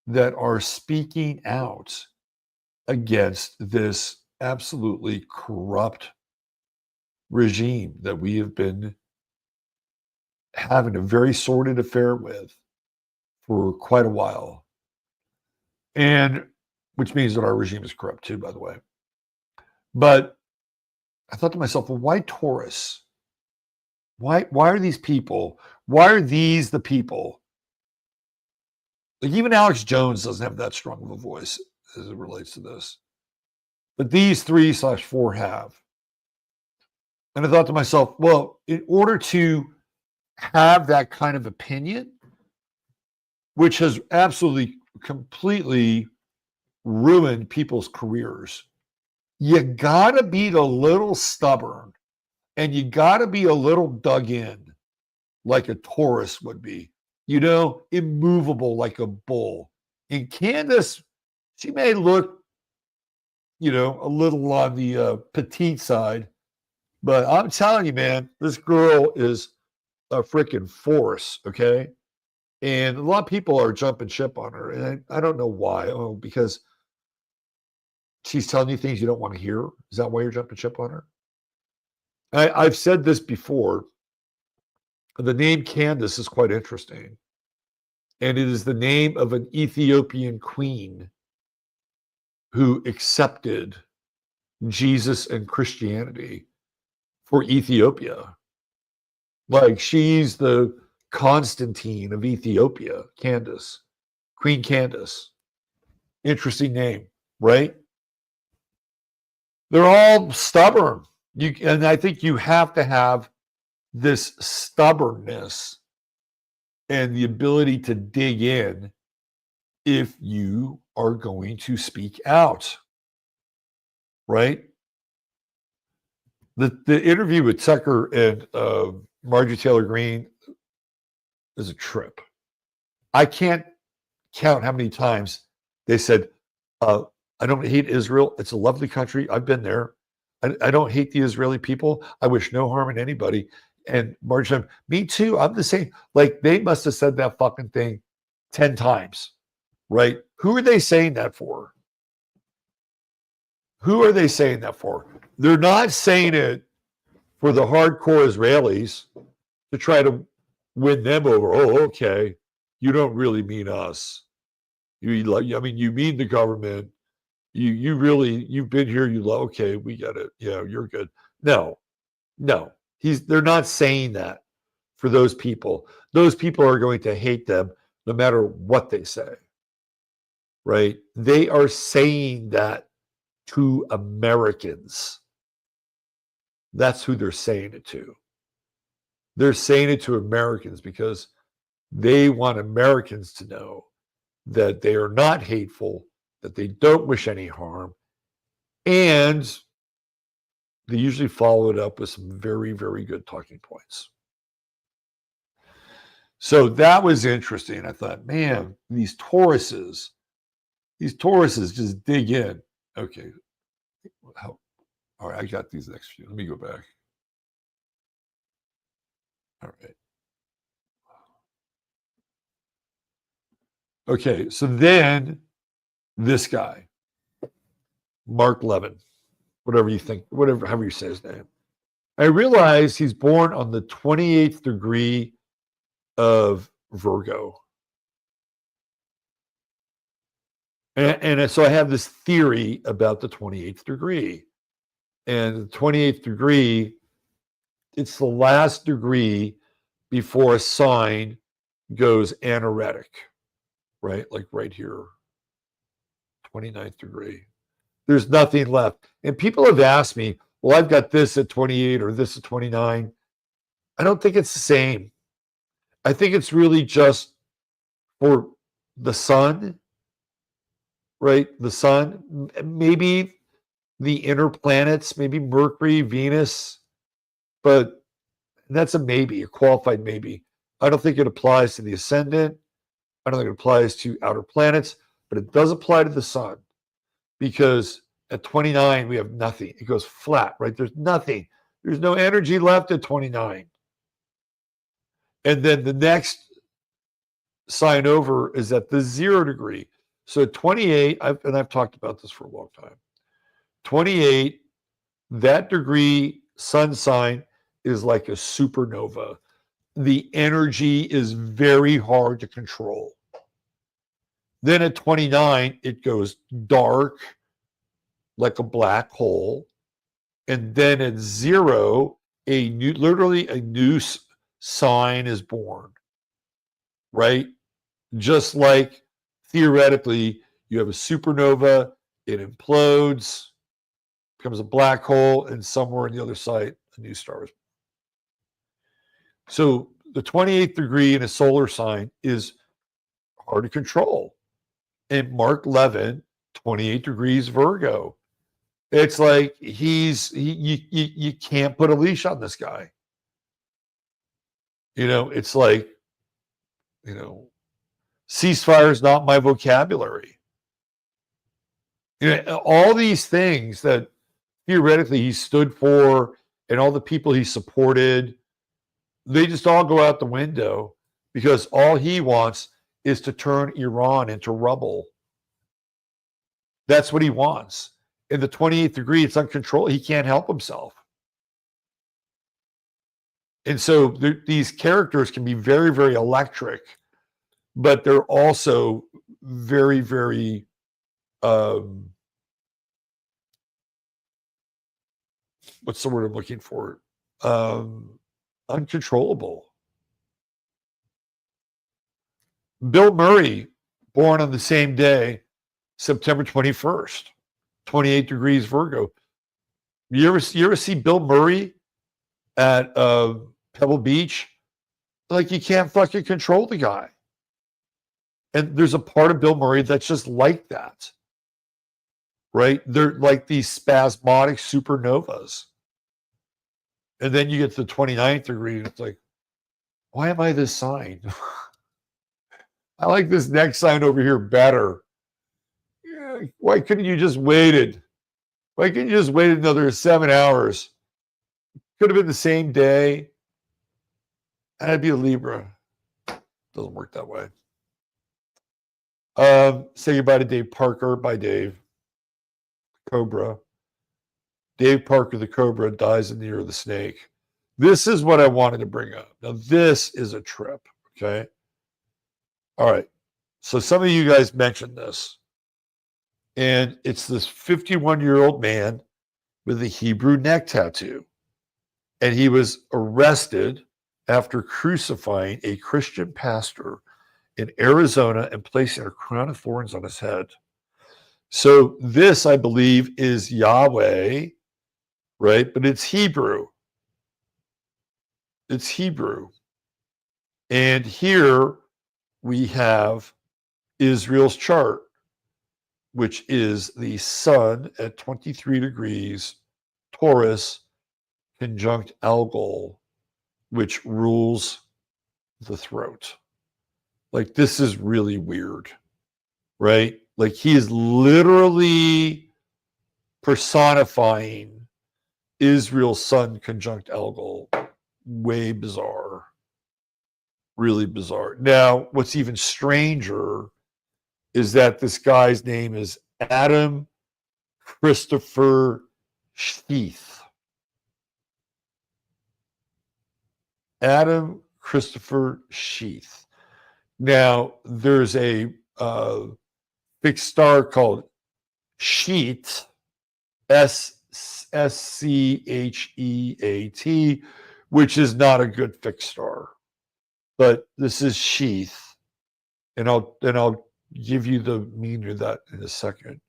that are speaking out against this absolutely corrupt regime that we have been having a very sordid affair with for quite a while. And which means that our regime is corrupt too, by the way. But I thought to myself, well, why Taurus? Why are these people? Why are these the people? Like even Alex Jones doesn't have that strong of a voice as it relates to this. But these 3/4 have. And I thought to myself, well, in order to have that kind of opinion, which has absolutely, completely ruined people's careers, you gotta be a little stubborn and you gotta be a little dug in like a Taurus would be, immovable like a bull. And Candace, she may look, a little on the petite side, but I'm telling you, man, this girl is a freaking force, okay? And a lot of people are jumping ship on her, and I don't know why. Oh, because she's telling you things you don't want to hear. Is that why you're jumping ship on her? I've said this before. The name Candace is quite interesting, and it is the name of an Ethiopian queen who accepted Jesus and Christianity for Ethiopia. Like she's the Constantine of Ethiopia, Candace, Queen Candace. Interesting name, right? They're all stubborn. And I think you have to have this stubbornness and the ability to dig in if you are going to speak out, right? The interview with Tucker and Marjorie Taylor Greene is a trip. I can't count how many times they said, I don't hate Israel. It's a lovely country. I've been there. I don't hate the Israeli people. I wish no harm in anybody. And Marjorie, me too. I'm the same. Like they must have said that fucking thing 10 times, right? Who are they saying that for? Who are they saying that for? They're not saying it for the hardcore Israelis to try to win them over. Oh, okay. You don't really mean us. You mean the government. You've been here. Okay, we get it. Yeah, you're good. No. They're not saying that for those people. Those people are going to hate them no matter what they say, right? They are saying that to Americans. That's who they're saying it to. They're saying it to Americans because they want Americans to know that they are not hateful, that they don't wish any harm, and they usually follow it up with some very, very good talking points. So that was interesting. I thought, man, these Tauruses just dig in. Okay. All right, I got these next few. Let me go back. All right. Okay, so then this guy, Mark Levin, however you say his name. I realize he's born on the 28th degree of Virgo. And so I have this theory about the 28th degree. And the 28th degree, it's the last degree before a sign goes anaretic, right? Like right here, 29th degree. There's nothing left. And people have asked me, well, I've got this at 28 or this at 29. I don't think it's the same. I think it's really just for the sun, right? The sun, maybe the inner planets, maybe Mercury, Venus, but that's a maybe, a qualified maybe. I don't think it applies to the ascendant. I don't think it applies to outer planets, but it does apply to the sun because at 29, we have nothing. It goes flat, right? There's nothing. There's no energy left at 29. And then the next sign over is at the 0 degree. So at 28, I've talked about this for a long time. 28, that degree sun sign is like a supernova. The energy is very hard to control. Then at 29, it goes dark, like a black hole. And then at 0, literally a new sign is born, right? Just like theoretically, you have a supernova, it implodes, becomes a black hole, and somewhere on the other side, a new star is born. So the 28th degree in a solar sign is hard to control. And Mark Levin, 28 degrees Virgo. It's like you can't put a leash on this guy. It's like, ceasefire is not my vocabulary. All these things that theoretically he stood for and all the people he supported, they just all go out the window because all he wants is to turn Iran into rubble. That's what he wants. In the 28th degree, it's uncontrolled. He can't help himself. And so these characters can be very, very electric, but they're also very, very what's the word I'm looking for? Uncontrollable. Bill Murray, born on the same day, September 21st, 28 degrees Virgo. You ever see Bill Murray at Pebble Beach? Like, you can't fucking control the guy. And there's a part of Bill Murray that's just like that, right? They're like these spasmodic supernovas. And then you get to the 29th degree, and it's like, why am I this sign? I like this next sign over here better. Why couldn't you just waited? Why couldn't you just waited another 7 hours? Could have been the same day. And I'd be a Libra. Doesn't work that way. Say goodbye to Dave Parker. Bye, Dave. Cobra. Dave Parker, the Cobra, dies in the year of the snake. This is what I wanted to bring up. Now, this is a trip, okay? All right. So some of you guys mentioned this. And it's this 51-year-old man with a Hebrew neck tattoo. And he was arrested after crucifying a Christian pastor in Arizona and placing a crown of thorns on his head. So this, I believe, is Yahweh, right? But it's Hebrew. It's Hebrew. And here we have Israel's chart, which is the sun at 23 degrees, Taurus, conjunct Algol, which rules the throat. Like, this is really weird, right? Like, he is literally personifying Israel's sun conjunct Algol. Way bizarre. Really bizarre. Now, what's even stranger is that this guy's name is Adam Christopher Sheath. Adam Christopher Sheath. Now, there's a fixed star called Sheet, Scheat, which is not a good fixed star. But this is Sheath, and I'll give you the meaning of that in a second.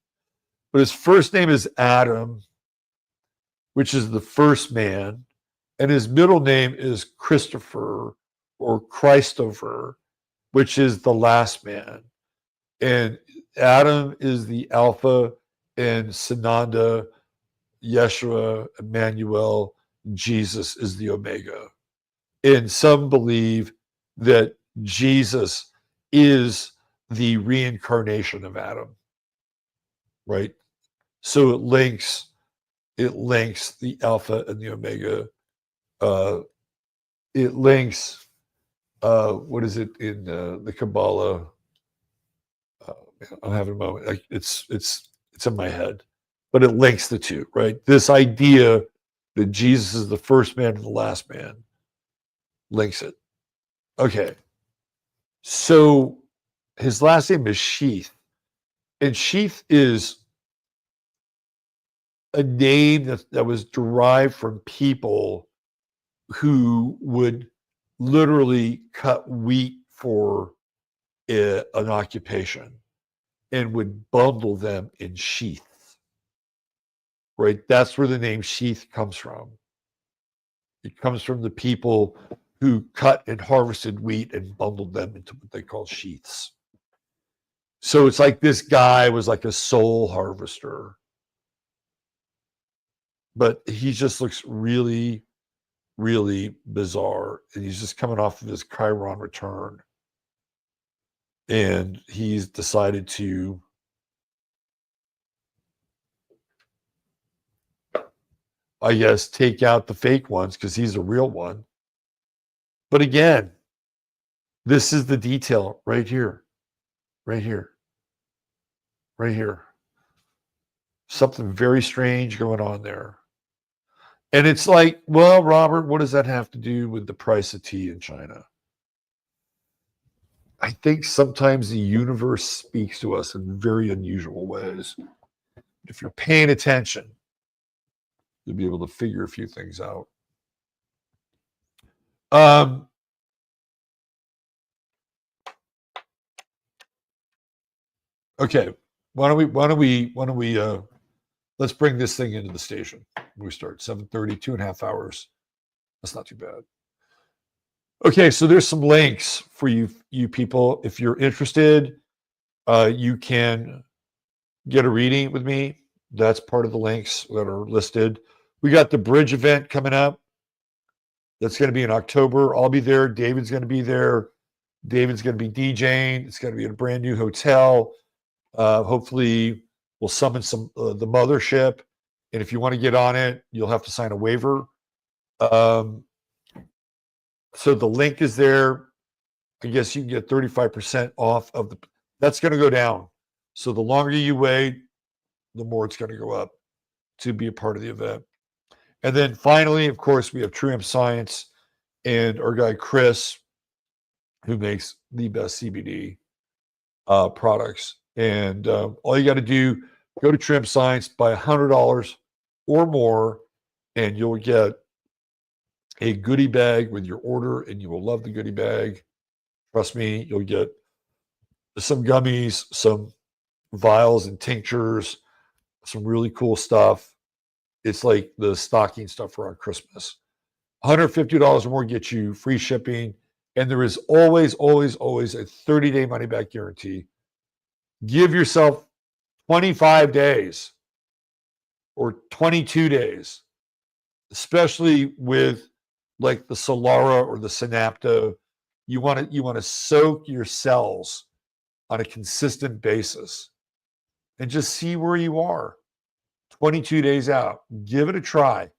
But his first name is Adam, which is the first man, and his middle name is Christopher or Christopher, which is the last man. And Adam is the Alpha, and Sananda, Yeshua, Emmanuel, Jesus is the Omega. And some believe that Jesus is the reincarnation of Adam, right? So it links it links the alpha and the omega. It links, what is it in the Kabbalah? I'll have a moment. It's in my head, but it links the two, right? This idea that Jesus is the first man and the last man links it. Okay. So his last name is Sheath. And Sheath is a name that was derived from people who would literally cut wheat for an occupation and would bundle them in sheaths, right? That's where the name Sheath comes from. It comes from the people who cut and harvested wheat and bundled them into what they call sheaths. So it's like this guy was like a soul harvester, but he just looks really, really bizarre. And he's just coming off of his Chiron return. And he's decided to I guess, take out the fake ones because he's a real one. But again, this is the detail right here, right here, right here. Something very strange going on there. And it's like, well, Robert, what does that have to do with the price of tea in China? I think sometimes the universe speaks to us in very unusual ways. If you're paying attention, you'll be able to figure a few things out. Okay, why don't we let's bring this thing into the station. We start 7:30, 2.5 hours. That's not too bad. Okay, so there's some links for you people. If you're interested, you can get a reading with me. That's part of the links that are listed. We got the bridge event coming up. That's going to be in October. I'll be there. David's going to be there. David's going to be DJing. It's going to be at a brand new hotel. Hopefully, we'll summon the mothership. And if you want to get on it, you'll have to sign a waiver. So the link is there. I guess you can get 35% off of the. That's going to go down. So the longer you wait, the more it's going to go up to be a part of the event. And then finally, of course, we have True Hemp Science and our guy Chris, who makes the best CBD products. And all you got to do, go to True Hemp Science, buy $100 or more, and you'll get a goodie bag with your order, and you will love the goodie bag. Trust me, you'll get some gummies, some vials and tinctures, some really cool stuff. It's like the stocking stuff for around Christmas. $150 or more gets you free shipping, and there is always, always, always a 30-day money-back guarantee. Give yourself 25 days or 22 days, especially with like the Solara or the Synapta. You want to soak your cells on a consistent basis and just see where you are 22 days out. Give it a try.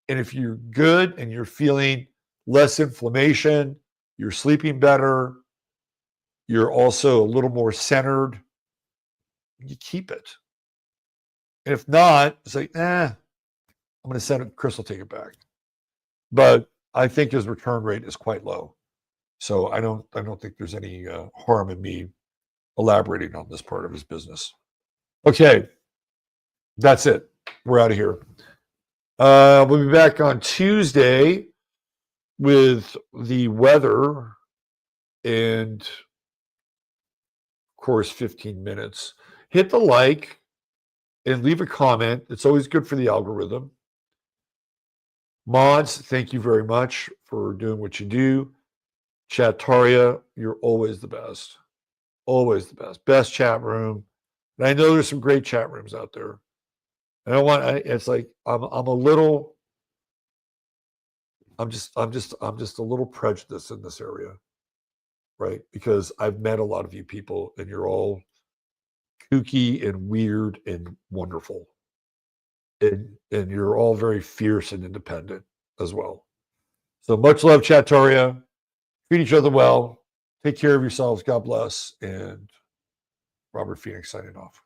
And if you're good and you're feeling less inflammation, you're sleeping better, you're also a little more centered, you keep it. And if not, it's like, I'm going to send it, Chris will take it back. But I think his return rate is quite low. So I don't think there's any harm in me elaborating on this part of his business. Okay, that's it. We're out of here. We'll be back on Tuesday with the weather and, of course, 15 minutes. Hit the like and leave a comment. It's always good for the algorithm. Mods, thank you very much for doing what you do. Chataria, you're always the best. Always the best. Best chat room. And I know there's some great chat rooms out there. It's like I'm just a little prejudiced in this area, right? Because I've met a lot of you people and you're all kooky and weird and wonderful. and you're all very fierce and independent as well. So much love, Chattoria. Treat each other well. Take care of yourselves. God bless. And Robert Phoenix signing off.